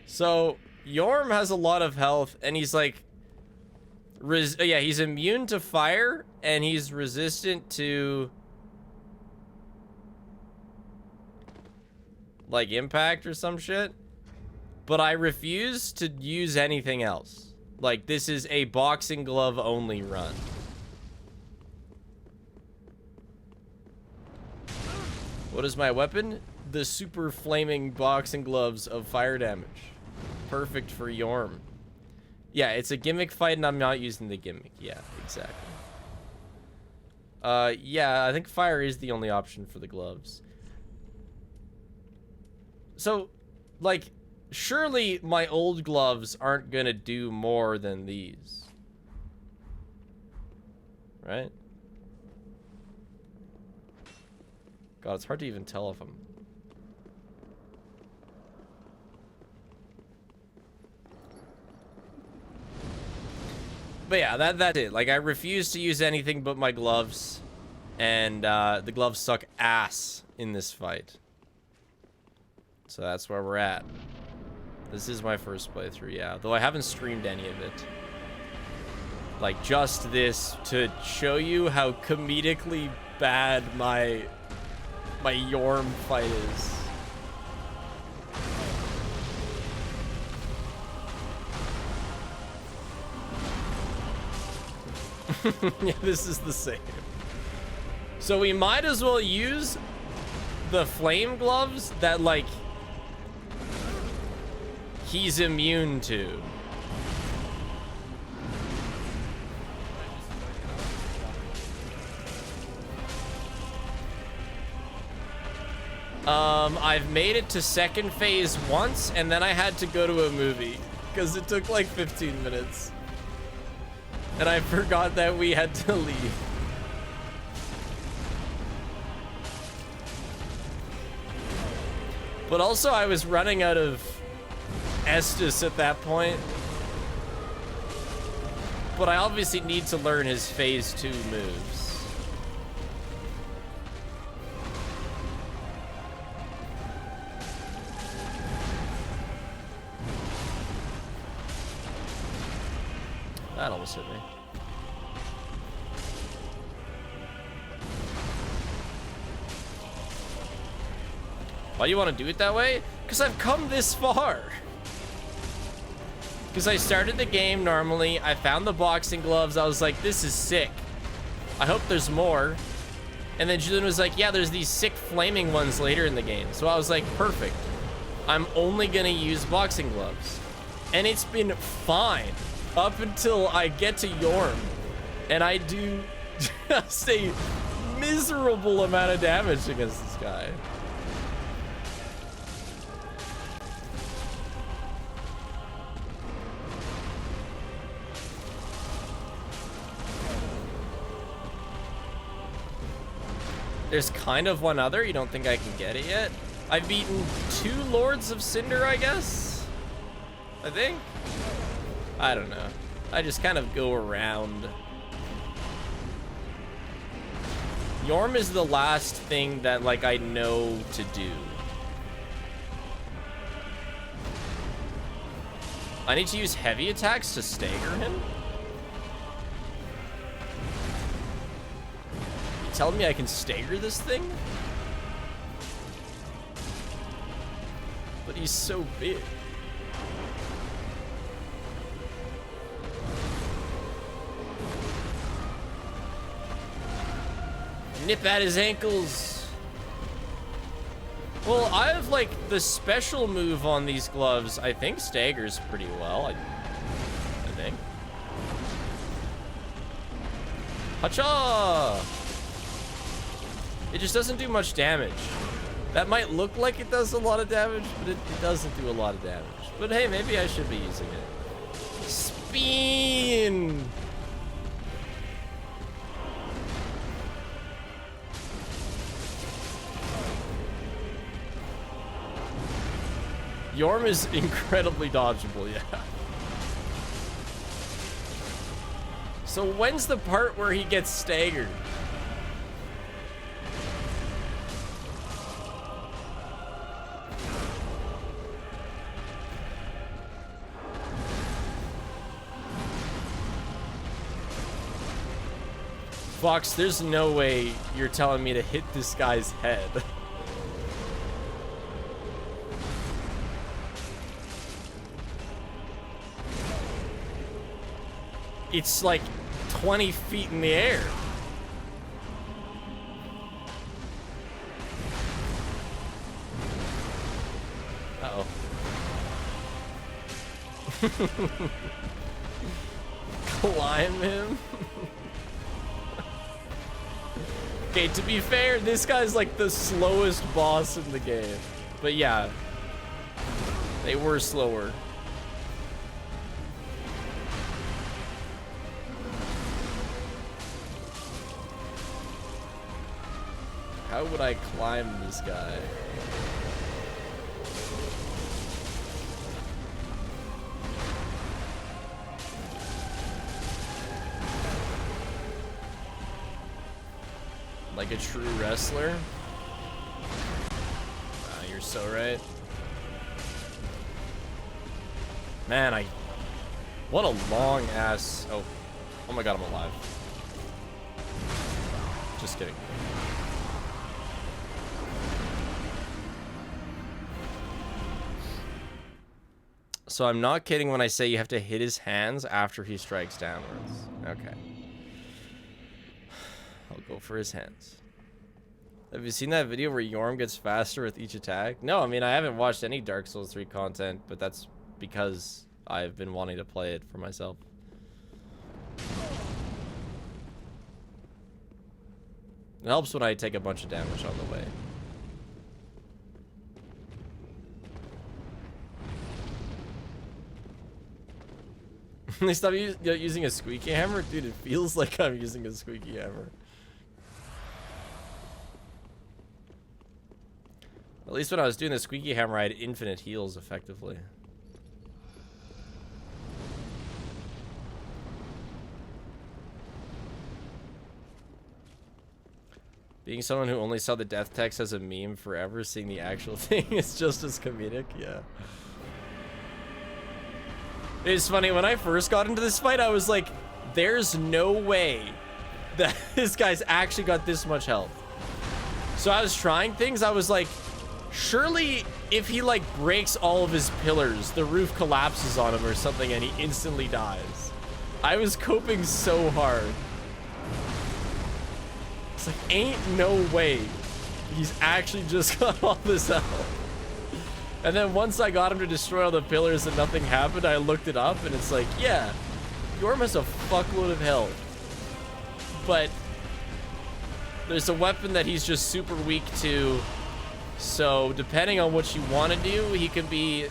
So, Yorm has a lot of health, and he's like... yeah, he's immune to fire, and he's resistant to... like impact or some shit, but I refuse to use anything else. Like, this is a boxing glove only run. What is my weapon? The super flaming boxing gloves of fire damage. Perfect for Yorm. Yeah, it's a gimmick fight and I'm not using the gimmick. Yeah, exactly. Yeah, I think fire is the only option for the gloves. So, like, surely my old gloves aren't gonna do more than these. Right? God, it's hard to even tell if I'm... But yeah, that's it. Like, I refuse to use anything but my gloves. And, the gloves suck ass in this fight. So that's where we're at. This is my first playthrough, yeah. Though I haven't streamed any of it. Like, just this to show you how comedically bad my Yorm fight is. Yeah, this is the same. So we might as well use the flame gloves that, like, he's immune to. I've made it to second phase once, and then I had to go to a movie because it took like 15 minutes. And I forgot that we had to leave. But also I was running out of Estus at that point. But I obviously need to learn his phase 2 moves. That almost hit me. Why do you want to do it that way? Because I've come this far. Because I started the game normally. I found the boxing gloves. I was like, this is sick. I hope there's more. And then Julian was like, yeah, there's these sick flaming ones later in the game. So I was like, perfect. I'm only going to use boxing gloves. And it's been fine. Up until I get to Yorm, and I do just a miserable amount of damage against this guy. There's kind of one other. You don't think I can get it yet? I've beaten 2 Lords of Cinder, I guess? I think? I don't know. I just kind of go around. Yorm is the last thing that, like, I know to do. I need to use heavy attacks to stagger him? You telling me I can stagger this thing? But he's so big. Nip at his ankles. Well, I have, like, the special move on these gloves. I think staggers pretty well. I think. Hacha! It just doesn't do much damage. That might look like it does a lot of damage, but it doesn't do a lot of damage. But hey, maybe I should be using it. Spin! Yorm is incredibly dodgeable, yeah. So when's the part where he gets staggered? Fox, there's no way you're telling me to hit this guy's head. It's like 20 feet in the air. Uh-oh. Climb him? Okay, to be fair, this guy's like the slowest boss in the game. But yeah, they were slower. How would I climb this guy? Like a true wrestler? You're so right. Man, what a long ass... Oh my god, I'm alive. Just kidding. So I'm not kidding when I say you have to hit his hands after he strikes downwards. Okay. I'll go for his hands. Have you seen that video where Yorm gets faster with each attack? No, I mean, I haven't watched any Dark Souls 3 content, but that's because I've been wanting to play it for myself. It helps when I take a bunch of damage on the way. They stop using a squeaky hammer? Dude, it feels like I'm using a squeaky hammer. At least when I was doing the squeaky hammer, I had infinite heals effectively. Being someone who only saw the death text as a meme forever, seeing the actual thing is just as comedic, yeah. It's funny, when I first got into this fight, I was like, there's no way that this guy's actually got this much health. So I was trying things, I was like, surely if he like breaks all of his pillars, the roof collapses on him or something and he instantly dies. I was coping so hard. It's like, ain't no way he's actually just got all this health. And then once I got him to destroy all the pillars and nothing happened, I looked it up and it's like, yeah, Yorm has a fuckload of health. But there's a weapon that he's just super weak to. So depending on what you want to do, he can be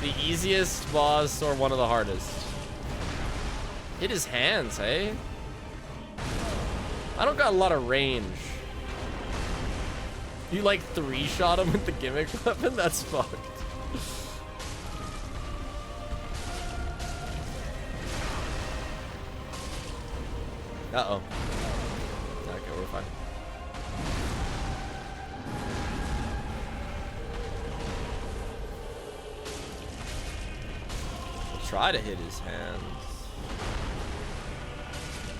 the easiest boss or one of the hardest. Hit his hands, hey? I don't got a lot of range. You like 3-shot him with the gimmick weapon? That's fucked. Uh-oh. Okay, we're fine. Try to hit his hands.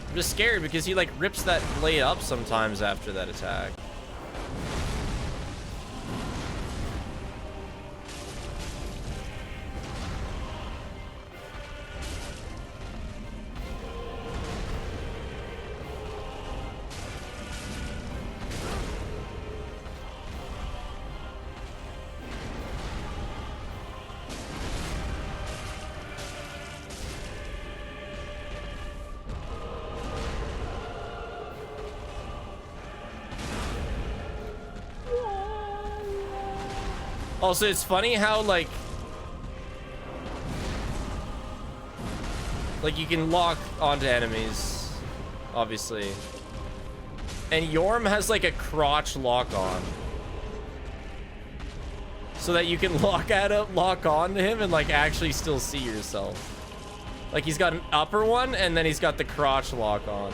I'm just scared because he like rips that blade up sometimes after that attack. Also, it's funny how like you can lock onto enemies, obviously, and Yorm has like a crotch lock on, so that you can lock on to him and like actually still see yourself. Like he's got an upper one and then he's got the crotch lock on,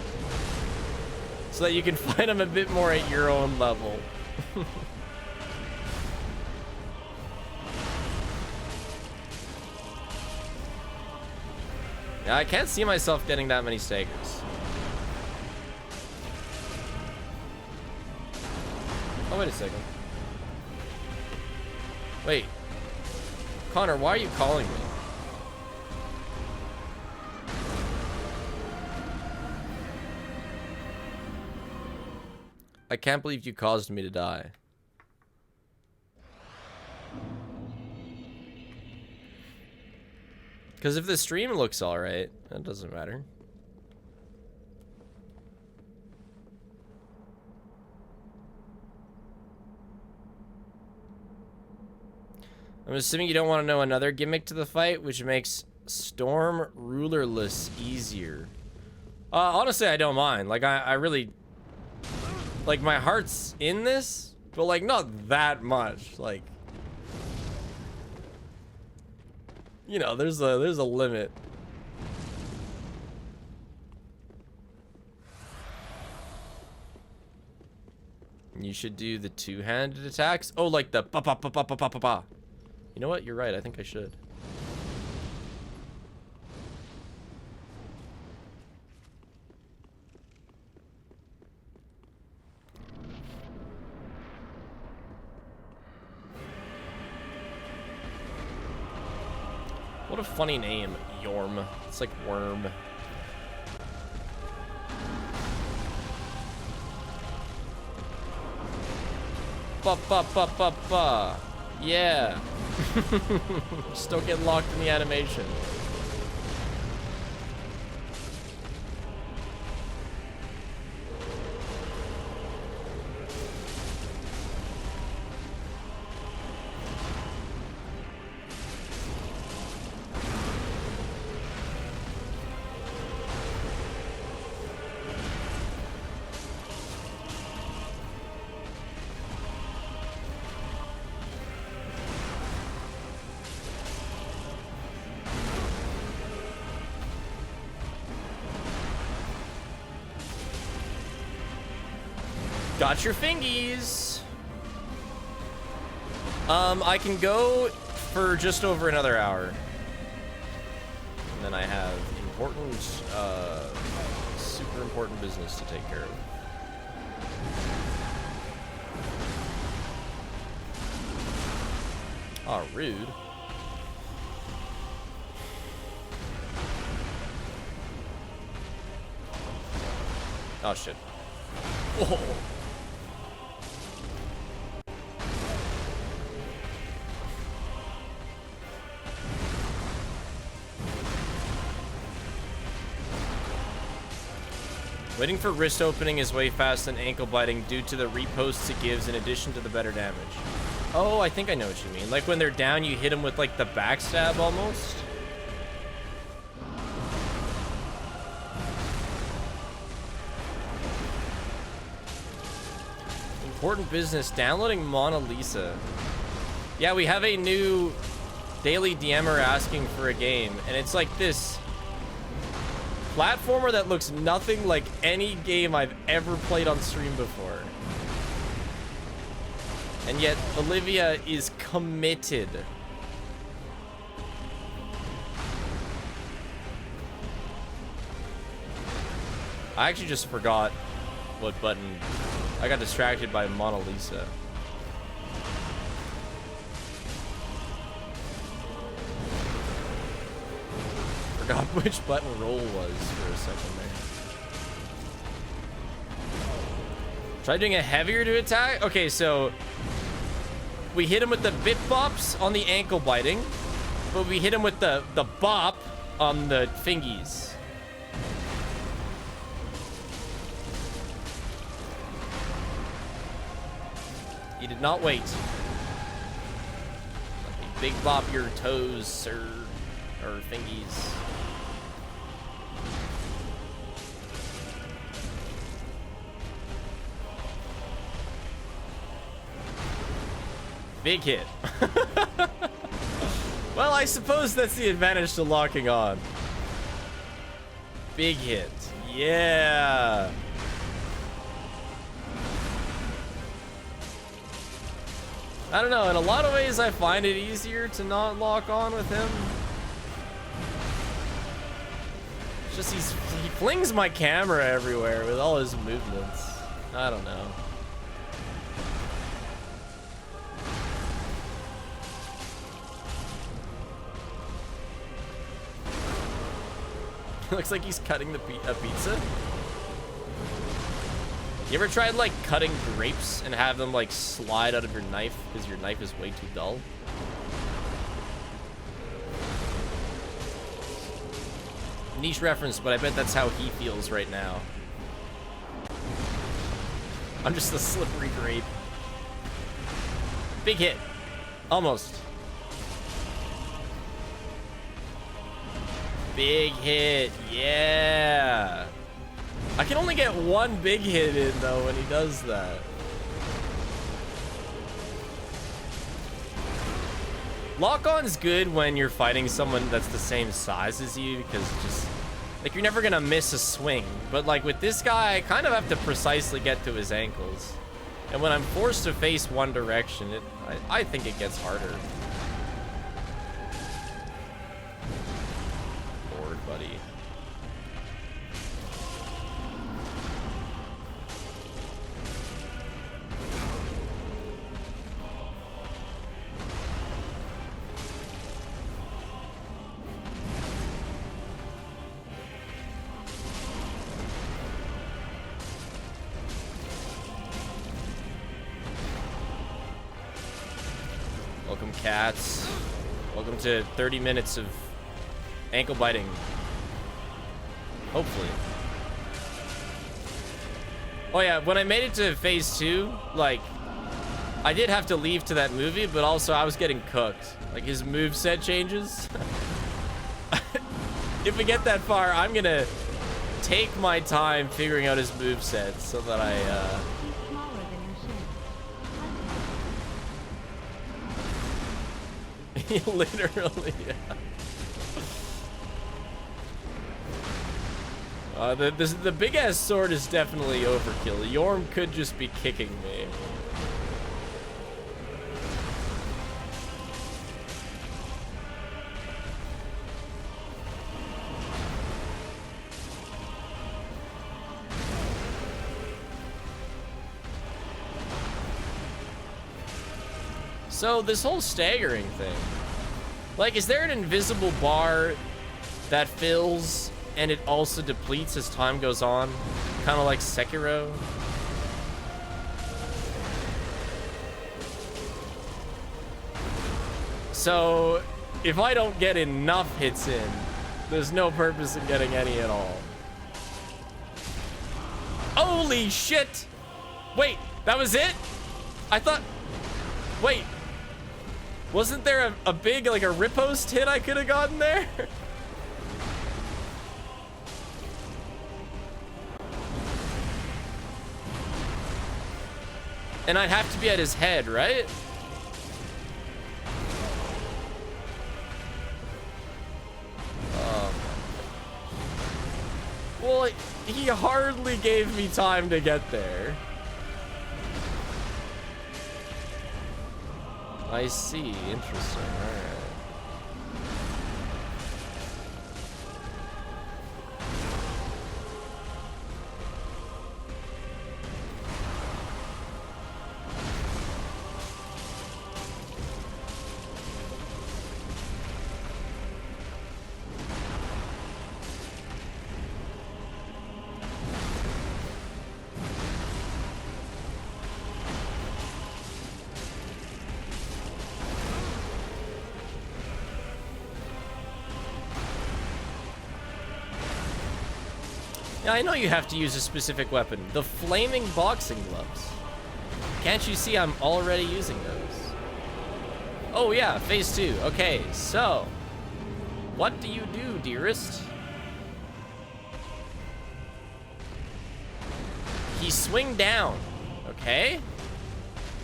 so that you can fight him a bit more at your own level. Yeah, I can't see myself getting that many staggers. Oh, wait a second. Wait. Connor, why are you calling me? I can't believe you caused me to die. Because if the stream looks alright, that doesn't matter. I'm assuming you don't want to know another gimmick to the fight, which makes Storm rulerless easier. Honestly, I don't mind. Like, I really... Like, my heart's in this, but, like, not that much. Like... You know, there's a limit. You should do the two-handed attacks. Oh, like the pa-pa-pa-pa-pa-pa-pa. You know what? You're right. I think I should. What a funny name, Yorm. It's like worm. Yeah. Just don't get locked in the animation. Got your fingies. I can go for just over another hour. And then I have important, super important business to take care of. Oh, rude. Oh, shit. Oh. Waiting for wrist opening is way faster than ankle biting due to the reposts it gives in addition to the better damage. Oh, I think I know what you mean. Like when they're down, you hit them with like the backstab almost. Important business, downloading Mona Lisa. Yeah, we have a new daily DMer asking for a game, and it's like this platformer that looks nothing like any game I've ever played on stream before. And yet, Olivia is committed. I actually just forgot what button. I got distracted by Mona Lisa. Forgot which button roll was for a second there. Try doing a heavier to attack? Okay, so we hit him with the bit bops on the ankle biting, but we hit him with the bop on the fingies. You did not wait. Let me big bop your toes, sir, or fingies. Big hit. Well, I suppose that's the advantage to locking on. Big hit. Yeah. I don't know. In a lot of ways, I find it easier to not lock on with him. It's just he flings my camera everywhere with all his movements. I don't know. Looks like he's cutting a pizza. You ever tried like cutting grapes and have them like slide out of your knife because your knife is way too dull? Niche reference, but I bet that's how he feels right now. I'm just a slippery grape. Big hit. Almost. Big hit, yeah. I can only get one big hit in though when he does that. Lock-on's good when you're fighting someone that's the same size as you because just like you're never gonna miss a swing. But like with this guy, I kind of have to precisely get to his ankles. And when I'm forced to face one direction, I think it gets harder. Buddy. cats. Welcome to 30 minutes of ankle biting. Hopefully. Oh yeah, when I made it to phase 2, like, I did have to leave to that movie, but also I was getting cooked. Like, his moveset changes. If we get that far, I'm gonna take my time figuring out his moveset so that I, He's smaller than your shin. literally, yeah. The big ass sword is definitely overkill. Yorm could just be kicking me. So this whole staggering thing, like, is there an invisible bar that fills and it also depletes as time goes on? Kind of like Sekiro? So if I don't get enough hits in, there's no purpose in getting any at all. Holy shit! Wait, that was it? I thought... Wait. Wasn't there a big, like, a riposte hit I could have gotten there? And I'd have to be at his head, right? Well, he hardly gave me time to get there. I see. Interesting. All right. Yeah, I know you have to use a specific weapon. The flaming boxing gloves. Can't you see I'm already using those? Oh yeah, phase 2. Okay, so what do you do, dearest? He swing down. Okay.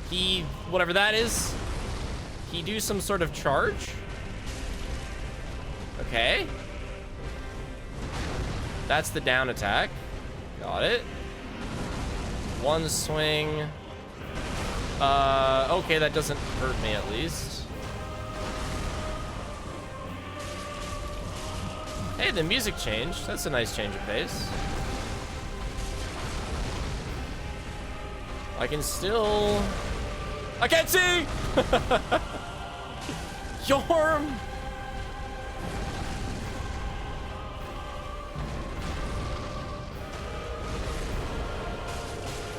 He, whatever that is, he do some sort of charge. Okay. That's the down attack. Got it. One swing. Okay, that doesn't hurt me at least. Hey, the music changed. That's a nice change of pace. I can still... I can't see! Yorm!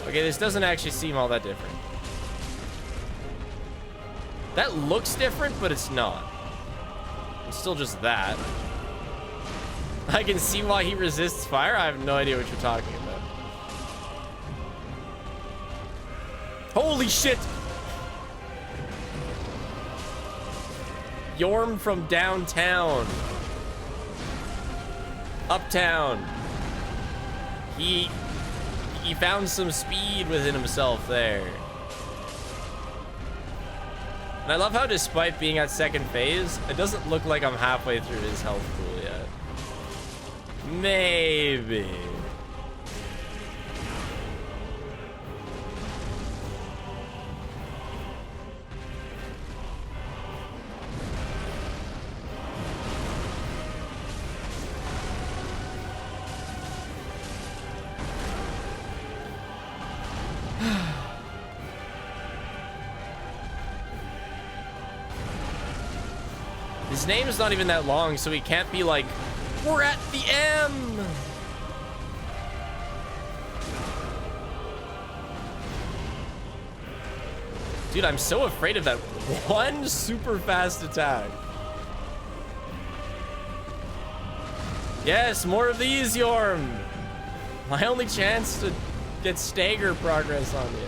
Okay, this doesn't actually seem all that different. That looks different, but it's not. It's still just that. I can see why he resists fire. I have no idea what you're talking about. Holy shit! Yorm from downtown. Uptown. He found some speed within himself there. And I love how, despite being at second phase, it doesn't look like I'm halfway through his health pool yet. Maybe. His name is not even that long, so he can't be like, we're at the M. Dude, I'm so afraid of that one super fast attack. Yes, more of these, Yorm. My only chance to get stagger progress on you.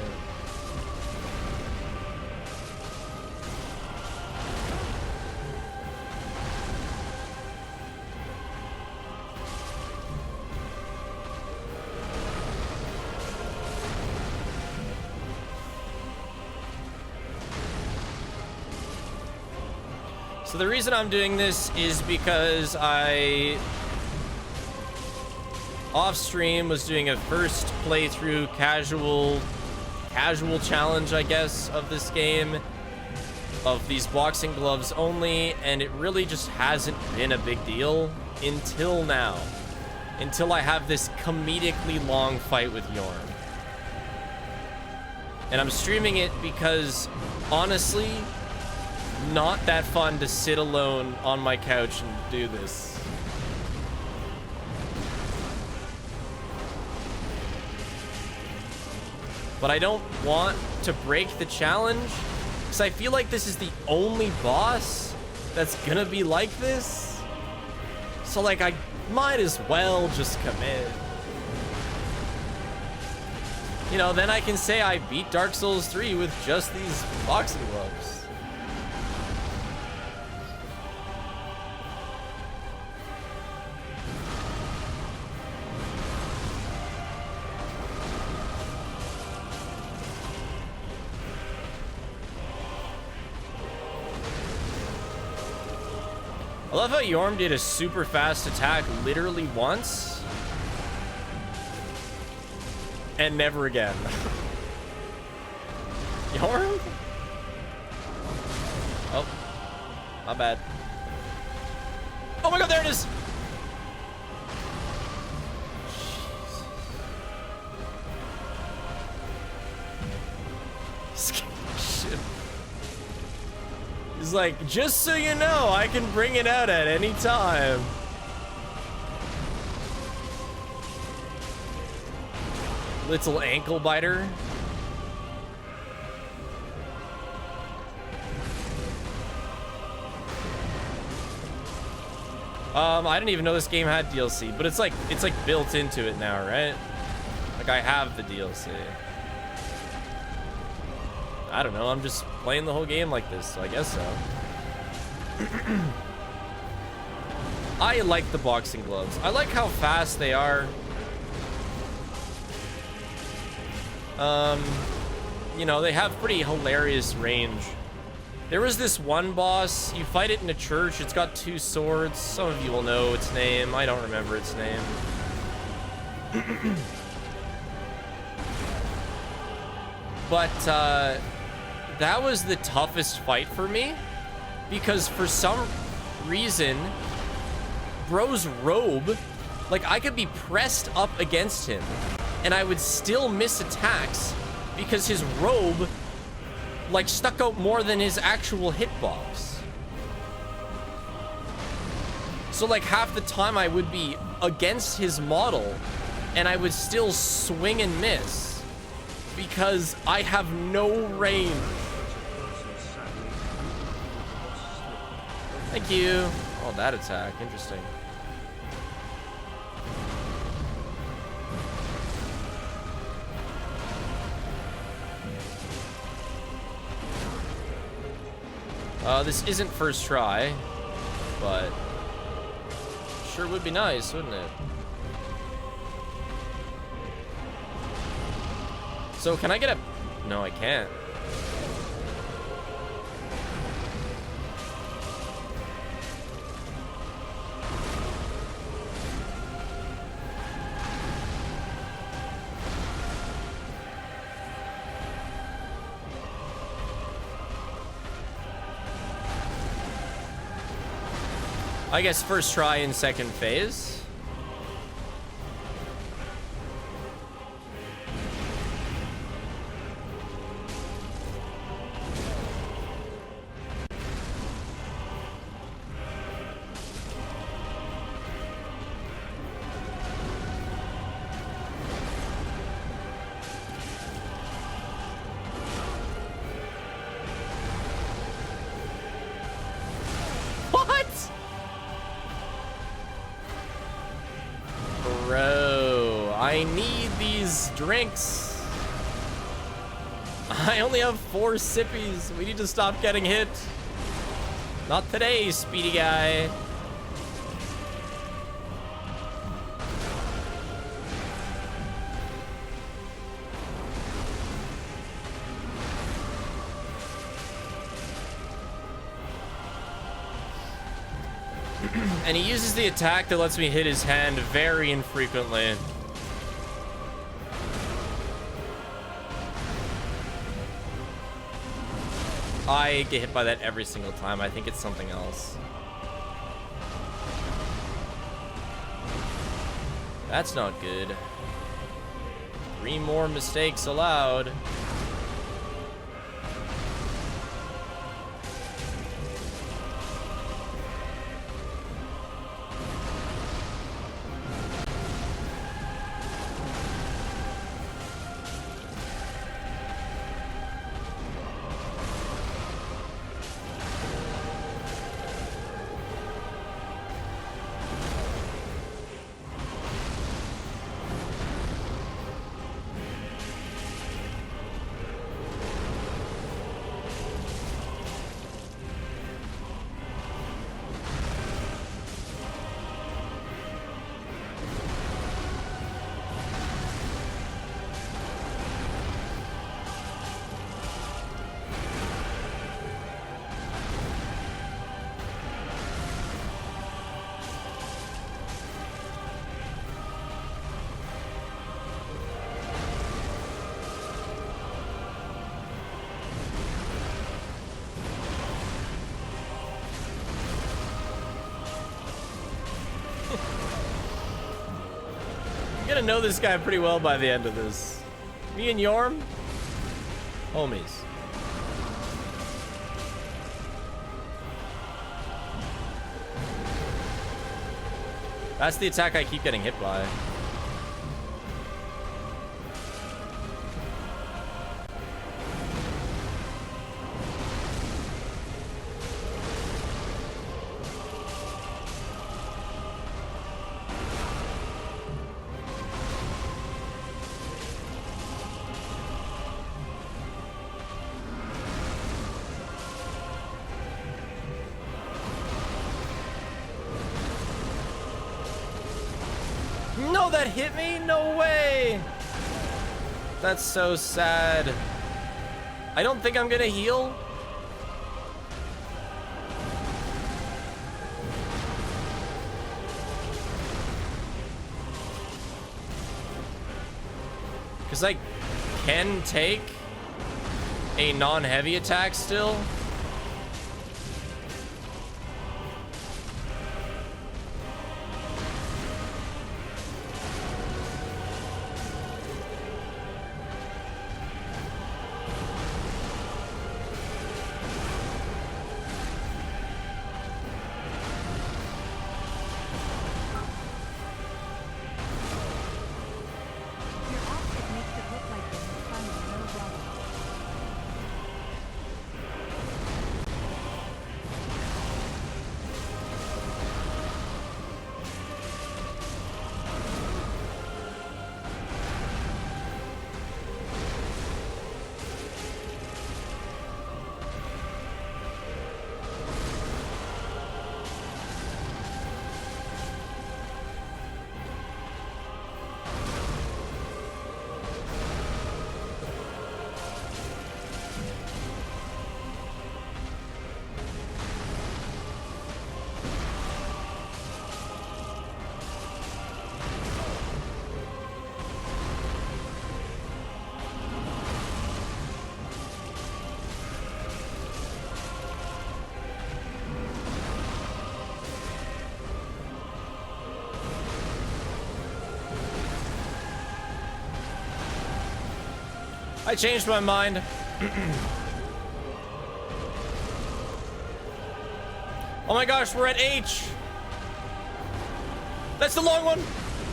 So the reason I'm doing this is because I, off stream, was doing a first playthrough casual challenge, I guess, of this game, of these boxing gloves only, and it really just hasn't been a big deal until now, until I have this comedically long fight with Yorm. And I'm streaming it because, honestly, not that fun to sit alone on my couch and do this. But I don't want to break the challenge because I feel like this is the only boss that's gonna be like this. So like I might as well just commit. You know, then I can say I beat Dark Souls 3 with just these boxing gloves. I love how Yorm did a super fast attack literally once and never again. Yorm? Oh, my bad. Oh my god, there it is! Shit. He's like, just so you know, I can bring it out at any time. Little ankle biter. I didn't even know this game had DLC, but it's like built into it now, right? Like I have the DLC. I don't know, I'm just playing the whole game like this, so I guess so. I like the boxing gloves. I like how fast they are. You know, they have pretty hilarious range. There was this one boss, you fight it in a church, it's got 2 swords. Some of you will know its name, I don't remember its name. But, that was the toughest fight for me, because for some reason, bro's robe, like I could be pressed up against him, and I would still miss attacks, because his robe like stuck out more than his actual hitbox. So like half the time I would be against his model and I would still swing and miss because I have no range. Thank you. Oh, that attack, interesting. This isn't first try, but sure would be nice, wouldn't it? So can I get a... No, I can't. I guess first try in second phase. drinks. I only have 4 sippies. We need to stop getting hit. Not today, speedy guy. And he uses the attack that lets me hit his hand very infrequently. I get hit by that every single time. I think it's something else. That's not good. 3 more mistakes allowed. I'm gonna know this guy pretty well by the end of this. Me and Yorm? Homies. That's the attack I keep getting hit by. No, that hit me? No way. That's so sad. I don't think I'm gonna heal. Because I can take a non-heavy attack still. Your outfit makes it look like this is fun and no problem. I changed my mind. Oh my gosh, we're at H. That's the long one.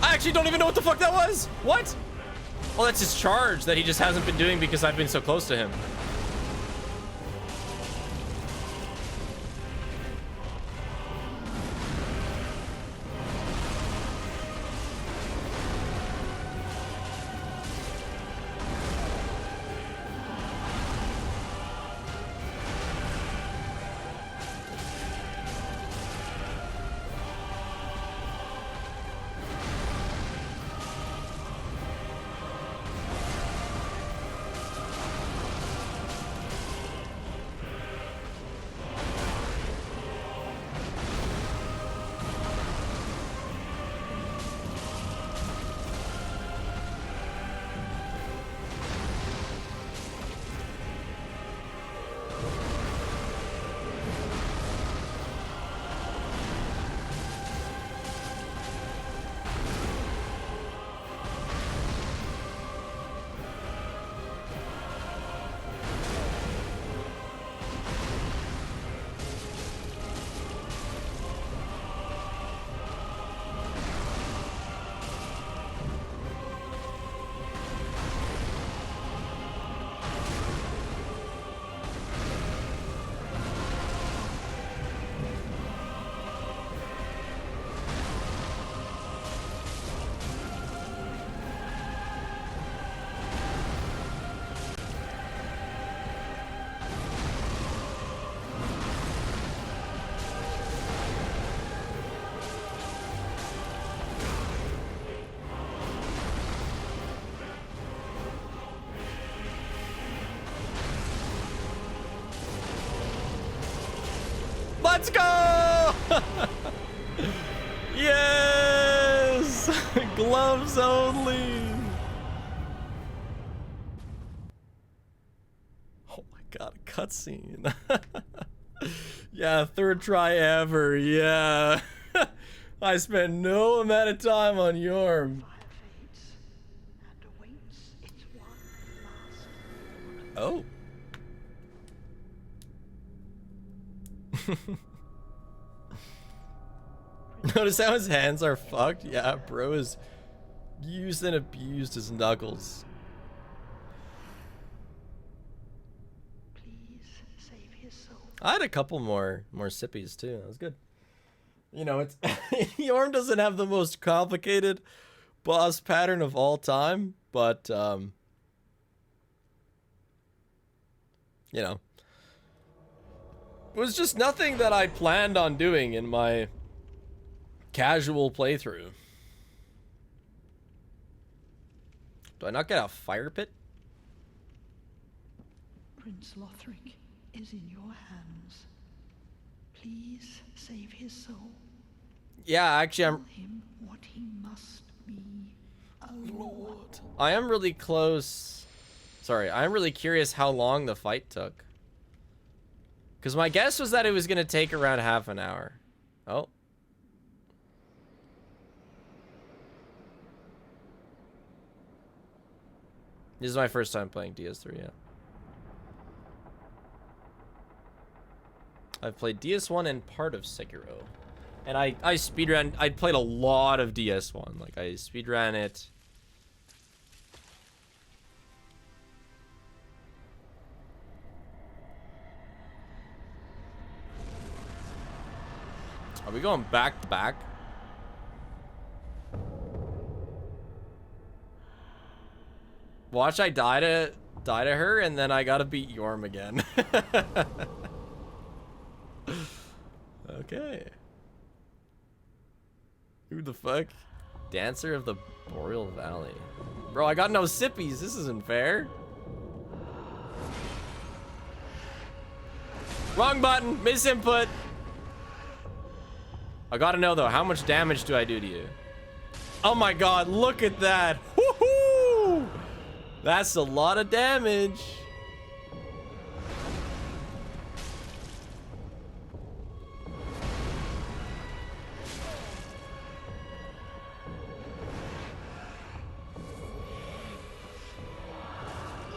I actually don't even know what the fuck that was. What? Oh, that's his charge that he just hasn't been doing because I've been so close to him. Let's go! Yes! Gloves only! Oh my god, a cutscene. Yeah, third try ever, yeah. I spent no amount of time on Yorm. Oh. Notice how his hands are fucked? Yeah, bro is used and abused his knuckles. Please save his soul. I had a couple more sippies too. That was good. You know, it's Yorm doesn't have the most complicated boss pattern of all time, but you know, it was just nothing that I planned on doing in my casual playthrough. Do I not get a fire pit? Prince Lothric is in your hands. Please save his soul. Yeah, actually, Tell him what he must be. A lord. I am really close. Sorry, I'm really curious how long the fight took. Because my guess was that it was going to take around half an hour. Oh. This is my first time playing DS3, yeah. I've played DS1 and part of Sekiro. And I speedran, I played a lot of DS1. Like, I speedran it. Are we going back to back? Watch I die to her, and then I gotta beat Yorm again. Okay. Who the fuck? Dancer of the Boreal Valley. Bro, I got no sippies. This isn't fair. Wrong button. Misinput. I gotta know, though, how much damage do I do to you? Oh my god, look at that. Woohoo! That's a lot of damage.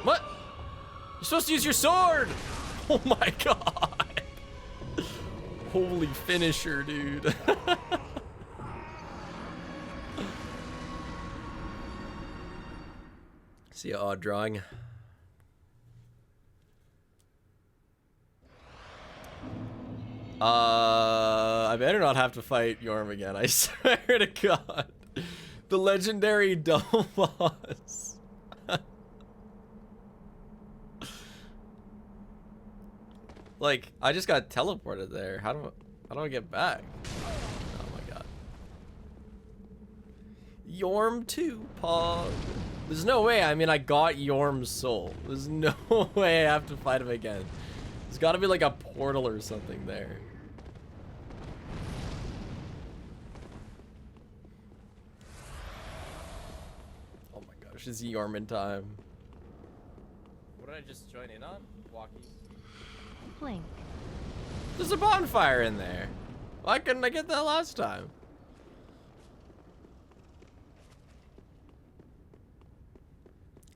What? You're supposed to use your sword! Oh my god. Holy finisher, dude. See an odd drawing. I better not have to fight Yorm again, I swear to god. The legendary double boss. Like, I just got teleported there. How do I get back? Oh my god. Yorm 2, Pog. There's no way. I mean, I got Yorm's soul. There's no way I have to fight him again. There's got to be like a portal or something there. Oh my gosh, it's Yormin time. What did I just join in on? Walkies. Blink. There's a bonfire in there. Why couldn't I get that last time?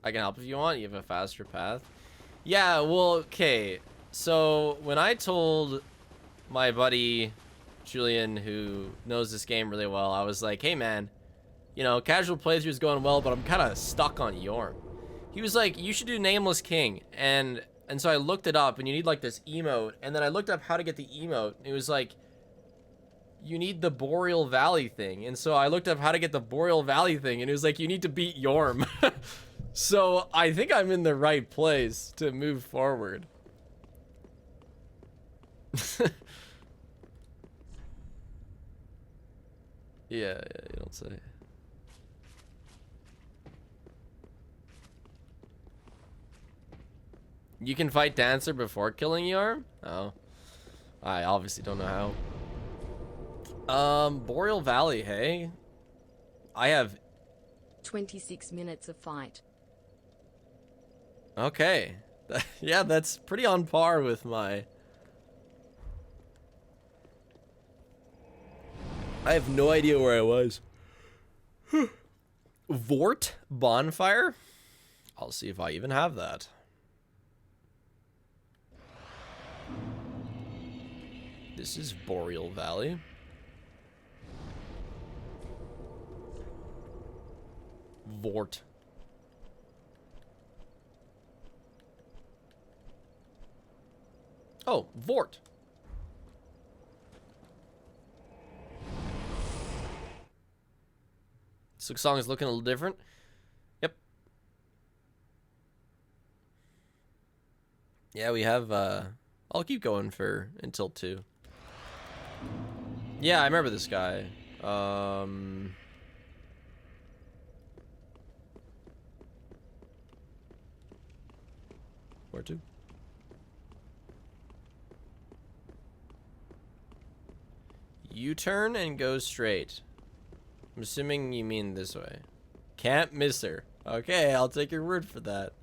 I can help if you want. You have a faster path. Yeah, well, okay. So when I told my buddy Julian, who knows this game really well, I was like, hey man, you know, casual playthrough is going well, but I'm kind of stuck on Yorm. He was like, you should do Nameless King. And so I looked it up, and you need like this emote, and then I looked up how to get the emote. It was like, you need the Boreal Valley thing. And so I looked up how to get the Boreal Valley thing, and it was like, you need to beat Yorm. So I think I'm in the right place to move forward. Yeah, you don't say. You can fight Dancer before killing Yorm? Oh. I obviously don't know how. Boreal Valley, hey? I have... 26 minutes of fight. Okay. Yeah, that's pretty on par with my... I have no idea where I was. Vort Bonfire? I'll see if I even have that. This is Boreal Valley. Vort. Oh, Vort. Silksong is looking a little different. Yep. Yeah, we have, I'll keep going for until 2. Yeah, I remember this guy. Where to? U-turn and go straight. I'm assuming you mean this way. Can't miss her. Okay, I'll take your word for that.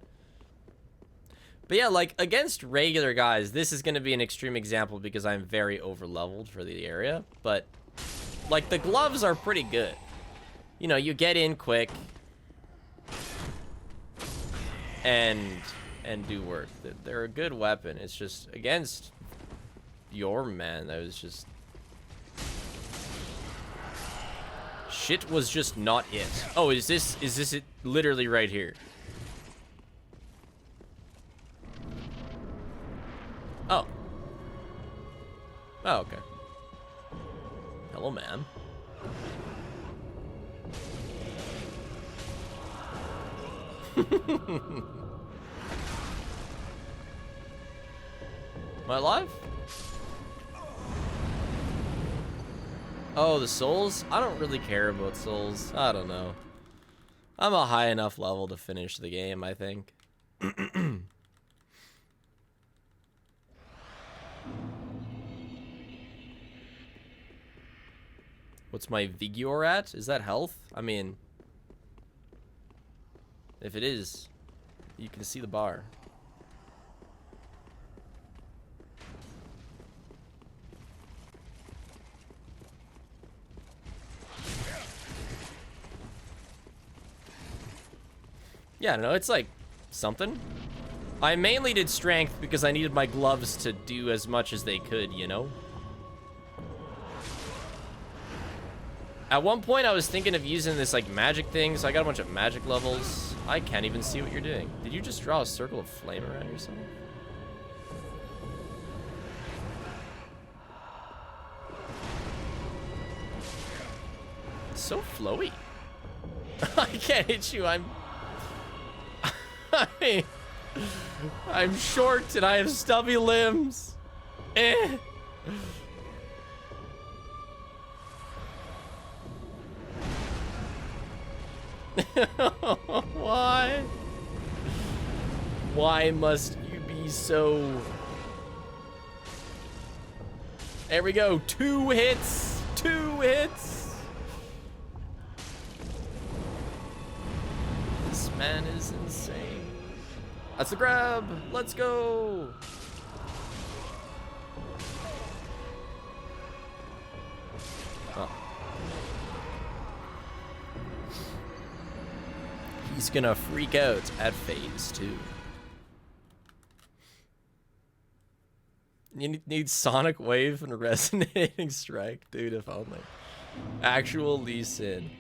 But yeah, like, against regular guys, this is going to be an extreme example because I'm very over-leveled for the area. But, like, the gloves are pretty good. You know, you get in quick. And do work. They're a good weapon. It's just, against your man, that was just... Shit was just not it. Oh, is this it literally right here? Oh. Oh, okay. Hello, ma'am. Am I alive? Oh, the souls? I don't really care about souls. I don't know. I'm a high enough level to finish the game, I think. What's my Vigor at? Is that health? I mean, if it is, you can see the bar. Yeah, no, it's like something. I mainly did strength because I needed my gloves to do as much as they could, you know? At one point, I was thinking of using this, like, magic thing, so I got a bunch of magic levels. I can't even see what you're doing. Did you just draw a circle of flame around yourself? It's so flowy. I can't hit you, I'm short and I have stubby limbs. Eh. Why? Why must you be so... There we go. 2 hits. 2 hits. This man is insane. That's a grab. Let's go. Oh. He's gonna freak out at phase 2. You need Sonic Wave and Resonating Strike, dude, if only. Actual Lee Sin.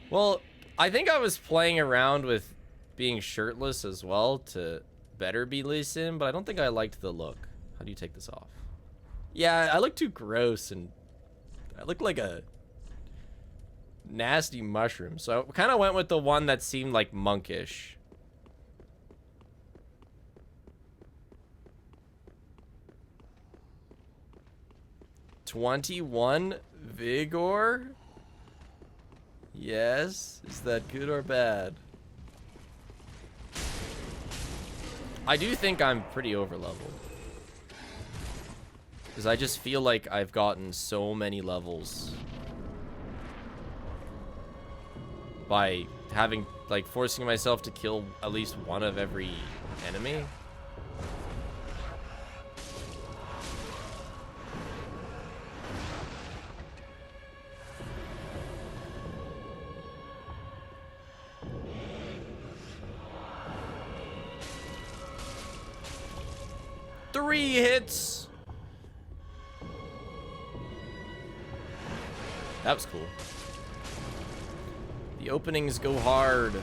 Well, I think I was playing around with being shirtless as well to better be Lee Sin, but I don't think I liked the look. How do you take this off? Yeah, I look too gross and I look like a nasty mushroom. So I kind of went with the one that seemed like monkish. $21 Vigor? Yes. Is that good or bad? I do think I'm pretty over leveled. Because I just feel like I've gotten so many levels by having, like, forcing myself to kill at least one of every enemy. Three hits. That was cool. The openings go hard.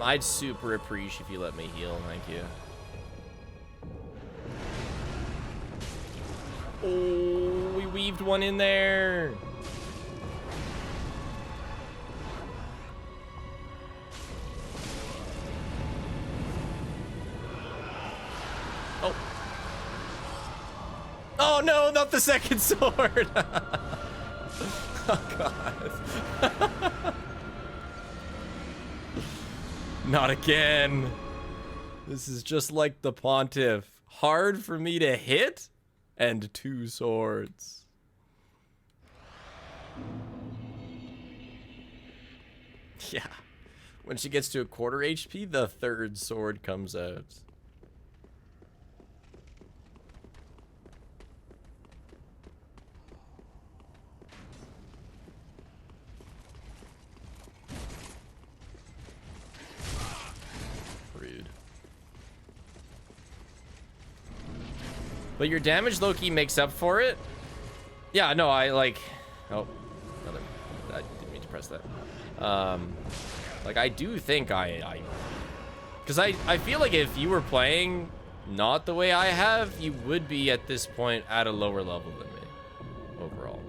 I'd super appreciate if you let me heal, thank you. Oh, we weaved one in there. Oh. Oh no, not the second sword. Oh god. Not again. This is just like the Pontiff. Hard for me to hit, and two swords. Yeah. When she gets to a quarter HP, the third sword comes out. But your damage low-key makes up for it. Yeah, no, I like... Oh, I didn't mean to press that. Like, I do think because I feel like if you were playing not the way I have, you would be at this point at a lower level than me, overall.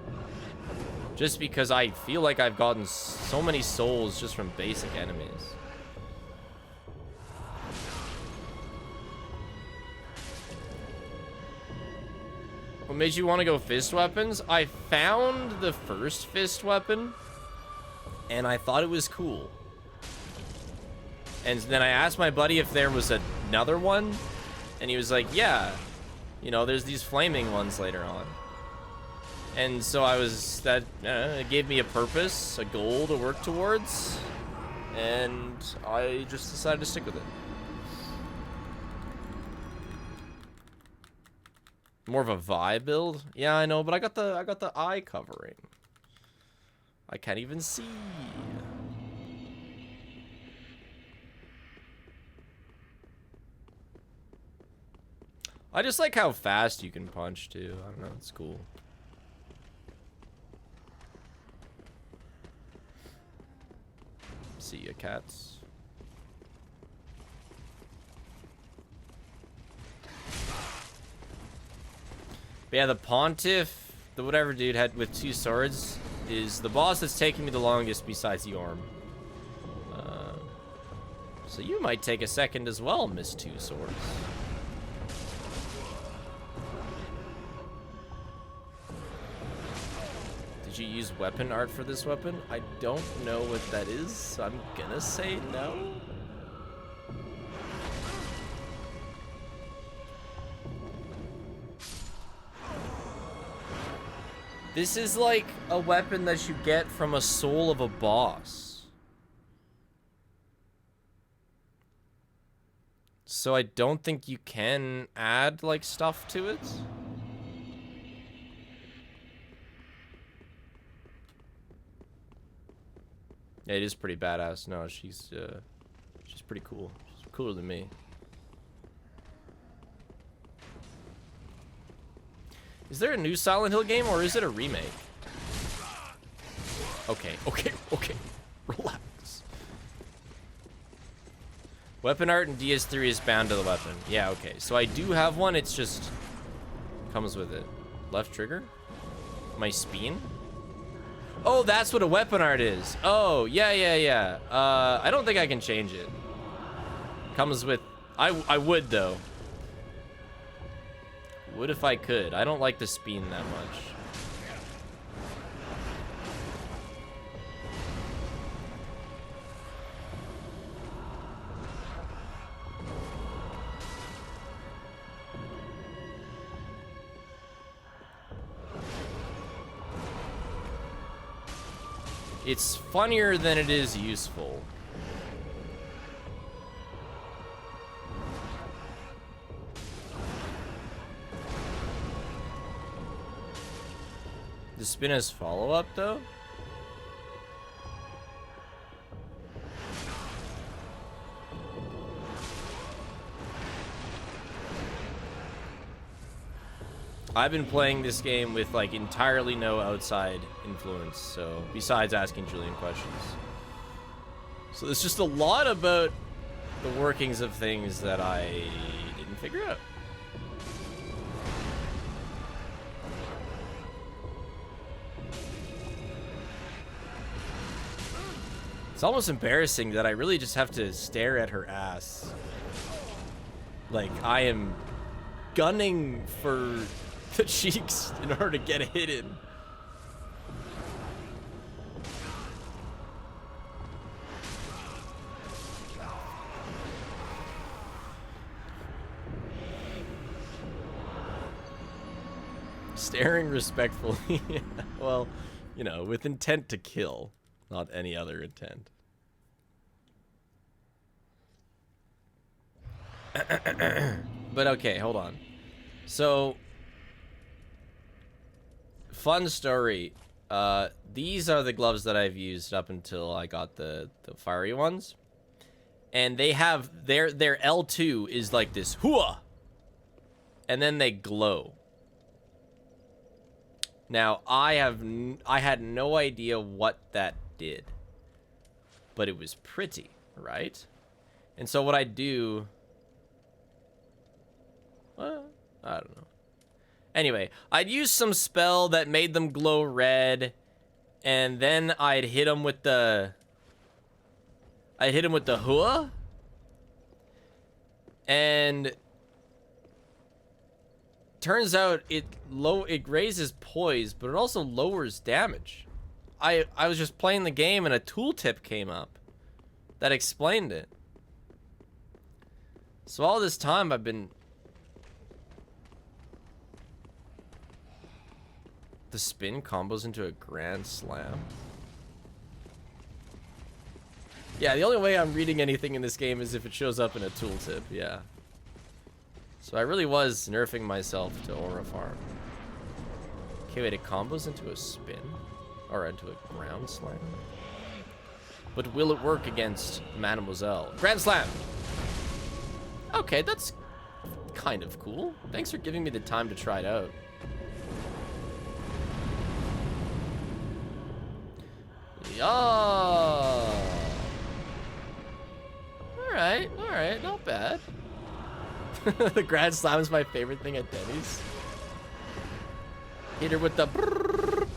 Just because I feel like I've gotten so many souls just from basic enemies. What made you want to go fist weapons? I found the first fist weapon, and I thought it was cool. And then I asked my buddy if there was another one, and he was like, yeah, you know, there's these flaming ones later on. And so it gave me a purpose, a goal to work towards, and I just decided to stick with it. More of a vibe build? Yeah, I know, but I got the eye covering. I can't even see. I just like how fast you can punch too. I don't know, it's cool. See ya, cats. But yeah, the Pontiff, the whatever dude had with two swords, is the boss that's taking me the longest besides the Orm. So you might take a second as well, Miss Two Swords. Did you use weapon art for this weapon? I don't know what that is, so I'm gonna say no. This is like a weapon that you get from a soul of a boss. So I don't think you can add like stuff to it. Yeah, it is pretty badass. No, she's pretty cool. She's cooler than me. Is there a new Silent Hill game, or is it a remake? Okay, okay, okay. Relax. Weapon art in DS3 is bound to the weapon. Yeah, okay. So I do have one, it's just... comes with it. Left trigger? My speen? Oh, that's what a weapon art is. Oh, yeah, yeah, yeah. I don't think I can change it. comes with... I would, though. Would if I could. I don't like the spin that much. It's funnier than it is useful. The spin has follow-up, though? I've been playing this game with, like, entirely no outside influence, so, besides asking Julian questions. So there's just a lot about the workings of things that I didn't figure out. It's almost embarrassing that I really just have to stare at her ass. Like, I am gunning for the cheeks in order to get a hit in. Staring respectfully. Well, you know, with intent to kill, not any other intent. But okay, hold on. So, fun story. These are the gloves that I've used up until I got the fiery ones. And they have, their L2 is like this, hooah! And then they glow. Now, I had no idea what that did. But it was pretty, right? And so what I do... Well, I don't know. Anyway, I'd use some spell that made them glow red, and then I'd hit them with the... hua, and turns out it raises poise, but it also lowers damage. I was just playing the game and a tooltip came up that explained it. So all this time I've been... The spin combos into a grand slam. Yeah, the only way I'm reading anything in this game is if it shows up in a tooltip, yeah. So I really was nerfing myself to Aura Farm. Okay, wait, it combos into a spin? Or into a ground slam? But will it work against Mademoiselle? Grand slam! Okay, that's kind of cool. Thanks for giving me the time to try it out. Yeah. Alright, not bad. The Grand Slam is my favorite thing at Denny's. Hit her with the brrrr.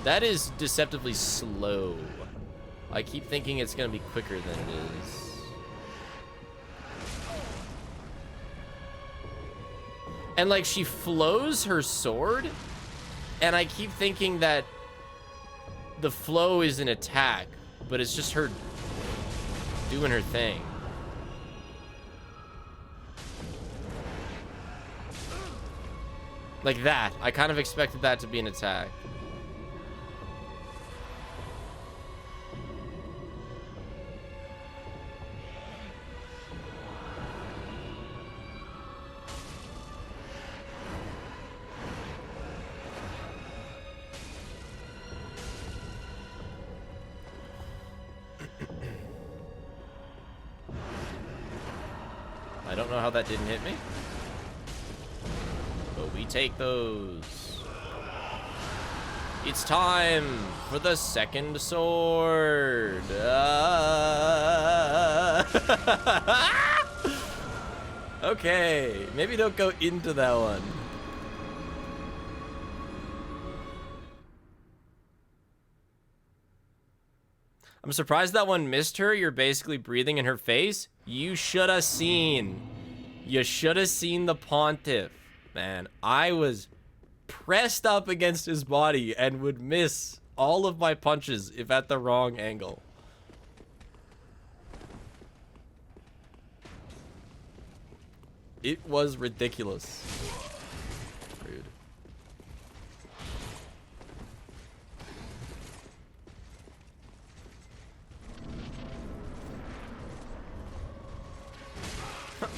That is deceptively slow. I keep thinking it's gonna be quicker than it is. And like she flows her sword, and I keep thinking that the flow is an attack, but it's just her doing her thing. Like that. I kind of expected that to be an attack. I don't know how that didn't hit me. But we take those. It's time for the second sword. Okay, maybe don't go into that one. I'm surprised that one missed her. You're basically breathing in her face. You should have seen. You should have seen the Pontiff. Man, I was pressed up against his body and would miss all of my punches if at the wrong angle. It was ridiculous. Rude.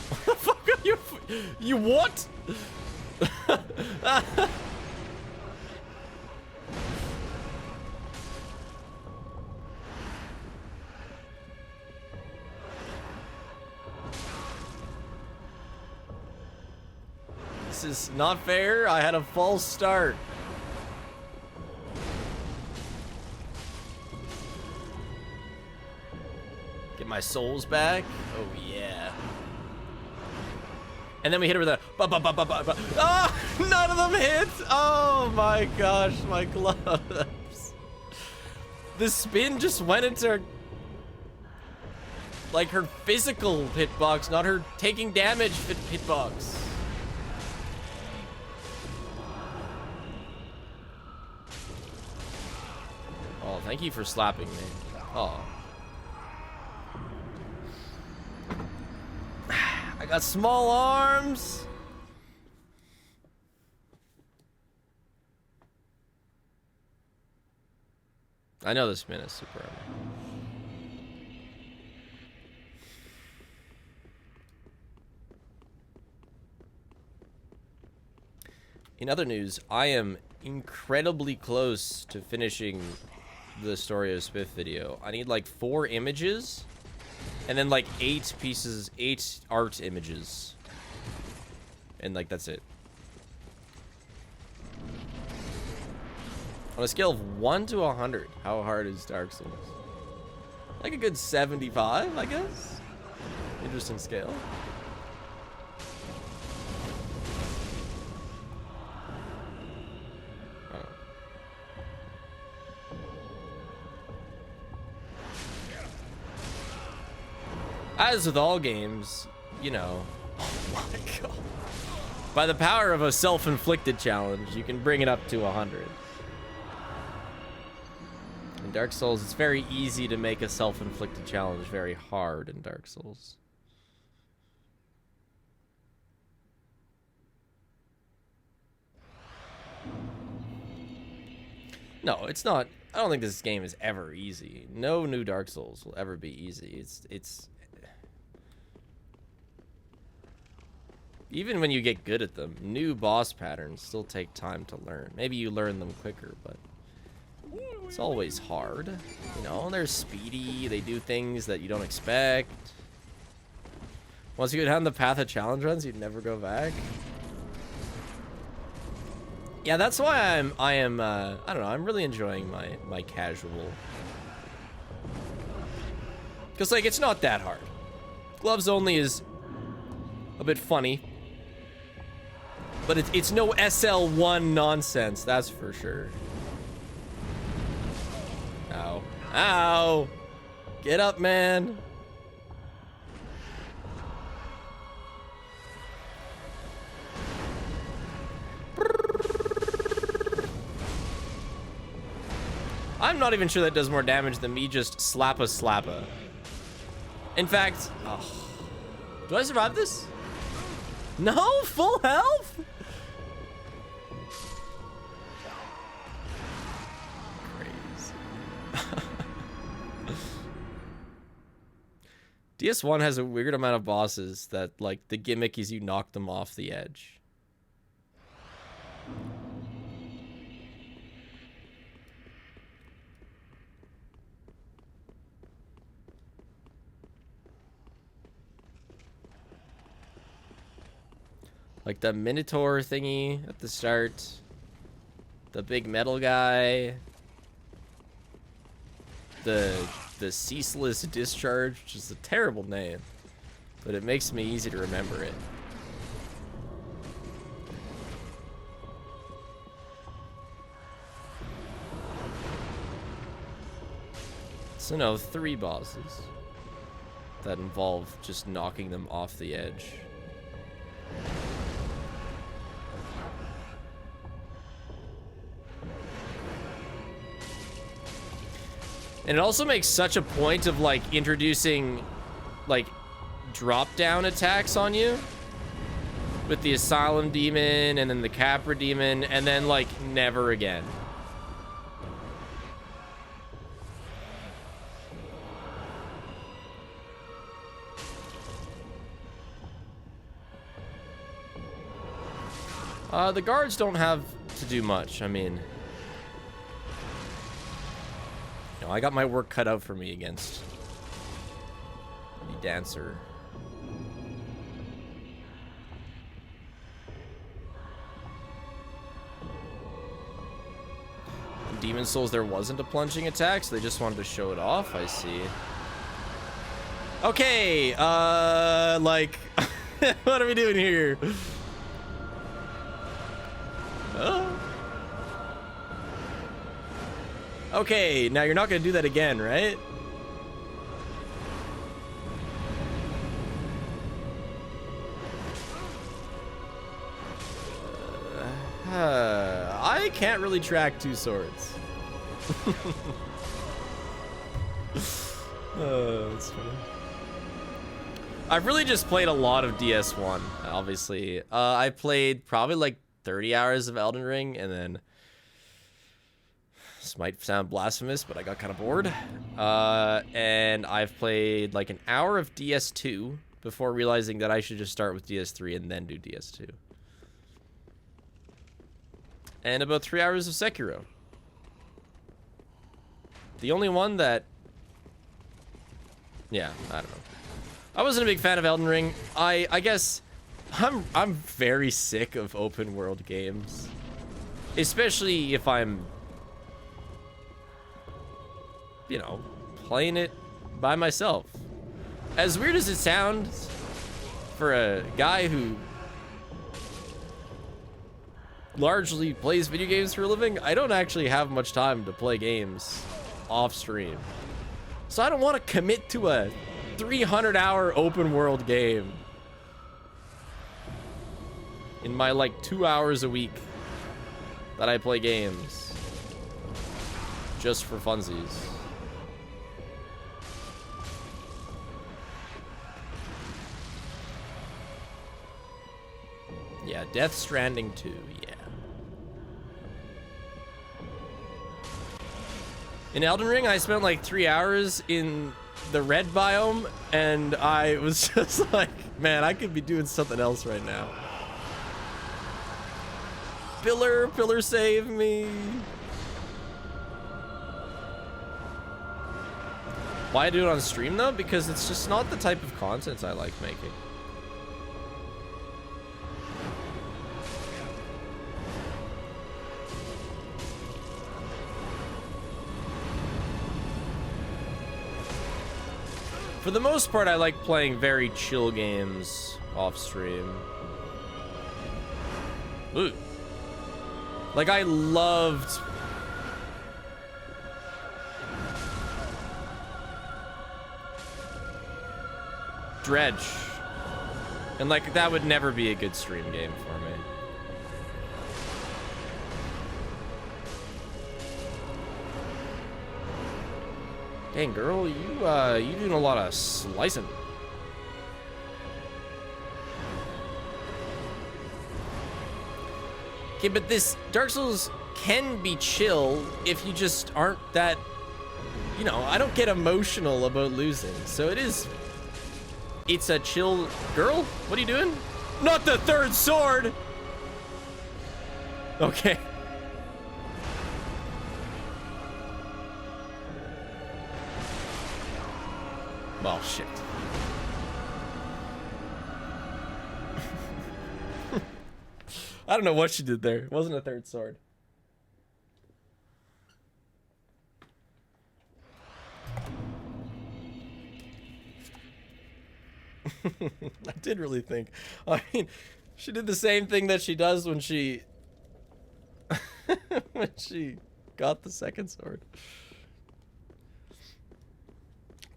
What the fuck are you? You what? This is not fair. I had a false start. Get my souls back. Oh yeah. And then we hit her with a ah! None of them hit. Oh my gosh, my gloves. The spin just went into like her physical hitbox, not her taking damage hitbox. Oh, thank you for slapping me. Oh. I got small arms. I know this spin is super armor. In other news, I am incredibly close to finishing the story of Spiff video. I need like 4 images and then like 8 pieces, 8 art images. And like that's it. On a scale of 1 to 100, how hard is Dark Souls? Like a good 75, I guess. Interesting scale. As with all games, you know, oh my god. By the power of a self-inflicted challenge, you can bring it up to 100. In Dark Souls, it's very easy to make a self-inflicted challenge very hard in Dark Souls. No, it's not. I don't think this game is ever easy. No new Dark Souls will ever be easy. It's even when you get good at them, new boss patterns still take time to learn. Maybe you learn them quicker, but it's always hard. You know, they're speedy, they do things that you don't expect. Once you go down the path of challenge runs, you'd never go back. Yeah, that's why I don't know, I'm really enjoying my casual. Because, like, it's not that hard. Gloves only is a bit funny. But it's no SL1 nonsense, that's for sure. Ow. Ow! Get up, man! I'm not even sure that does more damage than me just slappa. In fact, oh, do I survive this? No, full health? Crazy. DS1 has a weird amount of bosses that, like, the gimmick is you knock them off the edge. Like the Minotaur thingy at the start. The big metal guy. The Ceaseless Discharge, which is a terrible name. But it makes me easy to remember it. So no, 3 bosses that involve just knocking them off the edge. And it also makes such a point of like introducing like drop down attacks on you with the Asylum Demon and then the Capra Demon and then like never again. The guards don't have to do much. I mean, you know, I got my work cut out for me against the dancer. In Demon Souls, there wasn't a plunging attack, so they just wanted to show it off. I see. Okay, like, what are we doing here? Okay, now you're not gonna do that again, right? I can't really track 2 swords. That's funny. I've really just played a lot of DS1, obviously. I played probably like 30 hours of Elden Ring, and then this might sound blasphemous, but I got kind of bored. And I've played like an hour of DS2 before realizing that I should just start with DS3 and then do DS2. And about 3 hours of Sekiro. The only one that... Yeah, I don't know. I wasn't a big fan of Elden Ring. I guess I'm very sick of open world games. Especially if I'm, you know, playing it by myself. As weird as it sounds for a guy who largely plays video games for a living, I don't actually have much time to play games off stream. So I don't want to commit to a 300-hour open world game in my like 2 hours a week that I play games just for funsies. Yeah, Death Stranding 2, yeah. In Elden Ring, I spent like 3 hours in the red biome, and I was just like, man, I could be doing something else right now. Pillar, save me. Why do it on stream though? Because it's just not the type of content I like making. For the most part, I like playing very chill games off stream. Ooh. Like, I loved... Dredge. And, like, that would never be a good stream game for me. Dang, girl, you doing a lot of slicing. Okay, but this Dark Souls can be chill if you just aren't that, you know, I don't get emotional about losing. So it's a chill. Girl, what are you doing? Not the third sword. Okay. Well, shit. I don't know what she did there. It wasn't a third sword. I did really think. I mean, she did the same thing that she does when she... when she got the second sword.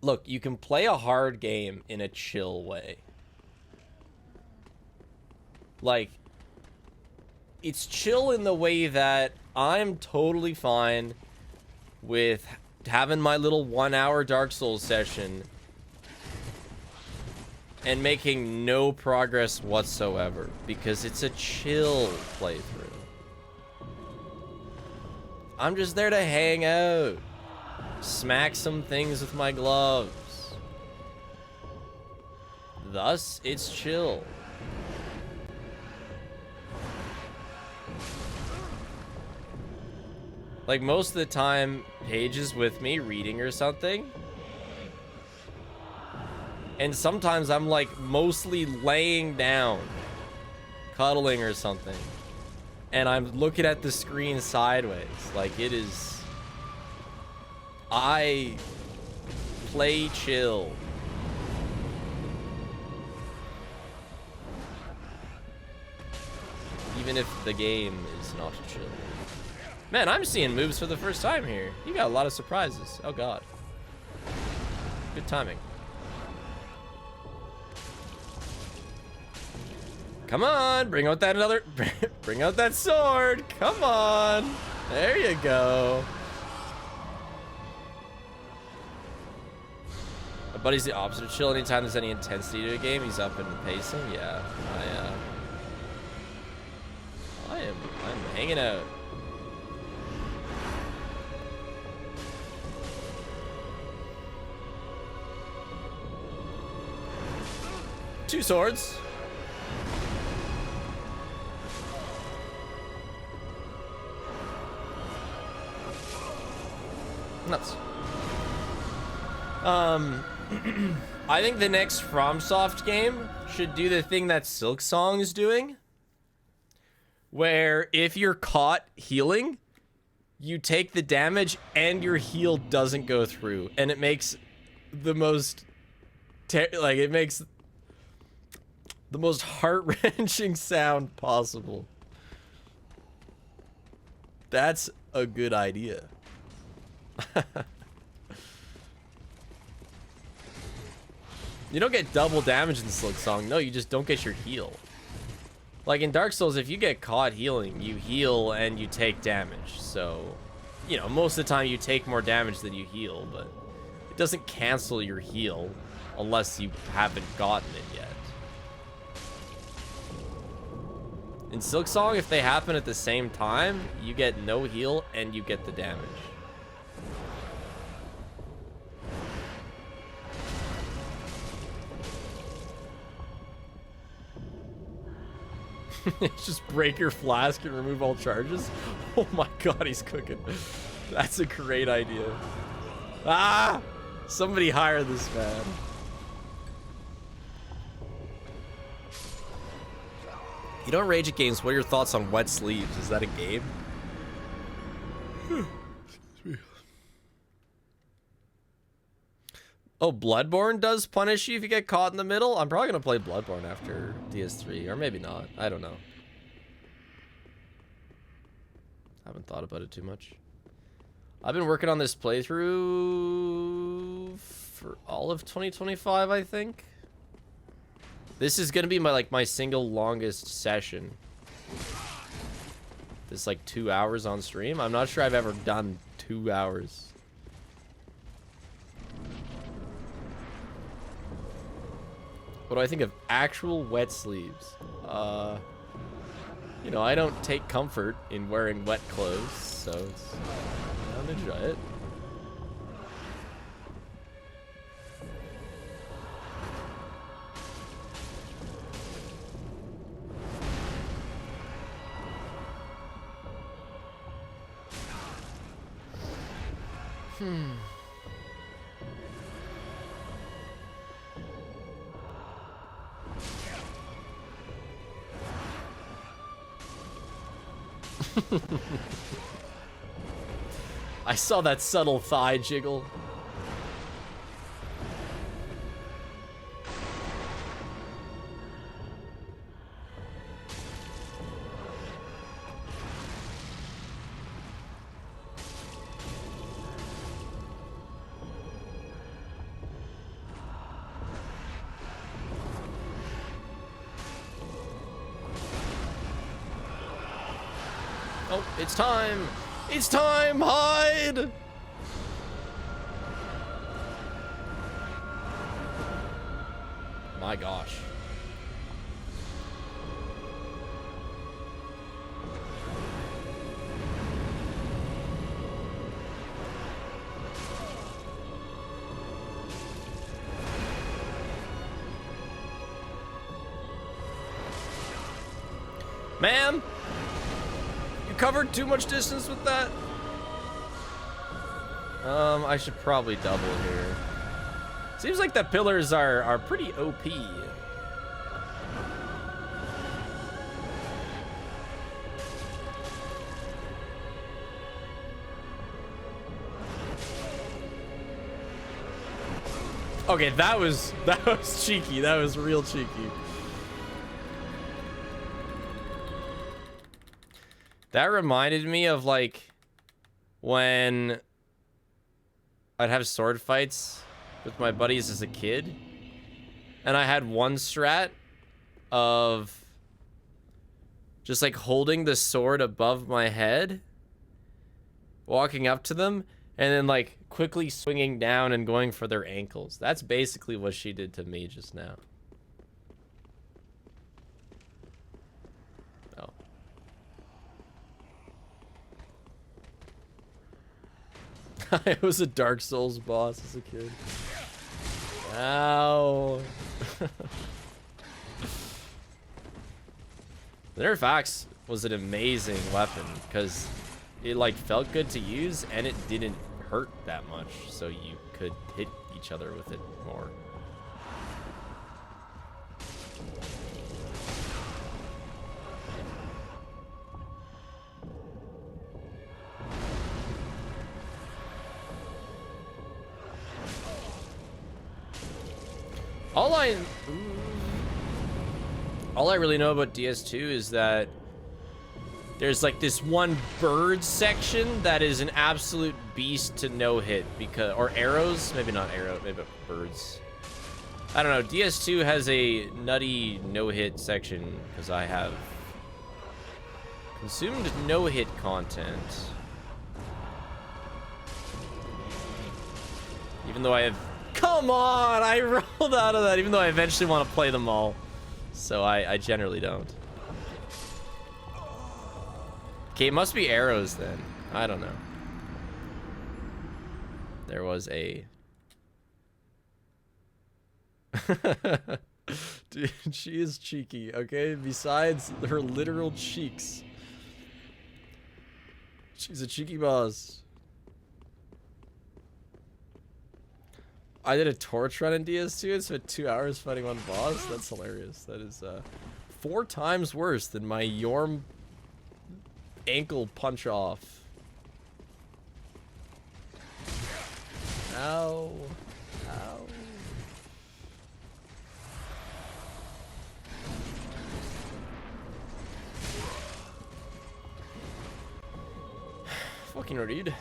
Look, you can play a hard game in a chill way. Like, it's chill in the way that I'm totally fine with having my little 1 hour Dark Souls session and making no progress whatsoever because it's a chill playthrough. I'm just there to hang out, smack some things with my gloves. Thus, it's chill. Like, most of the time, Paige is with me reading or something. And sometimes I'm, like, mostly laying down, cuddling or something. And I'm looking at the screen sideways. Like, it is... I play chill. Even if the game is not chill. Man, I'm seeing moves for the first time here. You got a lot of surprises. Oh, God. Good timing. Come on, bring out that another... bring out that sword. Come on. There you go. My buddy's the opposite of chill. Anytime there's any intensity to a game, he's up and pacing. Yeah, I'm hanging out. Two swords. Nuts. I think the next FromSoft game should do the thing that Silksong is doing, where if you're caught healing, you take the damage and your heal doesn't go through, and it makes the most it makes the most heart-wrenching sound possible. That's a good idea. You don't get double damage in Silksong. No, you just don't get your heal. Like in Dark Souls, if you get caught healing, you heal and you take damage. So, you know, most of the time you take more damage than you heal, but it doesn't cancel your heal unless you haven't gotten it yet. In Silksong, if they happen at the same time, you get no heal and you get the damage. Just break your flask and remove all charges. Oh my God, he's cooking. That's a great idea. Ah! Somebody hire this man. You don't rage at games. What are your thoughts on wet sleeves? Is that a game? Oh, Bloodborne does punish you if you get caught in the middle? I'm probably going to play Bloodborne after DS3, or maybe not. I don't know. I haven't thought about it too much. I've been working on this playthrough for all of 2025, I think. This is going to be my single longest session. This like 2 hours on stream. I'm not sure I've ever done 2 hours. What do I think of actual wet sleeves? You know, I don't take comfort in wearing wet clothes, so I don't enjoy it. I saw that subtle thigh jiggle. Oh, it's time. It's time. Hide. My gosh. Ma'am, you covered too much distance with that. I should probably double here. Seems like the pillars are pretty OP. Okay, that was cheeky. That was real cheeky. That reminded me of like when I'd have sword fights with my buddies as a kid, and I had one strat of just like holding the sword above my head, walking up to them, and then like quickly swinging down and going for their ankles. That's basically what she did to me just now. Oh. I was a Dark Souls boss as a kid. Ow. The Nerf Axe was an amazing weapon because it like felt good to use and it didn't hurt that much, so you could hit each other with it more. All I really know about DS2 is that there's like this one bird section that is an absolute beast to no hit because, or arrows, maybe not arrow, maybe birds. I don't know. DS2 has a nutty no hit section because I have consumed no hit content. Even though I have, come on, I rolled out of that. Even though I eventually want to play them all, so I generally don't. Okay, it must be arrows then. I don't know. There was a... Dude, she is cheeky, okay? Besides her literal cheeks. She's a cheeky boss. I did a torch run in DS2 and spent 2 hours fighting one boss. That's hilarious. That is 4 times worse than my Yorm ankle punch off. Ow. Ow. Fucking read.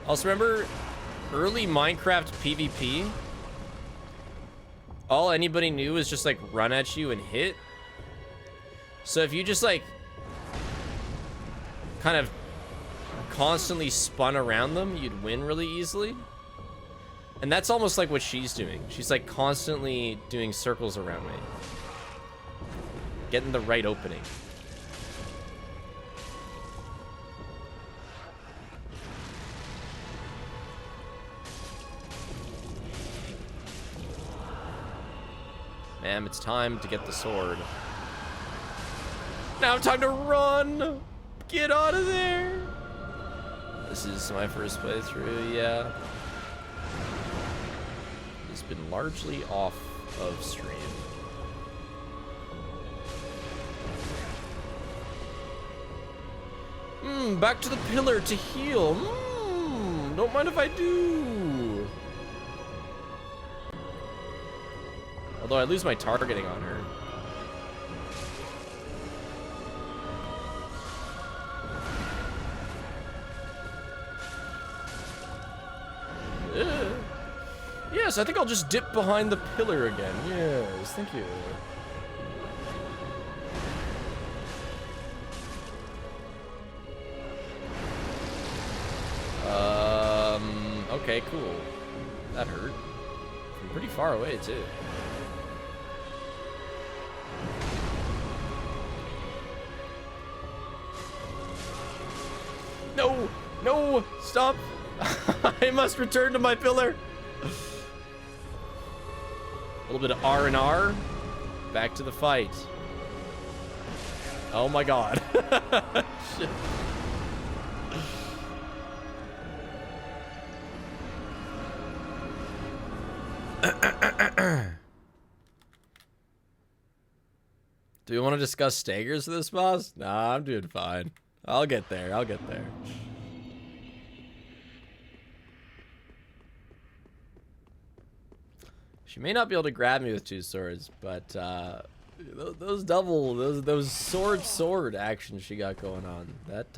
Also, remember early Minecraft PvP? All anybody knew was just like run at you and hit. So if you just like kind of constantly spun around them, you'd win really easily. And that's almost like what she's doing. She's like constantly doing circles around me, getting the right opening. Ma'am, it's time to get the sword. Now time to run! Get out of there! This is my first playthrough, yeah. It's been largely off of stream. Back to the pillar to heal. Don't mind if I do. Although I lose my targeting on her. yes, I think I'll just dip behind the pillar again. Yes, thank you. Okay, cool. That hurt. From pretty far away, too. No! No! Stop! I must return to my pillar! A little bit of R&R. Back to the fight. Oh my god. Shit. Do we want to discuss staggers for this boss? Nah, I'm doing fine. I'll get there. I'll get there. She may not be able to grab me with two swords, but those sword action she got going on, that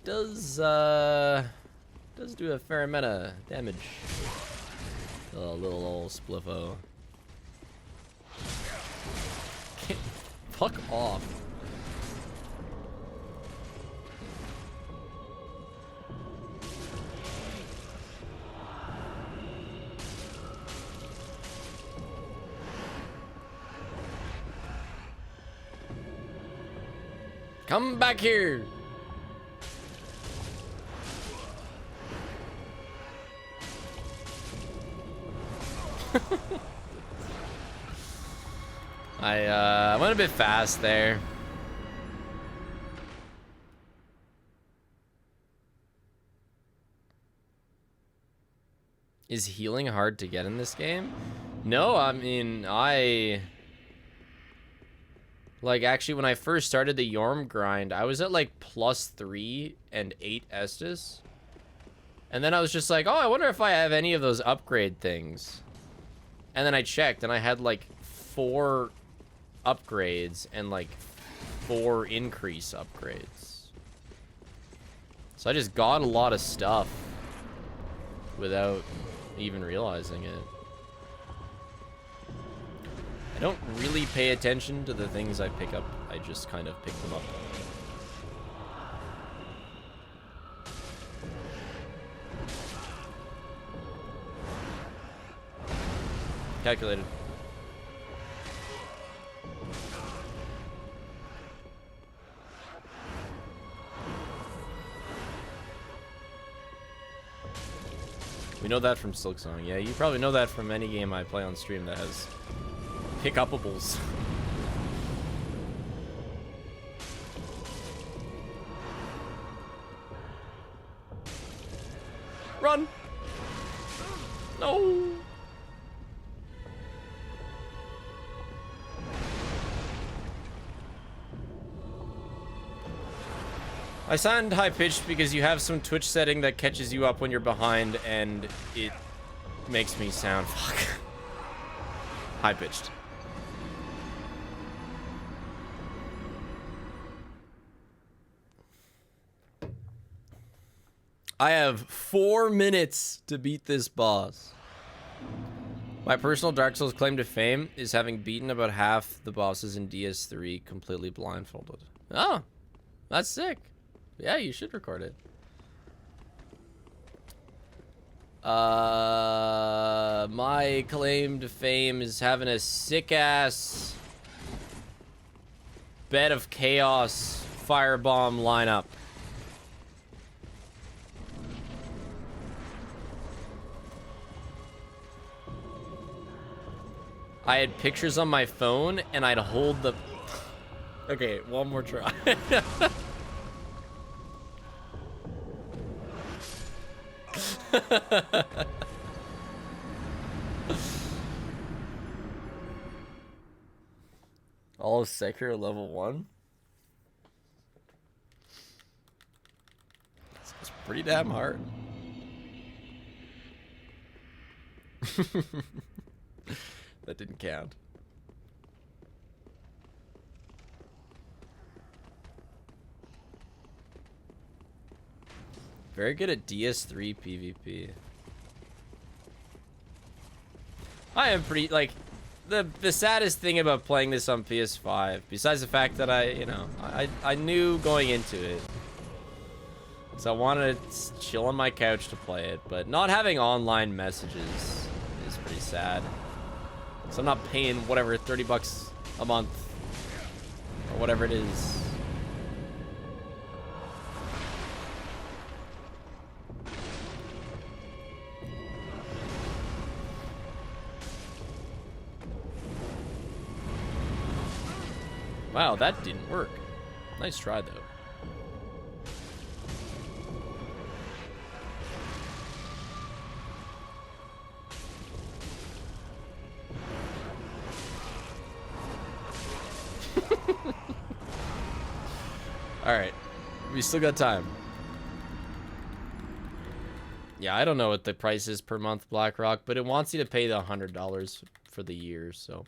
does do a fair amount of damage. A little old spliffo. Fuck off. Come back here. I went a bit fast there. Is healing hard to get in this game? No, I mean, like, actually, when I first started the Yorm grind, I was at, like, +3 and 8 Estus. And then I was just like, oh, I wonder if I have any of those upgrade things. And then I checked, and I had, like, 4 upgrades and, like, 4 increase upgrades. So I just got a lot of stuff without even realizing it. I don't really pay attention to the things I pick up. I just kind of pick them up. Calculated. We know that from Silksong. Yeah, you probably know that from any game I play on stream that has pick-upables. Run! No! I sound high-pitched because you have some Twitch setting that catches you up when you're behind, and it makes me sound high-pitched. I have 4 minutes to beat this boss. My personal Dark Souls claim to fame is having beaten about half the bosses in DS3 completely blindfolded. Oh, that's sick. Yeah, you should record it. My claim to fame is having a sick-ass Bed of Chaos firebomb lineup. I had pictures on my phone, and I'd hold the... Okay, one more try. All of Sekiro level 1? It's pretty damn hard. That didn't count. Very good at DS3 PvP. I am pretty, like, the saddest thing about playing this on PS5, besides the fact that I knew going into it, so I wanted to chill on my couch to play it, but not having online messages is pretty sad. So I'm not paying whatever, 30 bucks a month, or whatever it is. Wow, that didn't work. Nice try, though. Alright. We still got time. Yeah, I don't know what the price is per month, BlackRock, but it wants you to pay the $100 for the year, so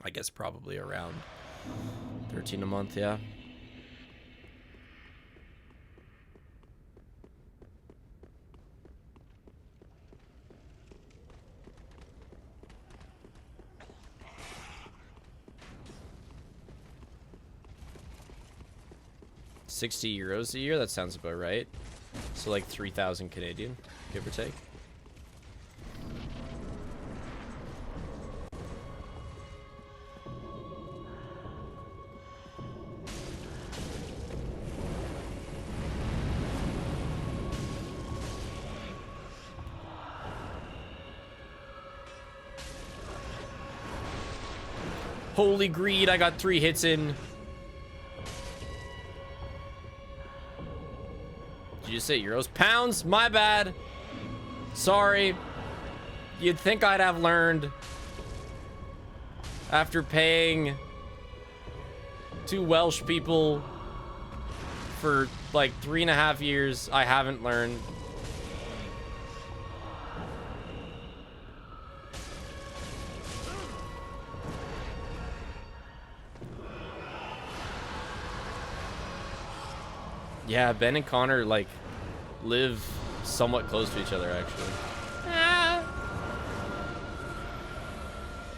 I guess probably around 13 a month, yeah. €60 a year, that sounds about right. So like 3,000 Canadian, give or take. Holy greed, I got 3 hits in. Did you say euros? Pounds? My bad. Sorry. You'd think I'd have learned. After paying 2 Welsh people for like 3.5 years, I haven't learned. Yeah, Ben and Connor, like, live somewhat close to each other, actually.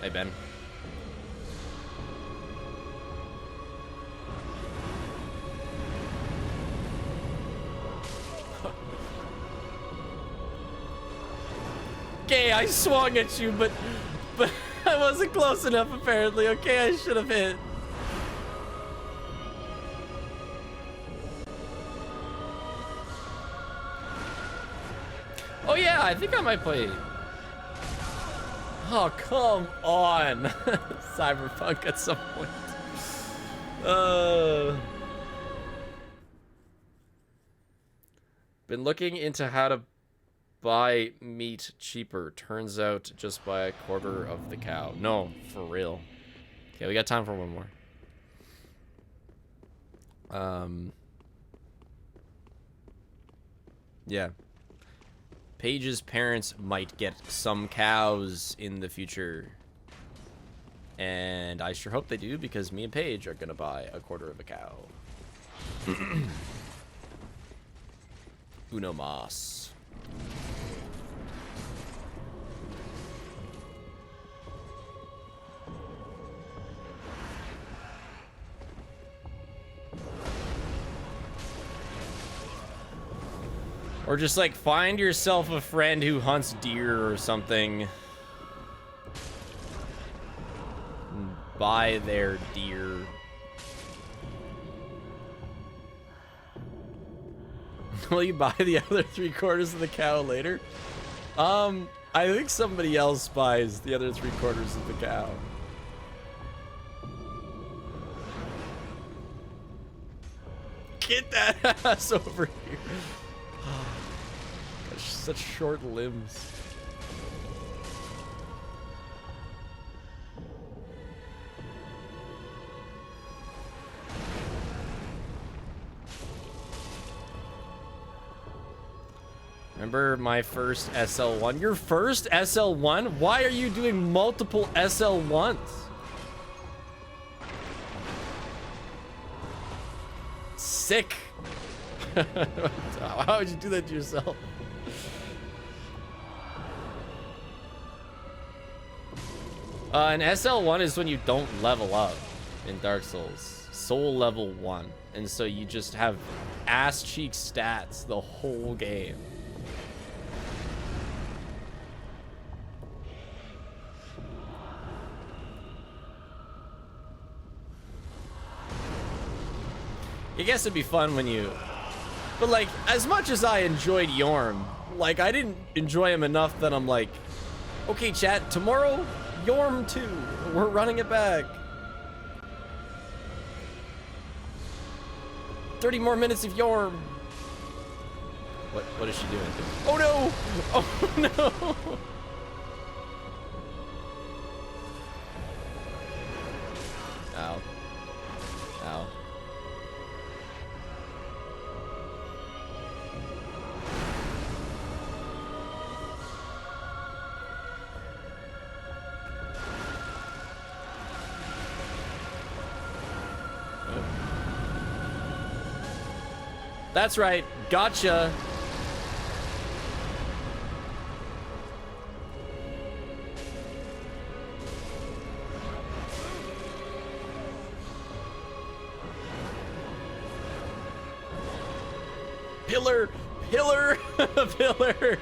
Hey, Ben. Okay, I swung at you, but I wasn't close enough, apparently. Okay, I should have hit. Oh yeah, I think I might play. Oh, come on. Cyberpunk at some point. Been looking into how to buy meat cheaper. Turns out just buy a quarter of the cow. No, for real. Okay, we got time for one more. Yeah. Paige's parents might get some cows in the future. And I sure hope they do, because me and Paige are gonna buy a quarter of a cow. Uno mas. Or just like find yourself a friend who hunts deer or something. And buy their deer. Will you buy the other 3/4 of the cow later? I think somebody else buys the other 3/4 of the cow. Get that ass over here. Gosh, such short limbs. Remember my first SL1? Your first SL1? Why are you doing multiple SL1s? Sick. How would you do that to yourself? And SL1 is when you don't level up in Dark Souls. Soul level 1. And so you just have ass cheek stats the whole game. I guess it'd be fun when you... But like, as much as I enjoyed Yorm, like I didn't enjoy him enough that I'm like, okay chat, tomorrow, Yorm 2. We're running it back. 30 more minutes of Yorm. What is she doing? Oh no! Oh no! Ow. Ow. That's right. Gotcha. Pillar. Pillar. Pillar.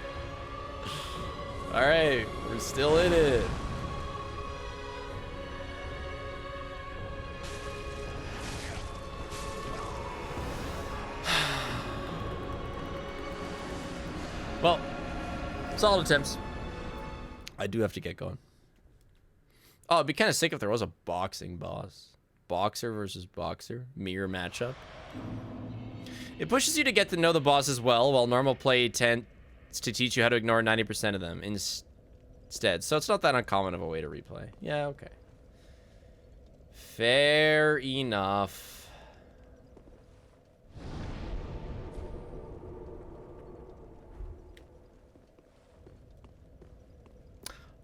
All right. We're still in it. Well, solid attempts. I do have to get going. Oh, it'd be kind of sick if there was a boxing boss. Boxer versus boxer. Mirror matchup. It pushes you to get to know the bosses well, while normal play tends to teach you how to ignore 90% of them instead. So it's not that uncommon of a way to replay. Yeah, okay. Fair enough.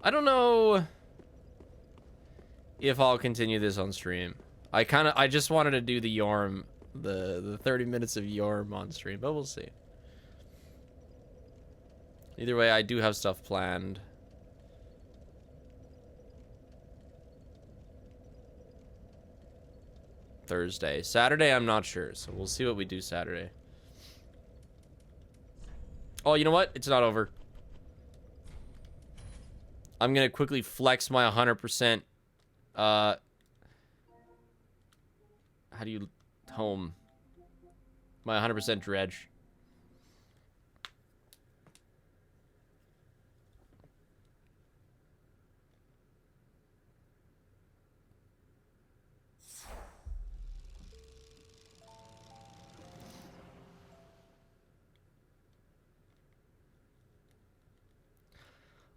I don't know if I'll continue this on stream. I just wanted to do the Yorm, the 30 minutes of Yorm on stream, but we'll see. Either way, I do have stuff planned. Thursday. Saturday, I'm not sure, so we'll see what we do Saturday. Oh, you know what? It's not over. I'm gonna quickly flex my 100%, how do you, home, my 100% dredge.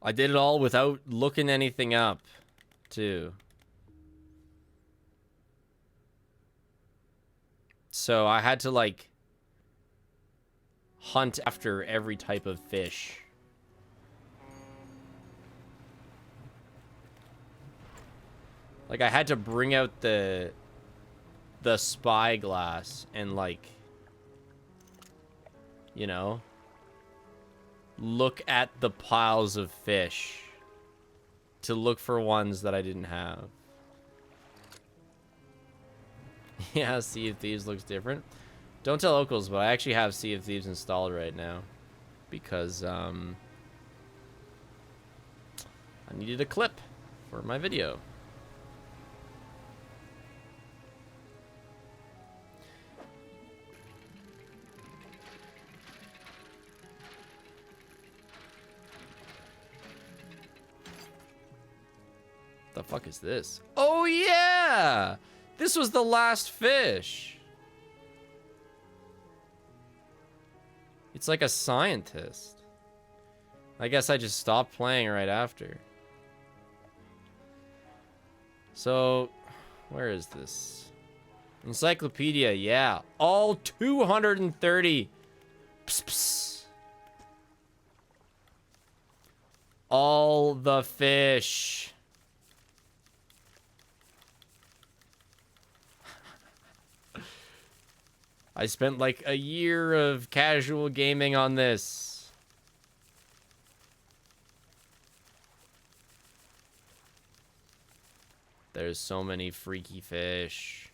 I did it all without looking anything up, too. So I had to, like, hunt after every type of fish. Like, I had to bring out the spyglass and, like, you know, look at the piles of fish to look for ones that I didn't have. Yeah, Sea of Thieves looks different. Don't tell locals, but I actually have Sea of Thieves installed right now because I needed a clip for my video. The fuck is this? Oh yeah! This was the last fish. It's like a scientist. I guess I just stopped playing right after. So, where is this? Encyclopedia, yeah. All 230. Psst, psst. All the fish. I spent like a year of casual gaming on this. There's so many freaky fish.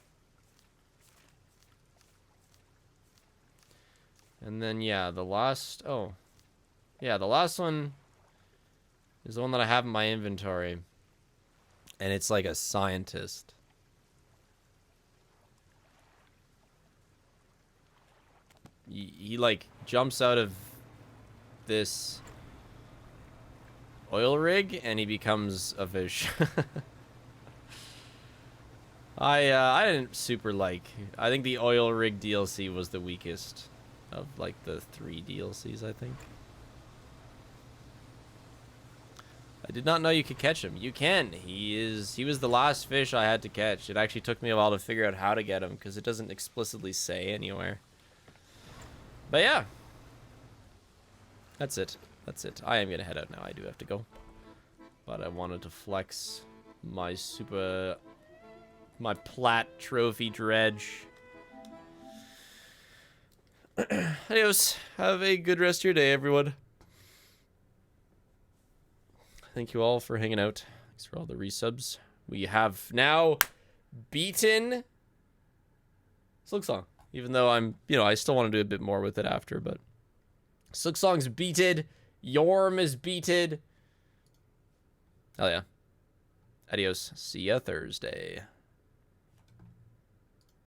And then, yeah, the last... Oh. Yeah, the last one is the one that I have in my inventory. And it's like a scientist. He like, jumps out of this oil rig, and he becomes a fish. I didn't super like... I think the oil rig DLC was the weakest of, like, the 3 DLCs, I think. I did not know you could catch him. You can. He was the last fish I had to catch. It actually took me a while to figure out how to get him, because it doesn't explicitly say anywhere. But yeah. That's it. That's it. I am going to head out now. I do have to go. But I wanted to flex my my plat trophy dredge. Adios. Have a good rest of your day, everyone. Thank you all for hanging out. Thanks for all the resubs. We have now beaten Silksong. Even though I still want to do a bit more with it after, but Silksong's beated. Yorm is beated. Hell yeah. Adios. See ya Thursday.